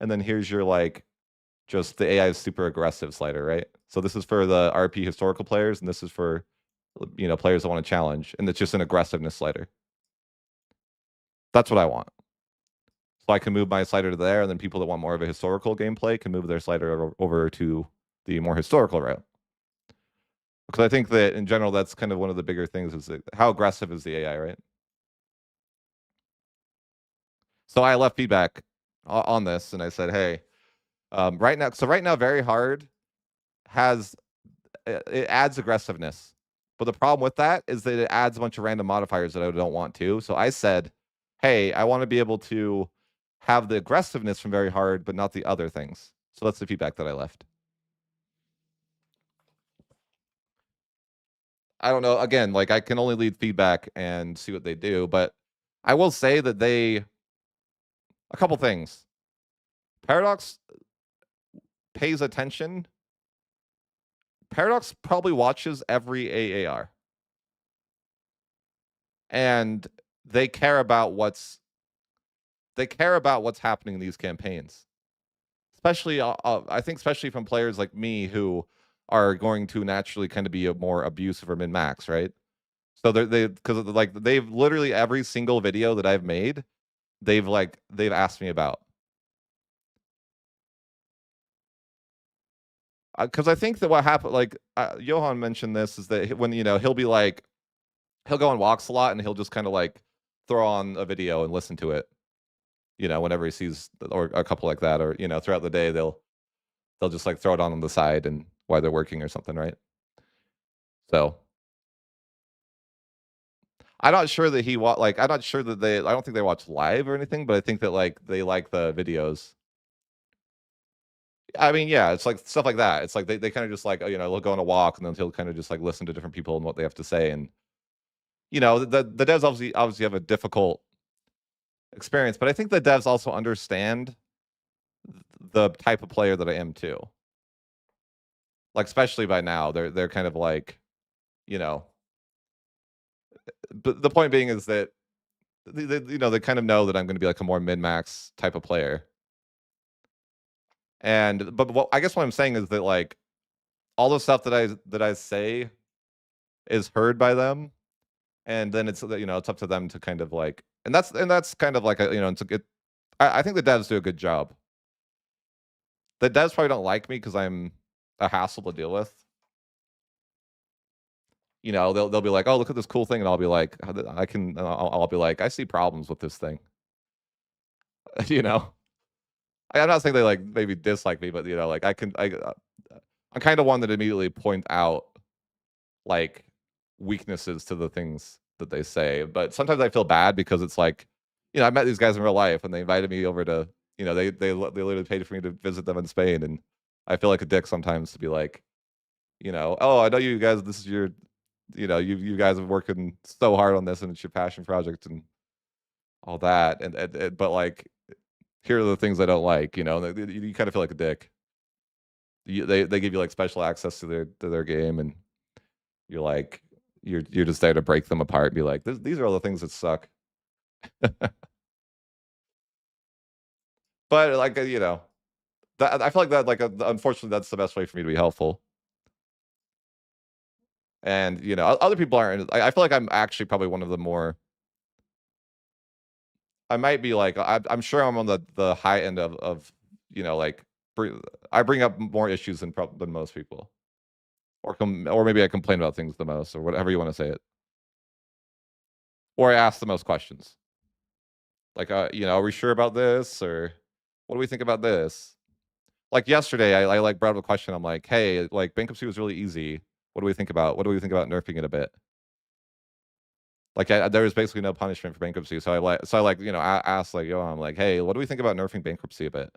and then here's your like just the AI is super aggressive slider, right? So this is for the RP historical players, and this is for players that want to challenge, and it's just an aggressiveness slider. That's what I want. So I can move my slider to there, and then people that want more of a historical gameplay can move their slider over to the more historical route. Because I think that in general, that's kind of one of the bigger things is how aggressive is the AI, right? So I left feedback on this, and I said, hey, right now, very hard has it adds aggressiveness. But the problem with that is that it adds a bunch of random modifiers that I don't want to. So I said, hey, I want to be able to have the aggressiveness from very hard, but not the other things. So that's the feedback that I left. I don't know. Again, like I can only lead feedback and see what they do, but I will say that a couple things. Paradox pays attention. Paradox probably watches every AAR. And they care about what's happening in these campaigns. Especially I think especially from players like me who are going to naturally kind of be a more abusive or min max, right? So because like they've literally every single video that I've made, they've asked me about. Because I think that what happened, like Johan mentioned this, is that when he'll be like, he'll go on walks a lot and he'll just kind of like throw on a video and listen to it, whenever he sees or a couple like that, or throughout the day they'll just like throw it on the side and while they're working or something, right? So I'm not sure that I'm not sure that I don't think they watch live or anything, but I think that like they like the videos. I mean, yeah, it's like stuff like that. It's like they kind of just like, they'll go on a walk and then he'll kind of just like listen to different people and what they have to say. And, the devs obviously have a difficult experience, but I think the devs also understand the type of player that I am too. Like, especially by now, they're kind of like, but the point being is that they kind of know that I'm going to be like a more min max type of player. And but I guess what I'm saying is that like all the stuff that I say is heard by them, and then it's it's up to them to kind of like, and that's kind of like I think the devs do a good job. The devs probably don't like me because I'm a hassle to deal with. They'll be like, oh, look at this cool thing, and I'll be like, I'll be like, I see problems with this thing. you know, I'm not saying they like maybe dislike me, but like I'm kind of one that immediately point out like weaknesses to the things that they say. But sometimes I feel bad because it's like, I met these guys in real life and they invited me over to, they literally paid for me to visit them in Spain, and I feel like a dick sometimes to be like, oh, I know you guys. This is your, you guys are working so hard on this, and it's your passion project and all that, and but like, here are the things I don't like. You kind of feel like a dick. They give you like special access to their game, and you're like, you're just there to break them apart and be like, these are all the things that suck. But like I feel like that like unfortunately that's the best way for me to be helpful. And other people aren't. I feel like I'm actually probably one of the more. I might be like I'm sure I'm on the high end of like I bring up more issues than most people, or maybe I complain about things the most, or whatever you want to say it, or I ask the most questions. Like, are we sure about this, or what do we think about this? Like yesterday, I like brought up a question. I'm like, hey, like bankruptcy was really easy. What do we think about nerfing it a bit? Like, there was basically no punishment for bankruptcy, so I like, asked, like, yo, I'm like, "Hey, what do we think about nerfing bankruptcy a bit?"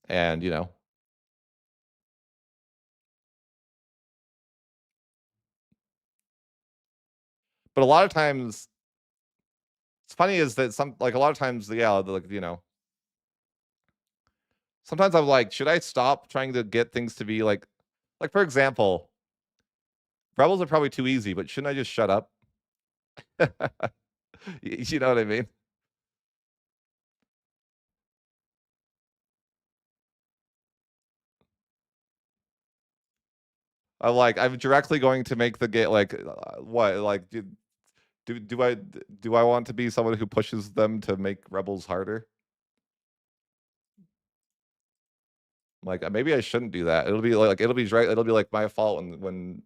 And, but a lot of times it's funny is that a lot of times, yeah, like, sometimes I'm like, "Should I stop trying to get things to be like, for example, rebels are probably too easy, but shouldn't I just shut up?" You know what I mean? I'm directly going to make the game like, what? Like, do I want to be someone who pushes them to make rebels harder? Like, maybe I shouldn't do that. It'll be like my fault when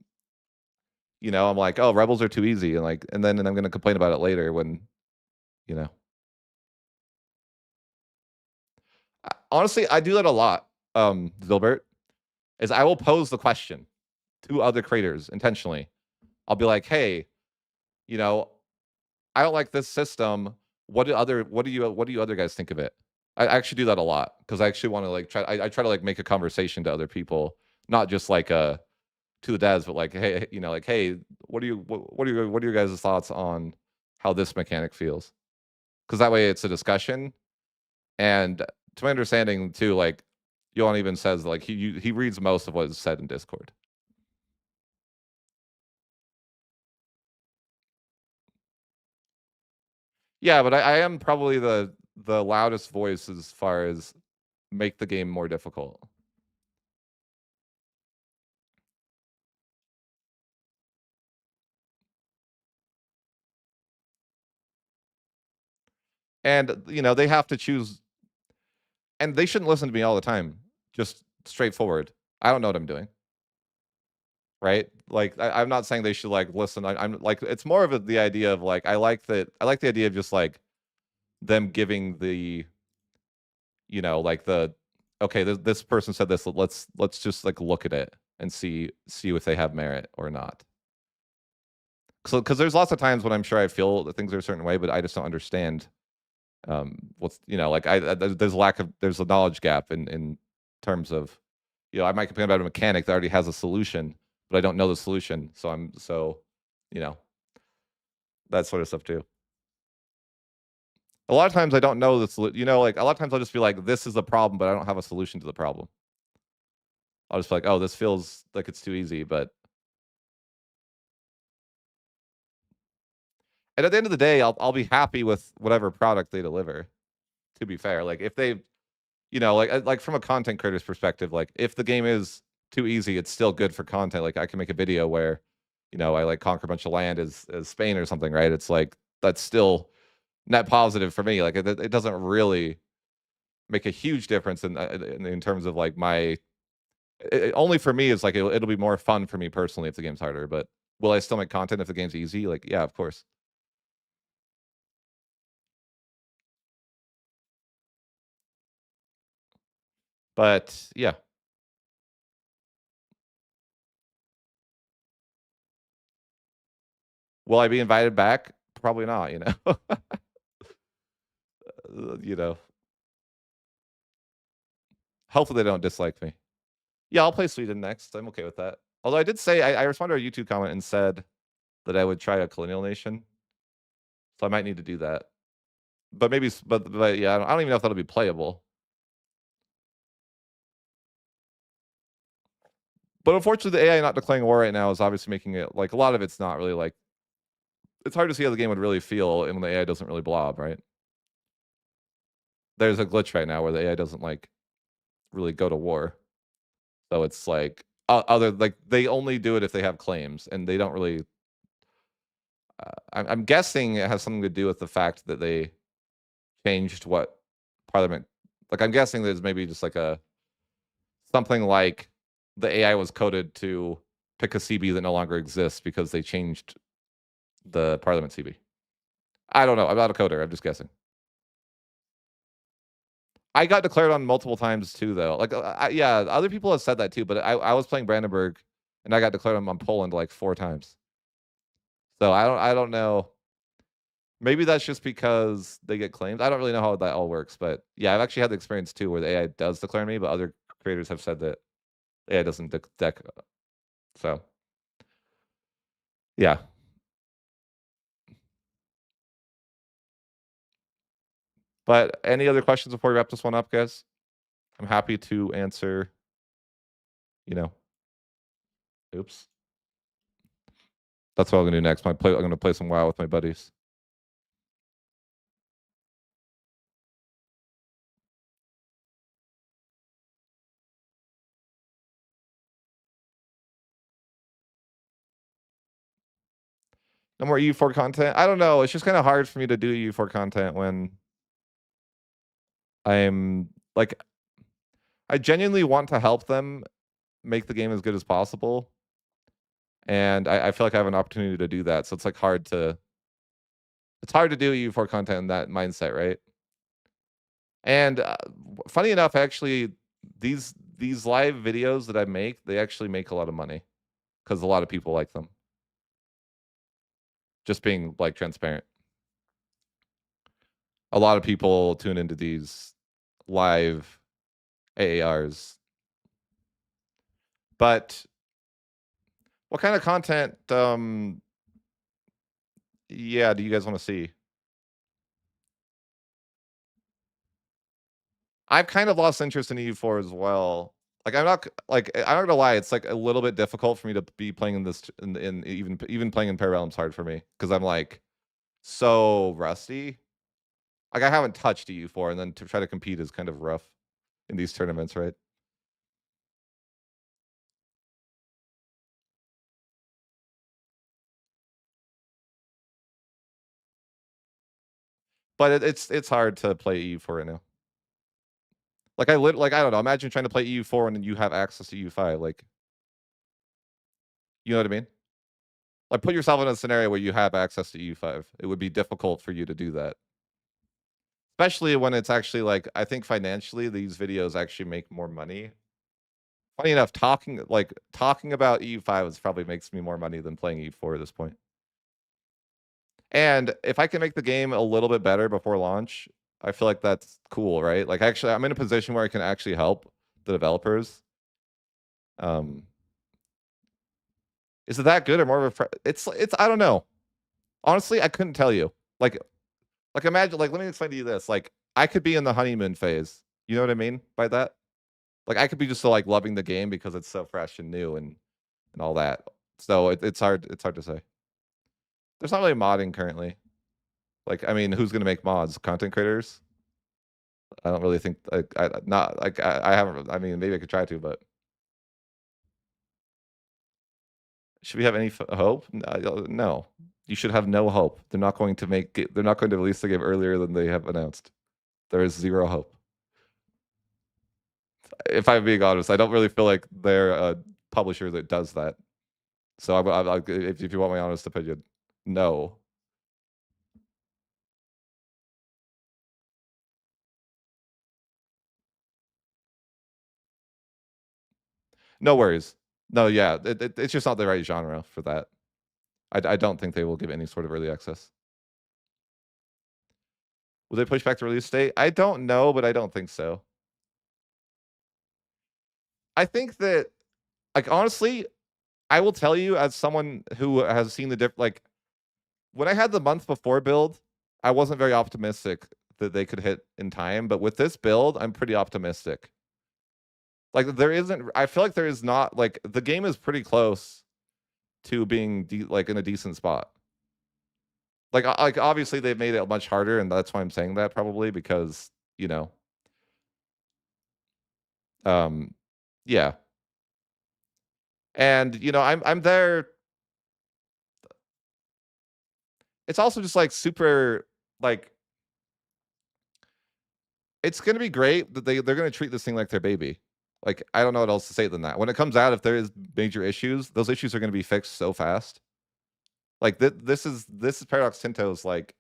I'm like, "Oh, rebels are too easy," and then I'm gonna complain about it later when, you know. Honestly, I do that a lot, Dilbert, is I will pose the question to other creators intentionally. I'll be like, "Hey, you know, I don't like this system. What do you other guys think of it?" I actually do that a lot because I actually wanna, like, I try to, like, make a conversation to other people, not just to the devs, but like, "Hey," like, "Hey, what are your guys' thoughts on how this mechanic feels?" Because that way it's a discussion, and to my understanding too, like, Yohan even says, like, he reads most of what is said in Discord. Yeah, but I am probably the loudest voice as far as make the game more difficult. And, they have to choose, and they shouldn't listen to me all the time, just straightforward. I don't know what I'm doing, right? Like, I'm not saying they should, like, listen. I'm like, it's more of the idea of, like, I like the idea of just, like, them giving like okay, this person said this, let's just, like, look at it and see if they have merit or not. So, because there's lots of times when I'm sure I feel that things are a certain way, but I just don't understand, what's like, there's a knowledge gap in terms of, I might complain about a mechanic that already has a solution, but I don't know the solution, so you know that sort of stuff too. A lot of times I don't know the like, a lot of times I'll just be like, this is a problem, but I don't have a solution to the problem. I'll just be like, oh, this feels like it's too easy, but and at the end of the day, I'll be happy with whatever product they deliver. To be fair, like, if they, like, from a content creator's perspective, like, if the game is too easy, it's still good for content. Like, I can make a video where, I, like, conquer a bunch of land as Spain or something, right? It's like, that's still net positive for me. Like, it doesn't really make a huge difference in terms of, like, my only for me is like, it'll be more fun for me personally if the game's harder, but will I still make content if the game's easy? Like, yeah, of course. But yeah, will I be invited back? Probably not, you know. Hopefully they don't dislike me. Yeah, I'll play Sweden next. I'm okay with that. Although I did say I responded to a YouTube comment and said that I would try a colonial nation, so I might need to do that. But maybe, but yeah, I don't even know if that'll be playable. But unfortunately, the AI not declaring war right now is obviously making it like a lot of it's not really like, it's hard to see how the game would really feel and when the AI doesn't really blob, right? There's a glitch right now where the AI doesn't like really go to war. So it's like, other like, they only do it if they have claims, and they don't really. I'm guessing it has something to do with the fact that they changed what Parliament. Like, I'm guessing there's maybe just like a something like the AI was coded to pick a CB that no longer exists because they changed the Parliament CB. I don't know. I'm not a coder. I'm just guessing. I got declared on multiple times too, though. Like, yeah, other people have said that too, but I was playing Brandenburg and I got declared on Poland like 4 times. So I don't know. Maybe that's just because they get claimed. I don't really know how that all works, but yeah, I've actually had the experience too where the AI does declare me, but other creators have said that AI doesn't so yeah. But any other questions before we wrap this one up, guys? I'm happy to answer, you know. Oops. That's what I'm gonna do next. I'm gonna play some WoW with my buddies. No more EU4 content. I don't know. It's just kind of hard for me to do EU4 content when I'm like I genuinely want to help them make the game as good as possible. And I feel like I have an opportunity to do that. So it's hard to do EU4 content in that mindset, right? And funny enough, actually, these live videos that I make, they actually make a lot of money because a lot of people like them. Just being like transparent. A lot of people tune into these live AARs. But what kind of content yeah, do you guys want to see? I've kind of lost interest in EU4 as well. Like I'm not gonna lie, it's like a little bit difficult for me to be playing in this in even playing in Parabellum's hard for me because I'm like so rusty. Like I haven't touched EU4, and then to try to compete is kind of rough in these tournaments, right? But it's hard to play EU4 right now. Like I don't know. Imagine trying to play EU4 and then you have access to EU5. Like you know what I mean? Like put yourself in a scenario where you have access to EU5. It would be difficult for you to do that. Especially when it's actually like I think financially these videos actually make more money. Funny enough, talking about EU5 is probably makes me more money than playing EU4 at this point. And if I can make the game a little bit better before launch, I feel like that's cool, right? Like actually I'm in a position where I can actually help the developers. Um is it that good or more of a it's I don't know. Honestly, I couldn't tell you. Like imagine like let me explain to you this. Like I could be in the honeymoon phase. You know what I mean by that? Like I could be just so like loving the game because it's so fresh and new and all that. So it's hard to say. There's not really modding currently. Like I mean, who's gonna make mods? Content creators? I don't really think I not like I haven't. I mean, maybe I could try to, but should we have any hope? No. You should have no hope. They're not going to make it. They're not going to release the game earlier than they have announced. There is zero hope. If I'm being honest, I don't really feel like they're a publisher that does that. So if you want my honest opinion, no. No worries. No, yeah, it's just not the right genre for that. I don't think they will give any sort of early access. Will they push back the release date? I don't know, but I don't think so. I think that, like, honestly, I will tell you as someone who has seen the like when I had the month before build, I wasn't very optimistic that they could hit in time, but with this build, I'm pretty optimistic. Like there isn't I feel like there is not like the game is pretty close to being like in a decent spot. Like obviously they've made it much harder and that's why I'm saying that probably because, you know, um yeah. And you know, I'm there. It's also just like super like it's gonna be great that they're gonna treat this thing like their baby. Like I don't know what else to say than that. When it comes out, if there is major issues, those issues are gonna be fixed so fast. Like this is Paradox Tinto's like,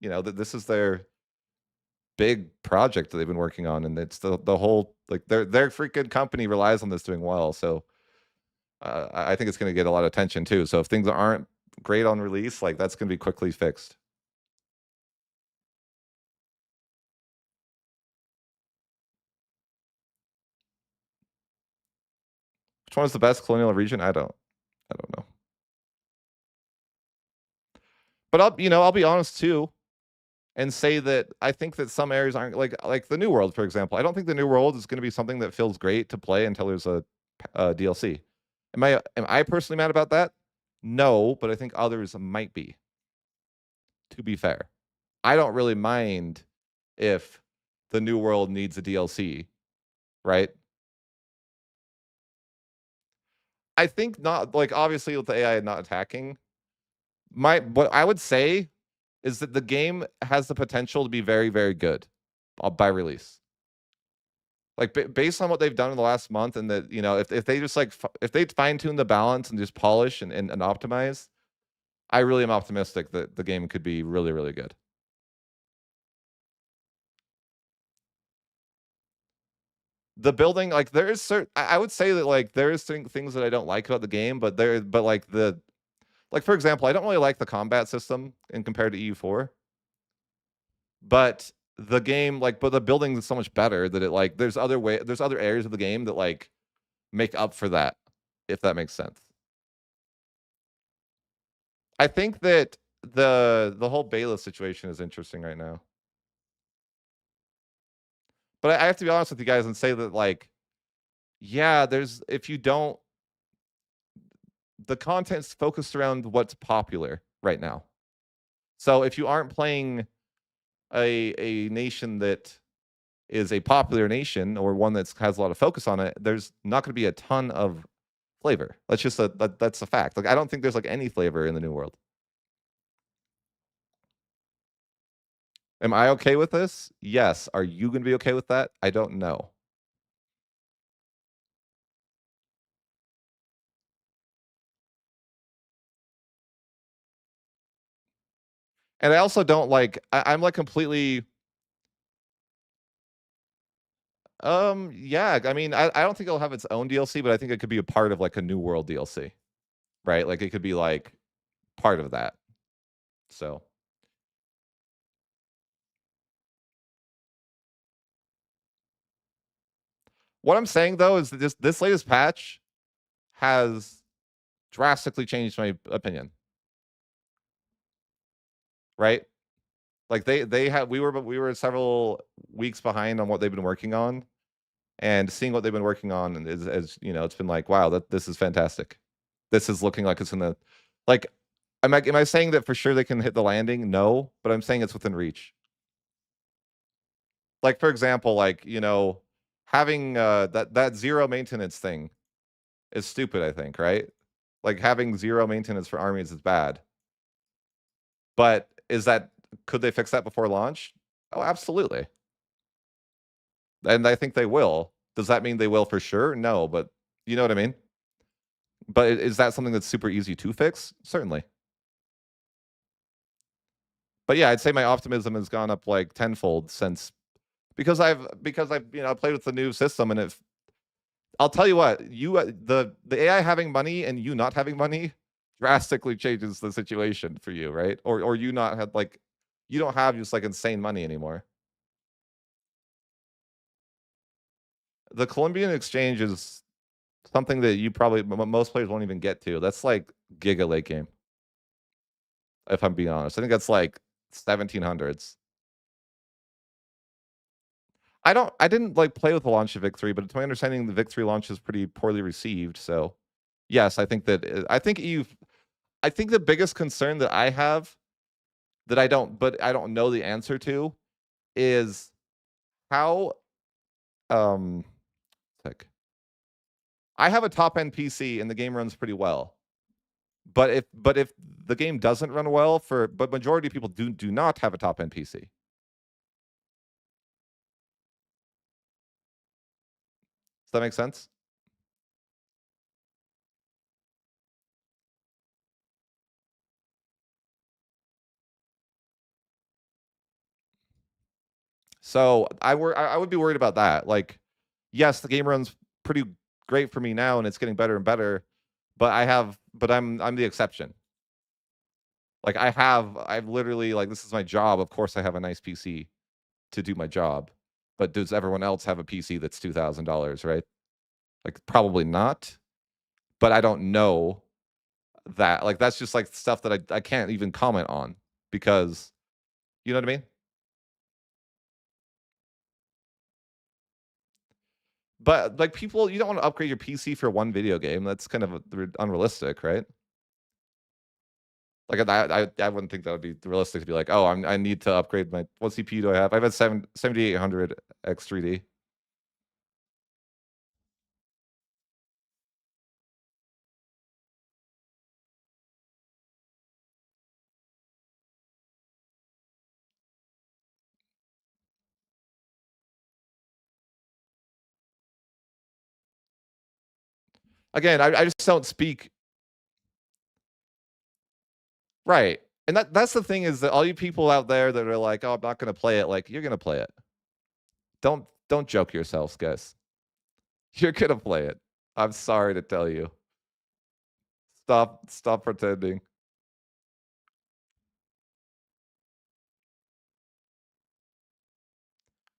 you know, this is their big project that they've been working on, and it's the whole like their freaking company relies on this doing well. So I think it's gonna get a lot of attention too. So if things aren't great on release, like that's gonna be quickly fixed. Which one is the best colonial region? I don't know. But I'll be honest too and say that I think that some areas aren't like the New World, for example. I don't think the New World is going to be something that feels great to play until there's a DLC. Am I personally mad about that? No, but I think others might be. To be fair, I don't really mind if the New World needs a DLC, right? I think not. Like obviously with the AI not attacking, what I would say is that the game has the potential to be very, very good by release. Like based on what they've done in the last month, and that if they just if they fine tune the balance and just polish and optimize, I really am optimistic that the game could be really, really good. The building, like there is certain, I would say that like there is things that I don't like about the game, but like for example, I don't really like the combat system in compared to EU4. But the game, but the building is so much better that there's other areas of the game that make up for that, if that makes sense. I think that the whole Bela situation is interesting right now. But I have to be honest with you guys and say that yeah, there's if you don't the content's focused around what's popular right now. So if you aren't playing a nation that is a popular nation or one that has a lot of focus on it, there's not going to be a ton of flavor. That's a fact. Like I don't think there's any flavor in the New World. Am I okay with this? Yes. Are you going to be okay with that? I don't know. And I also don't I'm completely yeah, I mean I don't think it'll have its own DLC, but I think it could be a part of a New World DLC, right? Like it could be part of that. So what I'm saying though is that this latest patch has drastically changed my opinion, right? Like they had we were several weeks behind on what they've been working on, and seeing what they've been working on is as it's been wow, that this is fantastic. This is looking like it's in the like am I saying that for sure they can hit the landing? No, but I'm saying it's within reach. Like for example, having that zero maintenance thing is stupid, I think, right? Like having zero maintenance for armies is bad. But could they fix that before launch? Oh, absolutely. And I think they will. Does that mean they will for sure? No, but you know what I mean? But is that something that's super easy to fix? Certainly. But yeah, I'd say my optimism has gone up tenfold since because I've played with the new system, and if I'll tell you what, the AI having money and you not having money drastically changes the situation for you, right? Or you not have you don't have just insane money anymore. The Colombian exchange is something that you probably most players won't even get to. That's giga late game. If I'm being honest, I think that's 1700s. I didn't play with the launch of Vic 3, but to my understanding, the Vic 3 launch is pretty poorly received. So, yes, I think that I think the biggest concern that I have that I don't know the answer to is how um like I have a top end PC and the game runs pretty well. But if the game doesn't run well but majority of people do not have a top end PC. Does that make sense? So I would be worried about that. Yes, the game runs pretty great for me now, and it's getting better and better. But I'm the exception. Like, I've literally like, this is my job, of course I have a nice PC to do my job, but does everyone else have a PC that's $2,000, right? Like, probably not, but I don't know that. Like, that's just, like, stuff that I can't even comment on because you know what I mean? But, like, people you don't wanna upgrade your PC for one video game, that's kind of unrealistic, right? Like, I wouldn't think that would be realistic to be like, "Oh, I need to upgrade my" what CPU do I have? I have a 7800 X3D. Again, I just don't speak right, and that's the thing is that all you people out there that are like, "Oh, I'm not gonna play it," like, you're gonna play it. Don't joke yourselves, guys. You're gonna play it. I'm sorry to tell you. Stop pretending.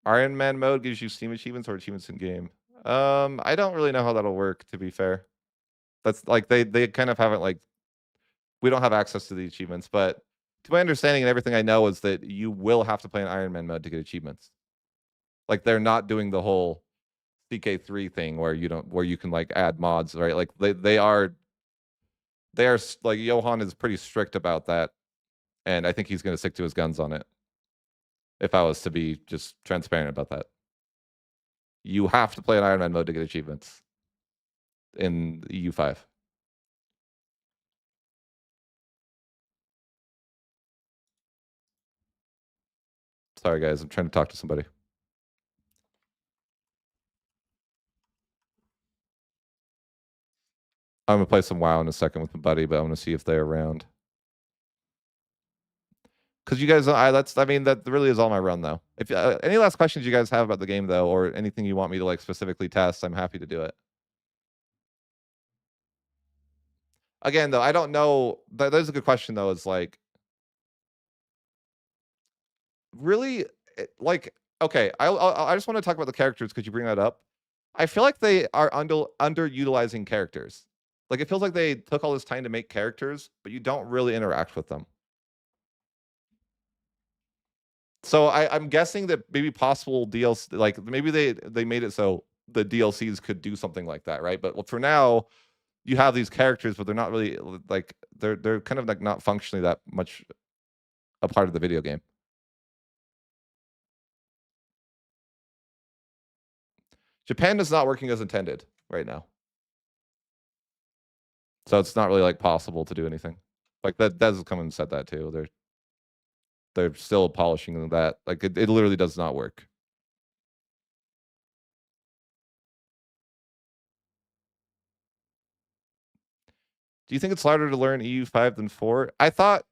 Iron Man mode gives you Steam achievements or achievements in game. I don't really know how that'll work, to be fair. That's like they kind of haven't like we don't have access to the achievements, but to my understanding and everything I know is that you will have to play an Iron Man mode to get achievements. Like they're not doing the whole CK3 thing where you don't where you can like add mods, right? Like like Johan is pretty strict about that, and I think he's going to stick to his guns on it. If I was to be just transparent about that, you have to play an Iron Man mode to get achievements in EU5. Sorry guys, I'm trying to talk to somebody. I'm gonna play some WoW in a second with my buddy, but I'm gonna see if they're around. Because you guys, I mean, that really is all my run though. If any last questions you guys have about the game though, or anything you want me to like specifically test, I'm happy to do it. Again, though, I don't know. There's a good question though. Is like really like okay. I just want to talk about the characters because you bring that up. I feel like they are underutilizing characters. Like it feels like they took all this time to make characters, but you don't really interact with them. So I'm guessing that maybe possible DLC, like maybe they made it so the DLCs could do something like that, right? But well, for now, you have these characters, but they're not really like they're kind of like not functionally that much a part of the video game. Japan is not working as intended right now, so it's not really like possible to do anything. Like that Des has come and said that too. They're still polishing that. Like it literally does not work. Do you think it's harder to learn EU5 than 4? I thought,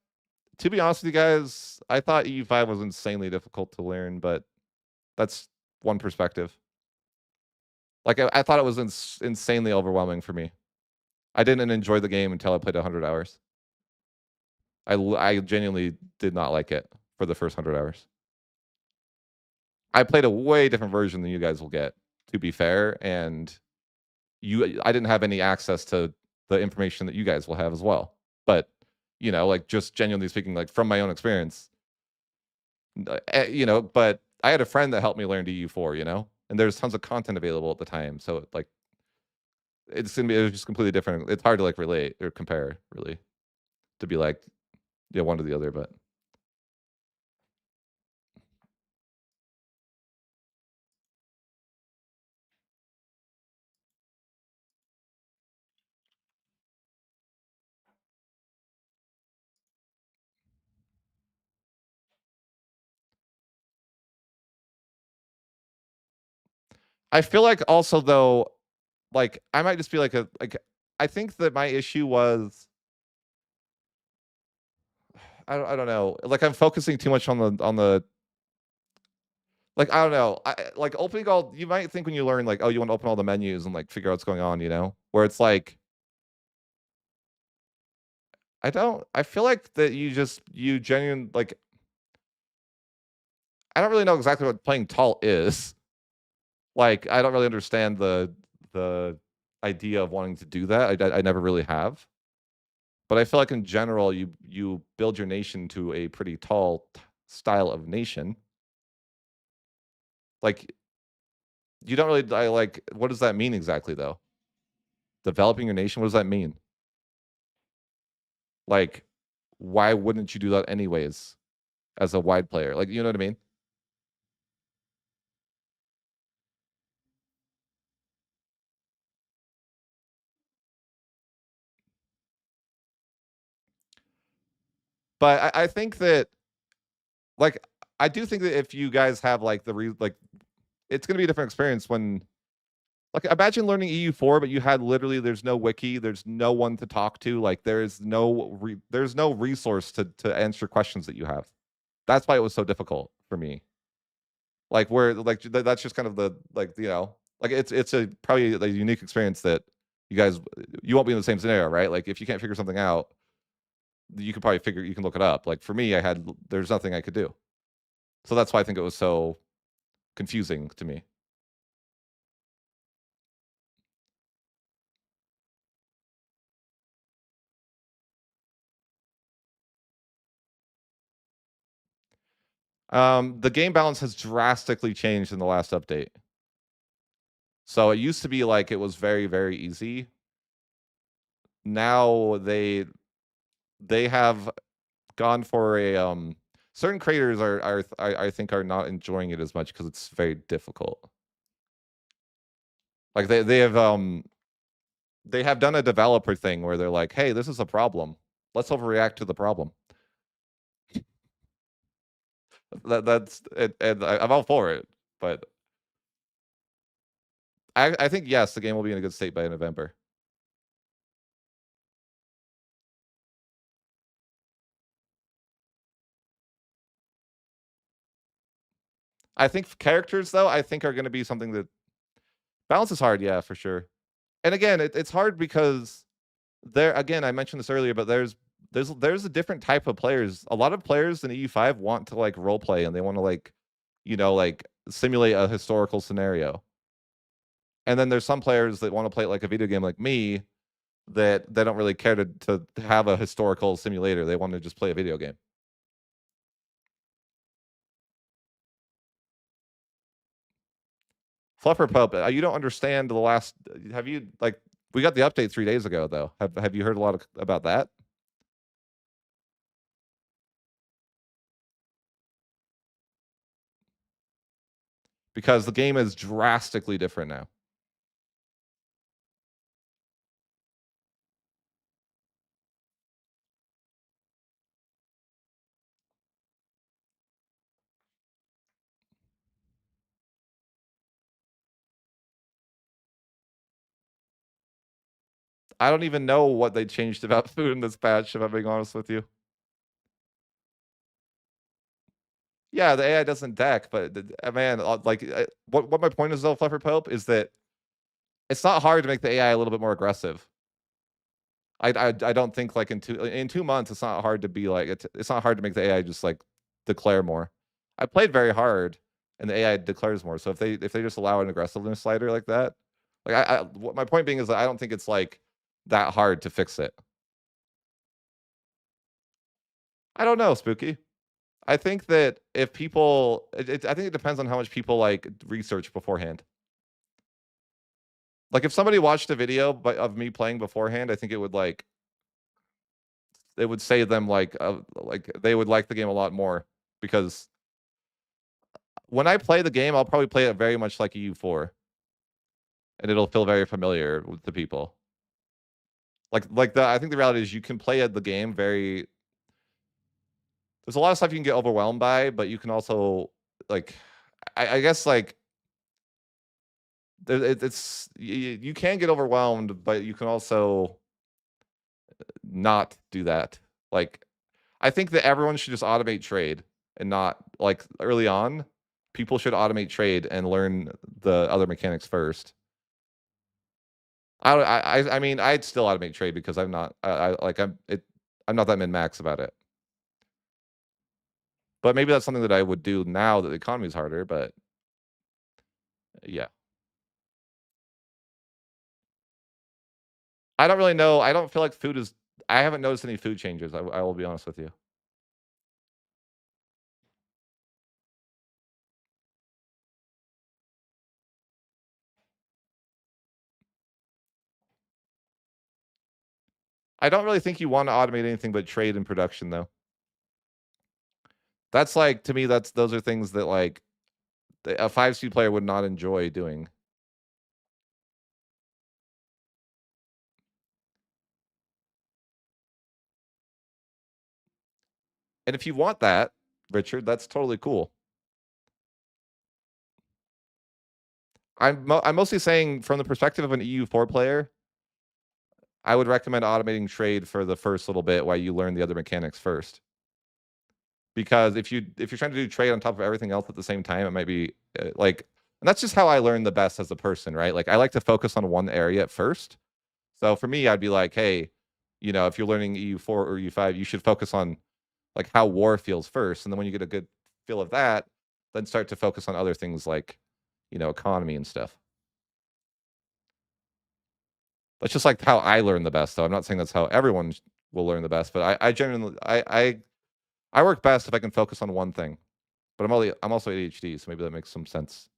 to be honest with you guys, I thought EU5 was insanely difficult to learn, but that's one perspective. Like I thought it was insanely overwhelming for me. I didn't enjoy the game until I played 100 hours. I genuinely did not like it for the first 100 hours. I played a way different version than you guys will get, to be fair, and I didn't have any access to the information that you guys will have as well. But, you know, like just genuinely speaking, like from my own experience, but I had a friend that helped me learn EU4, and there's tons of content available at the time. So like it was just completely different. It's hard to like relate or compare really to be like, yeah, one to the other. But I feel like also though, like I might just be like I think that my issue was I don't know. Like I'm focusing too much on the like I don't know. Like opening all you might think when you learn like oh you want to open all the menus and like figure out what's going on, Where it's like I feel like that you genuine like, I don't really know exactly what playing tall is. Like, I don't really understand the idea of wanting to do that. I never really have. But I feel like in general, you build your nation to a pretty tall style of nation. Like, you don't really like, what does that mean exactly though? Developing your nation, what does that mean? Like, why wouldn't you do that anyways as a wide player? Like, you know what I mean? But I think that, like, I do think that if you guys have like like, it's gonna be a different experience when, like, imagine learning EU4, but you had literally, there's no wiki, there's no one to talk to, like there's no resource to answer questions that you have. That's why it was so difficult for me. Like where like that's just kind of the like, like it's a probably a unique experience that you guys, you won't be in the same scenario, right? Like if you can't figure something out, you could probably figure, you can look it up. Like for me, there's nothing I could do. So that's why I think it was so confusing to me. The game balance has drastically changed in the last update. So it used to be like it was very, very easy. Now they have gone for a certain creators I think are not enjoying it as much because it's very difficult. Like they have done a developer thing where they're like, hey, this is a problem. Let's overreact to the problem. That's it, and I'm all for it. But I think yes, the game will be in a good state by November. I think characters though, I think are going to be something that balance is hard, yeah, for sure. And again, it's hard because there again, I mentioned this earlier, but there's a different type of players. A lot of players in EU5 want to like role play and they want to like, like simulate a historical scenario. And then there's some players that want to play it like a video game like me that they don't really care to have a historical simulator. They want to just play a video game. Fluffer Pup, you don't understand the last, have you like, we got the update 3 days ago though. Have you heard a lot about that? Because the game is drastically different now. I don't even know what they changed about food in this patch, if I'm being honest with you. Yeah, the AI doesn't deck, but man, like, what my point is though, Fluffer Pope, is that it's not hard to make the AI a little bit more aggressive. I don't think like in 2 months it's not hard to be like it's not hard to make the AI just like declare more. I played very hard, and the AI declares more. So if they just allow an aggressiveness slider like that, like what my point being is that I don't think it's like that hard to fix it. I don't know, Spooky. I think that if people, I think it depends on how much people like research beforehand. Like if somebody watched a video of me playing beforehand, I think it would say them like they would like the game a lot more because when I play the game, I'll probably play it very much like EU4, and it'll feel very familiar with the people. I think the reality is you can play the game very. There's a lot of stuff you can get overwhelmed by, but you can also like, I guess like it's you can get overwhelmed, but you can also not do that. Like, I think that everyone should just automate trade and not like early on. People should automate trade and learn the other mechanics first. I mean, I'd still automate trade because I'm not. I like I'm it. I'm not that min-max about it. But maybe that's something that I would do now that the economy is harder, but yeah. I don't really know. I don't feel like food is I haven't noticed any food changes. I will be honest with you. I don't really think you wanna automate anything but trade and production, though. That's like to me, that's those are things that, like, a 5C player would not enjoy doing. And if you want that, Richard, that's totally cool. I'm mostly saying from the perspective of an EU4 player, I would recommend automating trade for the first little bit while you learn the other mechanics first. Because if you're trying to do trade on top of everything else at the same time, it might be, like and that's just how I learn the best as a person, right? Like, I like to focus on one area at first. So for me, I'd be like, "Hey, if you're learning EU4 or EU5, you should focus on, like, how war feels first, and then when you get a good feel of that, then start to focus on other things like, economy and stuff." That's just, like, how I learn the best, though. I'm not saying that's how everyone will learn the best, but I genuinely I work best if I can focus on one thing. But I'm also ADHD, so maybe that makes some sense.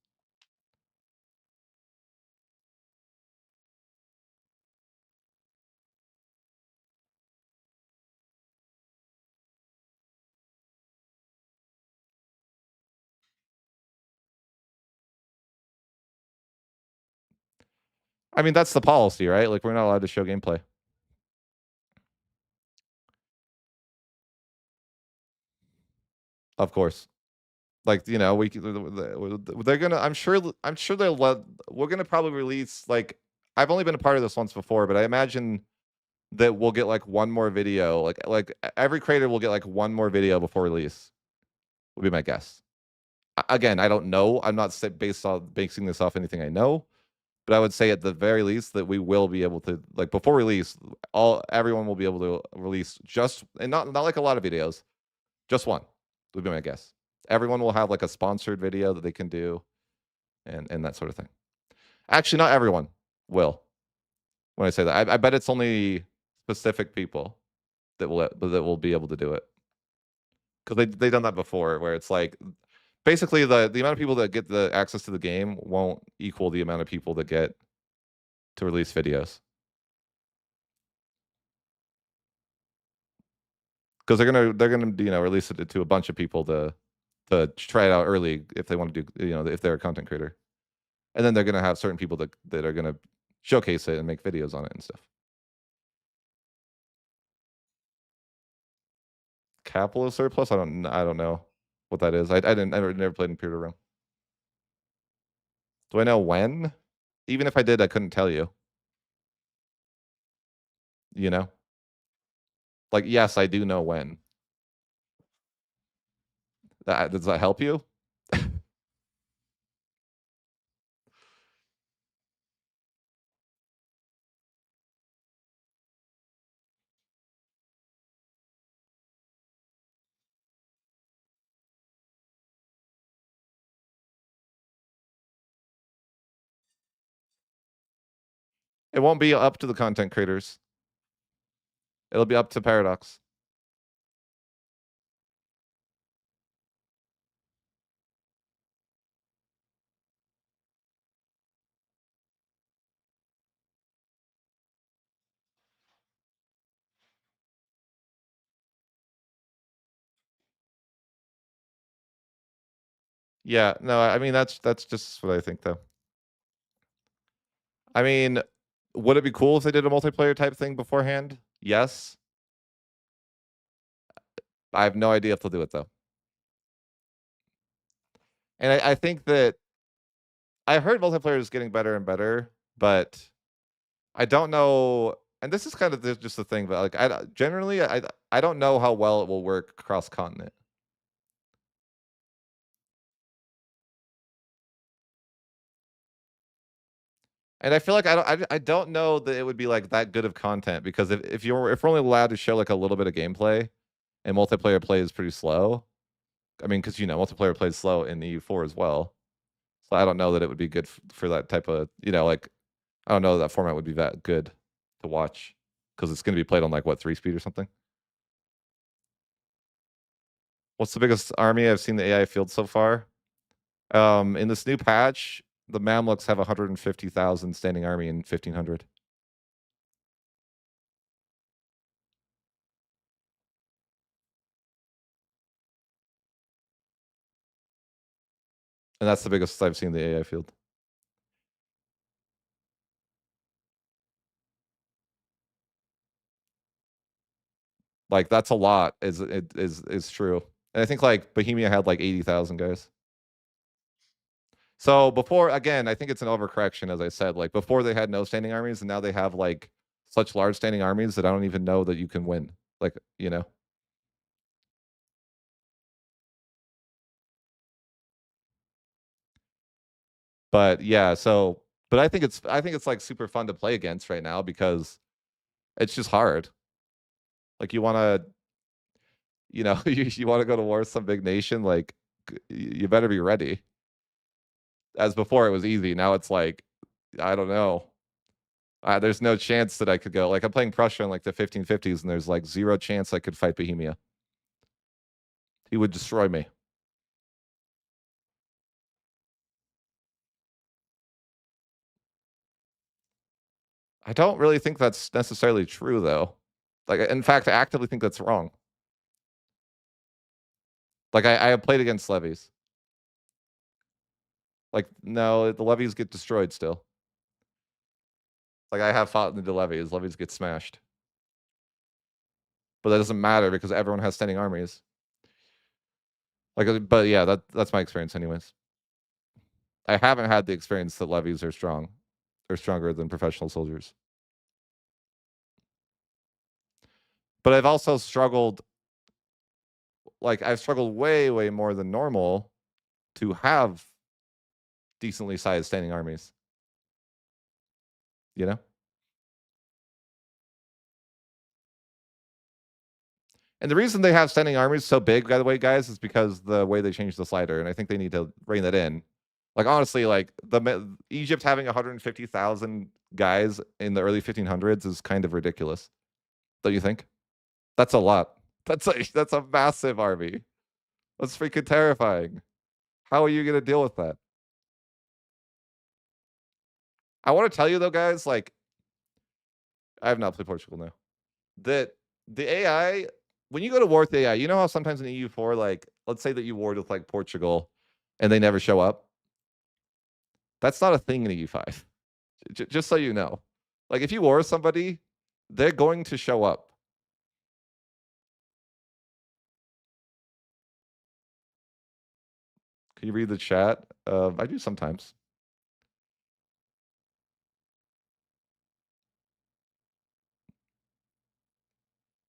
I mean, that's the policy, right? Like, we're not allowed to show gameplay. Of course. Like, we c they're gonna I'm sure they'll let we're gonna probably release, like I've only been a part of this once before, but I imagine that we'll get, like, one more video, every creator will get, like, one more video before release, would be my guess. Again, I don't know. I'm not basing this off anything I know, but I would say at the very least that we will be able to like, before release, all everyone will be able to release just and not like a lot of videos, just one, would be my guess. Everyone will have, like, a sponsored video that they can do and that sort of thing. Actually, not everyone will, when I say that. I bet it's only specific people that will be able to do it because they've done that before where it's like basically the amount of people that get the access to the game won't equal the amount of people that get to release videos because they're gonna release it to a bunch of people to try it out early if they want to do if they're a content creator, and then they're gonna have certain people that are gonna showcase it and make videos on it and stuff. Capital surplus? I don't know what that is. I never played in Peer to Realm. Do I know when? Even if I did, I couldn't tell you. You know? Like, yes, I do know when. Does that help you? It won't be up to the content creators. It'll be up to Paradox. Yeah, no, I mean that's just what I think though. I mean, would it be cool if they did a multiplayer type thing beforehand? Yes. I have no idea if they'll do it though. And I think that I heard multiplayer is getting better and better, but I don't know and this is kind of just the thing, but, like, generally, I don't know how well it will work cross continent. And I feel like I don't know that it would be, like, that good of content because if we're only allowed to show, like, a little bit of gameplay and multiplayer play is pretty slow, I mean, because multiplayer plays slow in EU4 as well, so I don't know that it would be good for that type of like, I don't know that format would be that good to watch because it's gonna be played on, like, what, 3 speed or something? What's the biggest army I've seen the AI field so far? In this new patch, the Mamluks have 150,000 standing army in 1,500, and that's the biggest I've seen the AI field. Like, that's a lot is true. And I think, like, Bohemia had, like, 80,000 guys. So, before again, I think it's an overcorrection, as I said, like, before they had no standing armies, and now they have, like, such large standing armies that I don't even know that you can win. Like, you know? But, yeah, so but I think it's, like, super fun to play against right now because it's just hard. Like, you wanna you wanna go to war with some big nation, like, you better be ready. As before, it was easy, now it's like, I don't know. There's no chance that I could go like, I'm playing Prussia in, like, the 1550s, and there's, like, 0 chance I could fight Bohemia. He would destroy me. I don't really think that's necessarily true, though. Like, in fact, I actively think that's wrong. Like, I have played against levies. Like, no, the levies get destroyed still. Like, I have fought in the levies. Levies get smashed. But that doesn't matter because everyone has standing armies. Like, but yeah, that's my experience anyways. I haven't had the experience that levies are strong. They're stronger than professional soldiers. But I've also struggled I've struggled way, way more than normal to have decently sized standing armies, you know? And the reason they have standing armies so big, by the way, guys, is because the way they changed the slider, and I think they need to rein that in. Like, honestly, like, Egypt having 150,000 guys in the early 1500s is kind of ridiculous. Don't you think? That's a lot. That's a massive army. That's freaking terrifying. How are you gonna deal with that? I wanna tell you though, guys, like, I have not played Portugal now. That the AI, when you go to war with AI, you know how sometimes in EU4, like, let's say that you warred with like Portugal and they never show up? That's not a thing in EU5. Just so you know. Like, if you war with somebody, they're going to show up. Can you read the chat? I do sometimes.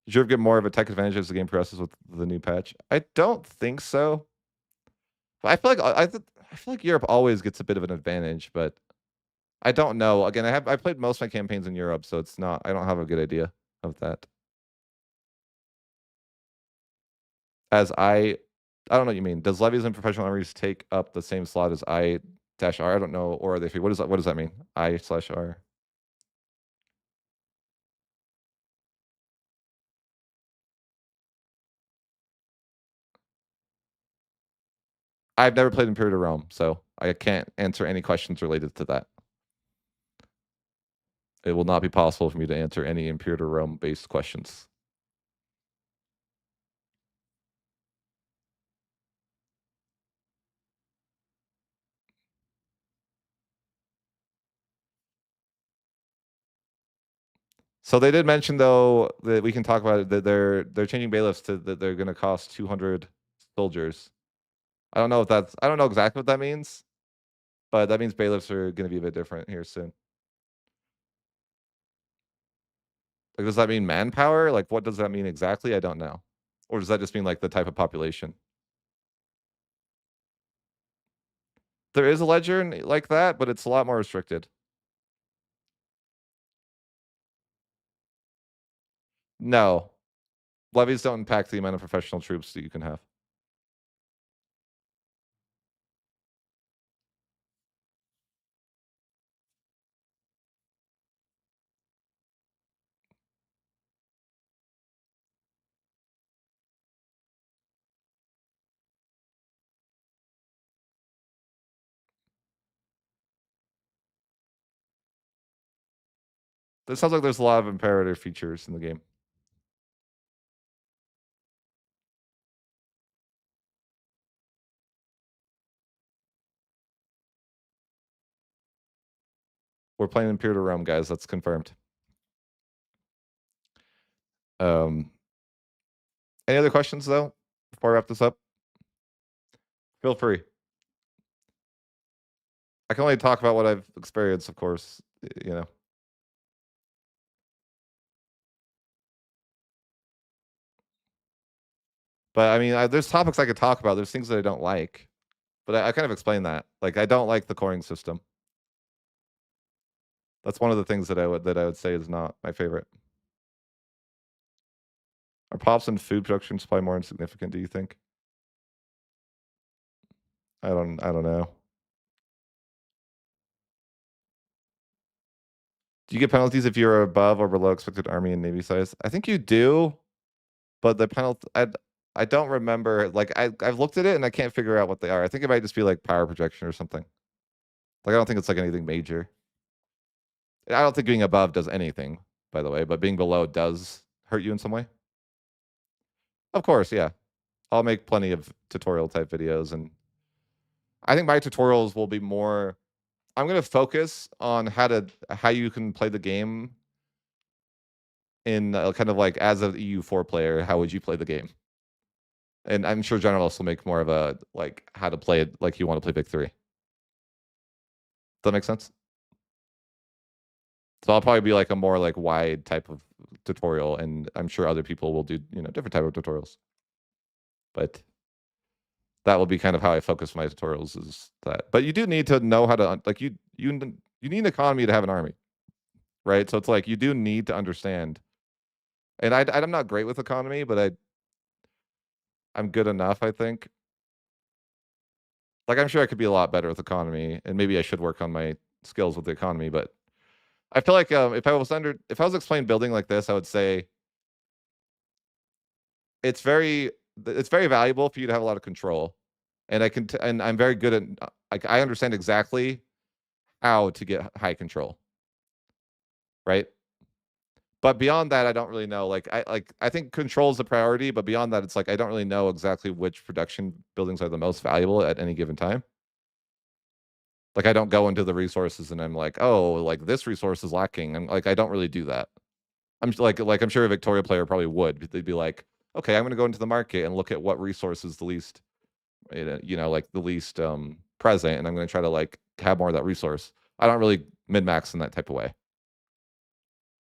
Did you ever get more of a tech advantage as the game progresses with the new patch? I don't think so. I feel like I feel like Europe always gets a bit of an advantage, but I don't know. Again, I played most of my campaigns in Europe, so it's not. I don't have a good idea of that. As I don't know what you mean. Does levies and professional armies take up the same slot as I dash R? I don't know. Or are they free? What does that mean? I slash R. I've never played Imperial Rome, so I can't answer any questions related to that. It will not be possible for me to answer any Imperial Rome based questions. So they did mention though that we can talk about it, that they're changing bailiffs to that they're going to cost 200 soldiers. I don't know exactly what that means, but that means bailiffs are going to be a bit different here soon. Like, does that mean manpower? Like, what does that mean exactly? I don't know. Or does that just mean like the type of population? There is a ledger like that, but it's a lot more restricted. No. Levies don't impact the amount of professional troops that you can have. It sounds like there's a lot of imperative features in the game. We're playing Imperial Realm, guys. That's confirmed. Um, any other questions though? Before I wrap this up, feel free. I can only talk about what I've experienced, of course. You know, but I mean, there's topics I could talk about. There's things that I don't like, but I kind of explained that. Like, I don't like the coring system. That's one of the things that I would say is not my favorite. Are pops and food production supply more insignificant? Do you think? I don't know. Do you get penalties if you're above or below expected army and navy size? I think you do, but the penalty I don't remember. Like I've looked at it and I can't figure out what they are. I think it might just be like power projection or something. Like I don't think it's like anything major. I don't think being above does anything, by the way, but being below does hurt you in some way. Of course, yeah. I'll make plenty of tutorial type videos, and I think my tutorials will be more. I'm going to focus on how you can play the game in kind of like as an EU4 player. How would you play the game? And I'm sure generalists will make more of a like how to play it like you want to play Vic 3. Does that make sense? So I'll probably be like a more like wide type of tutorial, and I'm sure other people will do different type of tutorials. But that will be kind of how I focus my tutorials is that. But you do need to know how to like you need an economy to have an army, right? So it's like you do need to understand. And I'm not great with economy, but I'm good enough, I think. Like I'm sure I could be a lot better with economy, and maybe I should work on my skills with the economy. But I feel like if I was explaining building like this, I would say it's very valuable for you to have a lot of control, and and I'm very good at like I understand exactly how to get high control, right? But beyond that, I don't really know. I think control is the priority, but beyond that, it's like I don't really know exactly which production buildings are the most valuable at any given time. Like I don't go into the resources and I'm like, oh, like this resource is lacking. And like I don't really do that. I'm sure a Victoria player probably would. They'd be like, okay, I'm gonna go into the market and look at what resource is the least, like the least present, and I'm gonna try to like have more of that resource. I don't really min max in that type of way.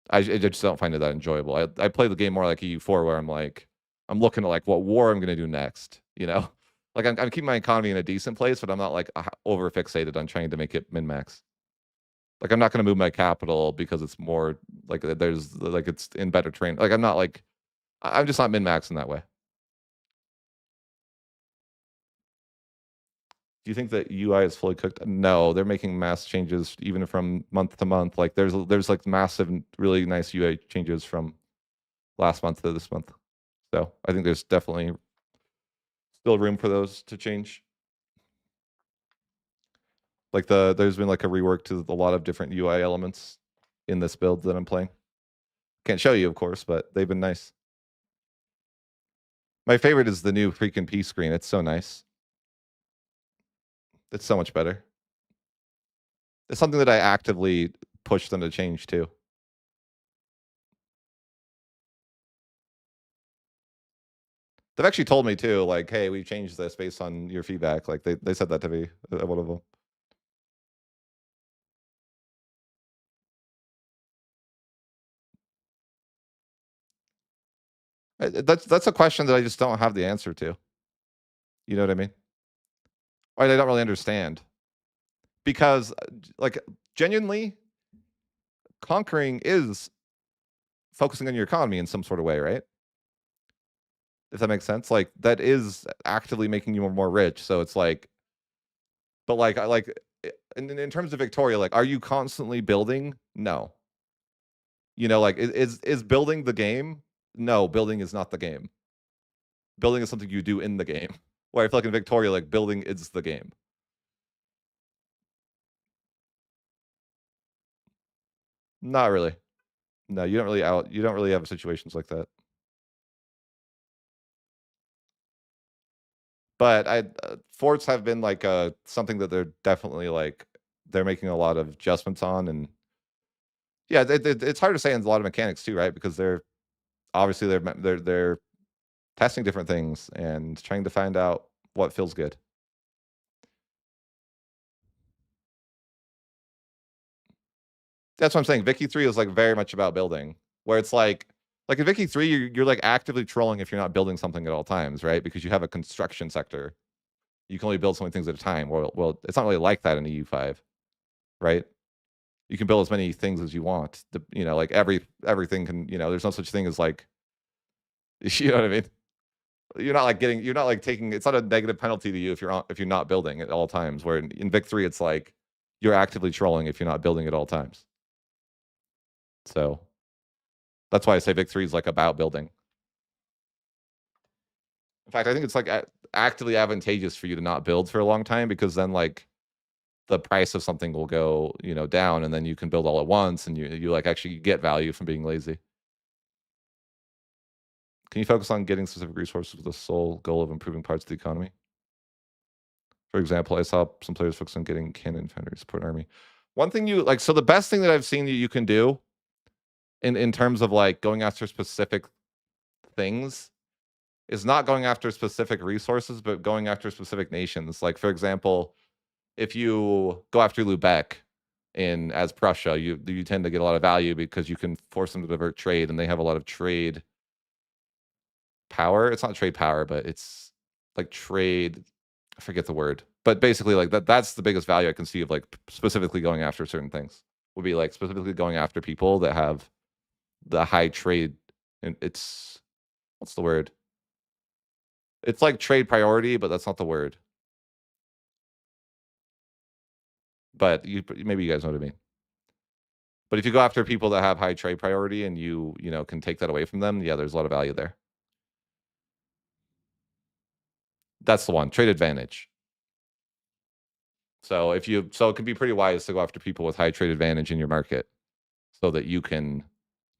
I just don't find it that enjoyable. I play the game more like EU4 where I'm looking at like what war I'm gonna do next, you know? Like I'm keeping my economy in a decent place, but I'm not like over fixated on trying to make it min max. Like I'm not gonna move my capital because it's more like there's like it's in better train. Like I'm not like I'm just not min max in that way. Do you think that UI is fully cooked? No, they're making mass changes even from month to month. Like there's like massive, really nice UI changes from last month to this month. So I think there's definitely still room for those to change. Like there's been like a rework to a lot of different UI elements in this build that I'm playing. Can't show you, of course, but they've been nice. My favorite is the new freaking P screen. It's so nice. It's so much better. It's something that I actively push them to change too. They've actually told me too, like, hey, we changed this based on your feedback. Like they said that to me at one of them. That's a question that I just don't have the answer to. You know what I mean? Or I don't really understand because, like, genuinely, conquering is focusing on your economy in some sort of way, right? If that makes sense, like that is actively making you more rich. So it's like, but like I like in terms of Victoria, like, are you constantly building? No. Like is building the game? No, building is not the game. Building is something you do in the game. Where I feel like in Victoria, like building is the game. Not really. No, you don't really have situations like that. But forts have been like something that they're definitely like they're making a lot of adjustments on, and yeah, it's hard to say in a lot of mechanics too, right? Because they're obviously they're testing different things and trying to find out what feels good. That's what I'm saying. Vicky 3 is like very much about building, where it's like in Vicky 3, you're like actively trolling if you're not building something at all times, right? Because you have a construction sector. You can only build so many things at a time. Well, it's not really like that in EU5, right? You can build as many things as you want. Like everything can. There's no such thing as like, you know what I mean? You're not like taking. It's not a negative penalty to you if you're not building at all times. Where in Vic 3, it's like you're actively trolling if you're not building at all times. So that's why I say Vic 3 is like about building. In fact, I think it's like actively advantageous for you to not build for a long time, because then like the price of something will go, down, and then you can build all at once, and you like actually get value from being lazy. Can you focus on getting specific resources with the sole goal of improving parts of the economy? For example, I saw some players focus on getting cannon foundry support army. One thing you like, so the best thing that I've seen that you can do in terms of like going after specific things is not going after specific resources, but going after specific nations. Like for example, if you go after Lubeck in as Prussia, you tend to get a lot of value because you can force them to divert trade, and they have a lot of trade power. It's not trade power, but it's like trade. I forget the word, but basically, like that's the biggest value I can see of like specifically going after certain things. Would be like specifically going after people that have the high trade, and it's what's the word? It's like trade priority, but that's not the word. But maybe you guys know what I mean. But if you go after people that have high trade priority and you can take that away from them, yeah, there's a lot of value there. That's the one, trade advantage. So it can be pretty wise to go after people with high trade advantage in your market so that you can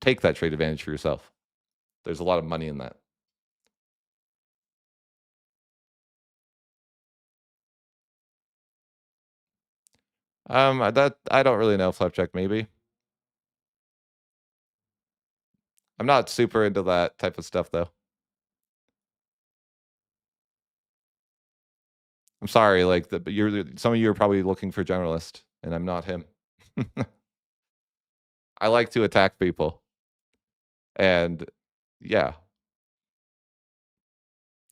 take that trade advantage for yourself. There's a lot of money in that. That I don't really know, Flapjack, maybe. I'm not super into that type of stuff though. I'm sorry, like but some of you are probably looking for generalist, and I'm not him. I like to attack people. And yeah,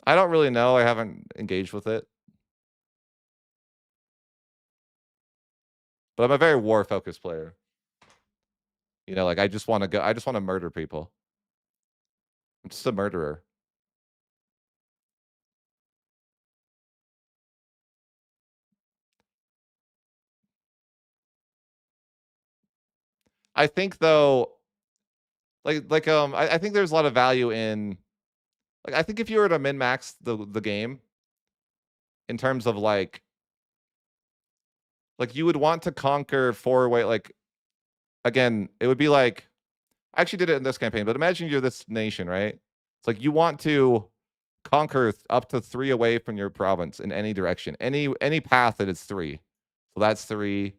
I don't really know. I haven't engaged with it. But I'm a very war focused player. Like I just want to murder people. I'm just a murderer. I think though, I think there's a lot of value in I think if you were to min max the game in terms of like you would want to conquer four way again, it would be like I actually did it in this campaign, but imagine you're this nation, right? It's like you want to conquer up to 3 away from your province in any direction, any path that is 3. So that's 3,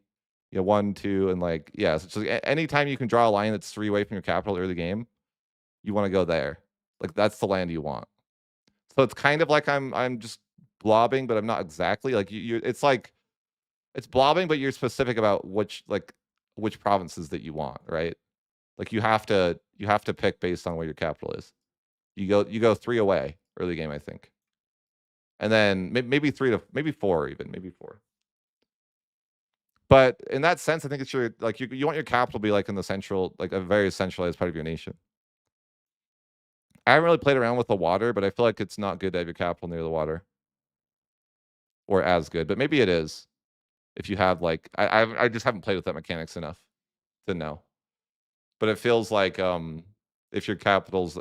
1, 2, and yeah. So anytime you can draw a line that's 3 away from your capital early game, you want to go there. Like that's the land you want. So it's kind of like I'm just blobbing, but I'm not exactly like you. It's like it's blobbing, but you're specific about which provinces that you want, right? Like you have to pick based on where your capital is. You go 3 away early game, I think. And then maybe 3 to maybe 4 even, maybe 4. But in that sense, I think it's you want your capital to be like in the central, like a very centralized part of your nation. I haven't really played around with the water, but I feel like it's not good to have your capital near the water, or as good, but maybe it is if you have, like I just haven't played with that mechanics enough to know. But it feels like, if your capital's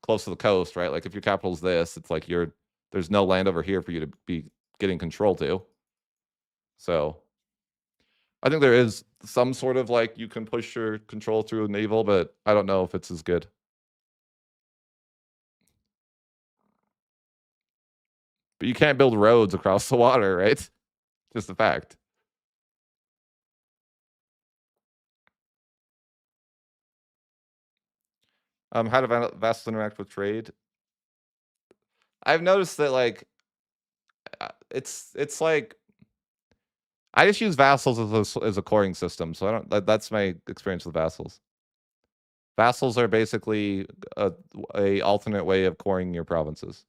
close to the coast, right? Like, if your capital's this, it's like there's no land over here for you to be getting control to. So, I think there is some sort of, like, you can push your control through a naval, but I don't know if it's as good. But you can't build roads across the water, right? Just a fact. How do vassals interact with trade? I've noticed that, like, it's like I just use vassals as a coring system, so I don't that's my experience with vassals. Vassals are basically a alternate way of coring your provinces.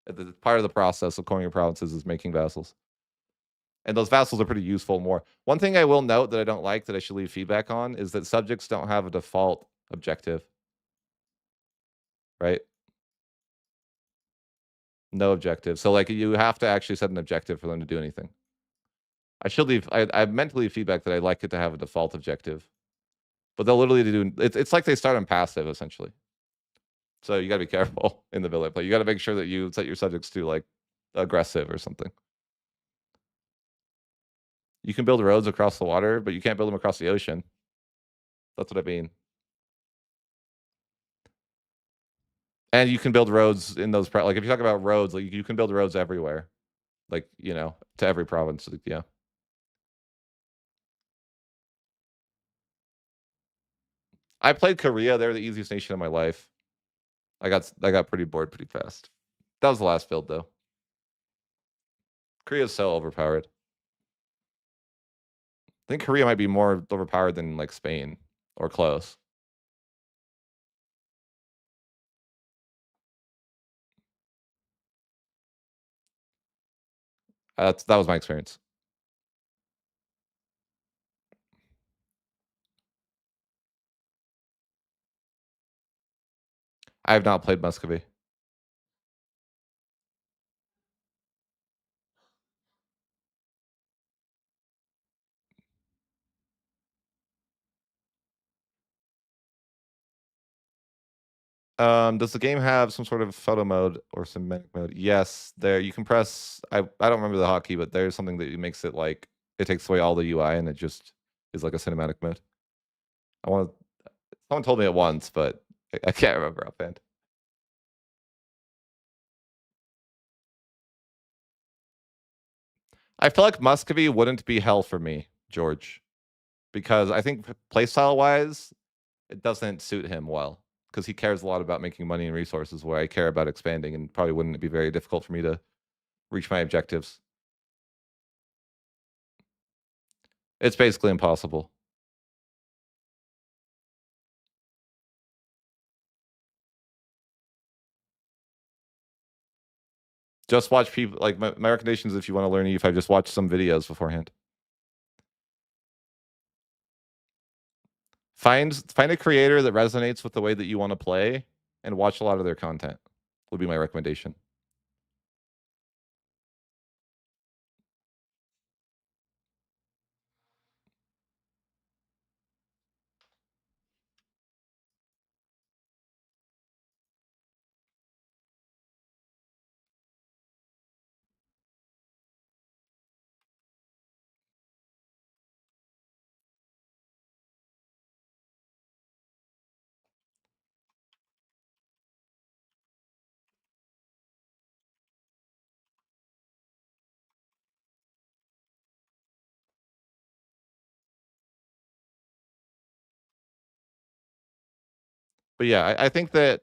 The part of the process of coring your provinces is making vassals. And those vassals are pretty useful more. One thing I will note that I don't like that I should leave feedback on is that subjects don't have a default objective, right? No objective. So, like, you have to actually set an objective for them to do anything. I meant to leave feedback that I like it to have a default objective, but they'll literally do it's like they start on passive essentially. So you gotta be careful in the village play. You gotta make sure that you set your subjects to, like, aggressive or something. You can build roads across the water, but you can't build them across the ocean. That's what I mean. And you can build roads in those like, if you talk about roads, like, you can build roads everywhere, like, to every province, like, yeah. I played Korea, they're the easiest nation in my life. I got pretty bored pretty fast. That was the last build, though. Korea's so overpowered. I think Korea might be more overpowered than, like, Spain, or close. That was my experience. I have not played Muscovy. Does the game have some sort of photo mode or cinematic mode? Yes, there you can press. I don't remember the hotkey, but there's something that makes it like it takes away all the UI and it just is like a cinematic mode. I want. Someone told me it once, but I can't remember offhand. I feel like Muscovy wouldn't be hell for me, George, because I think playstyle wise, it doesn't suit him well because he cares a lot about making money and resources, where I care about expanding, and probably wouldn't be very difficult for me to reach my objectives. It's basically impossible. Just watch people like my recommendations if you want to learn EU5, just watch some videos beforehand. Find a creator that resonates with the way that you want to play and watch a lot of their content. Would be my recommendation. But yeah, I think that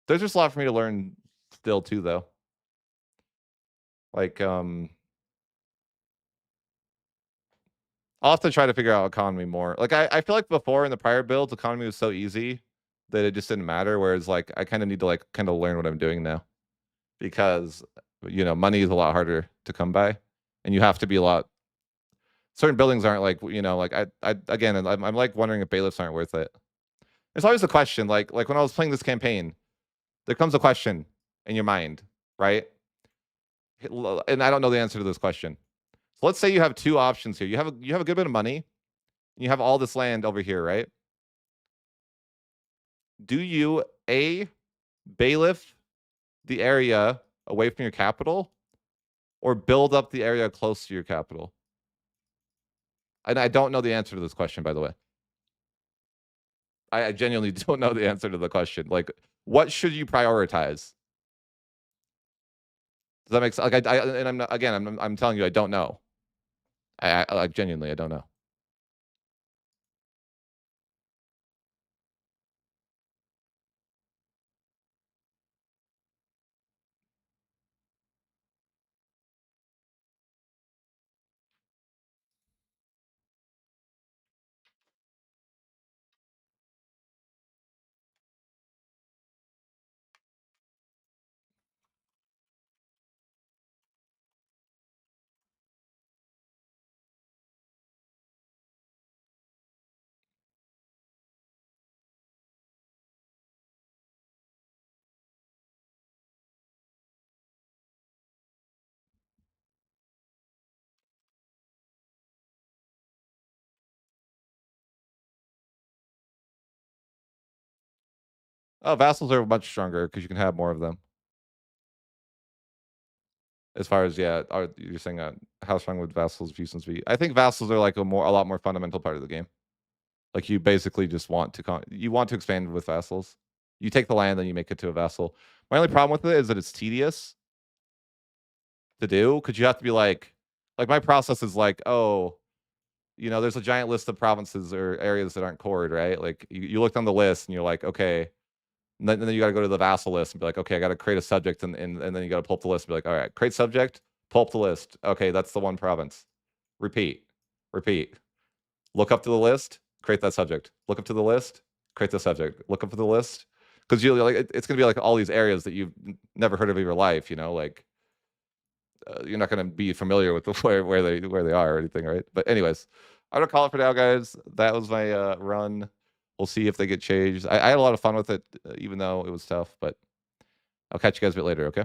there's just a lot for me to learn still too, though. Like, I'll have to try to figure out economy more. Like, I feel like before in the prior builds, economy was so easy that it just didn't matter. Whereas, like, I kind of need to like kind of learn what I'm doing now because money is a lot harder to come by, and you have to be a lot. Certain buildings aren't like like I again, I'm like wondering if bailiffs aren't worth it. It's always a question. Like when I was playing this campaign, there comes a question in your mind, right? And I don't know the answer to this question. So let's say you have two options here. You have a good bit of money. And you have all this land over here, right? Do you A, bailiff the area away from your capital, or build up the area close to your capital? And I don't know the answer to this question, by the way. I genuinely don't know the answer to the question. Like, what should you prioritize? Does that make sense? Like, and I'm not, again, I'm telling you, I don't know. Like, genuinely, I don't know. Oh, vassals are much stronger because you can have more of them. As far as yeah, you're saying how strong would vassals fusions be? I think vassals are like a lot more fundamental part of the game. Like you basically just want to you want to expand with vassals. You take the land, then you make it to a vassal. My only problem with it is that it's tedious to do because you have to be like my process is like, oh, you know, there's a giant list of provinces or areas that aren't cored, right? Like you look on the list and you're like, okay, and then you got to go to the vassal list and be like, okay, I got to create a subject, and then you got to pull up the list and be like, all right, create subject, pull up the list. Okay, that's the one province. Repeat, repeat. Look up to the list, create that subject. Look up to the list, create the subject. Look up to the list, because you like it's gonna be like all these areas that you've never heard of in your life. You know, like you're not gonna be familiar with where they are or anything, right? But anyways, I'm gonna call it for now, guys. That was my run. We'll see if they get changed. I had a lot of fun with it, even though it was tough. But I'll catch you guys a bit later. Okay.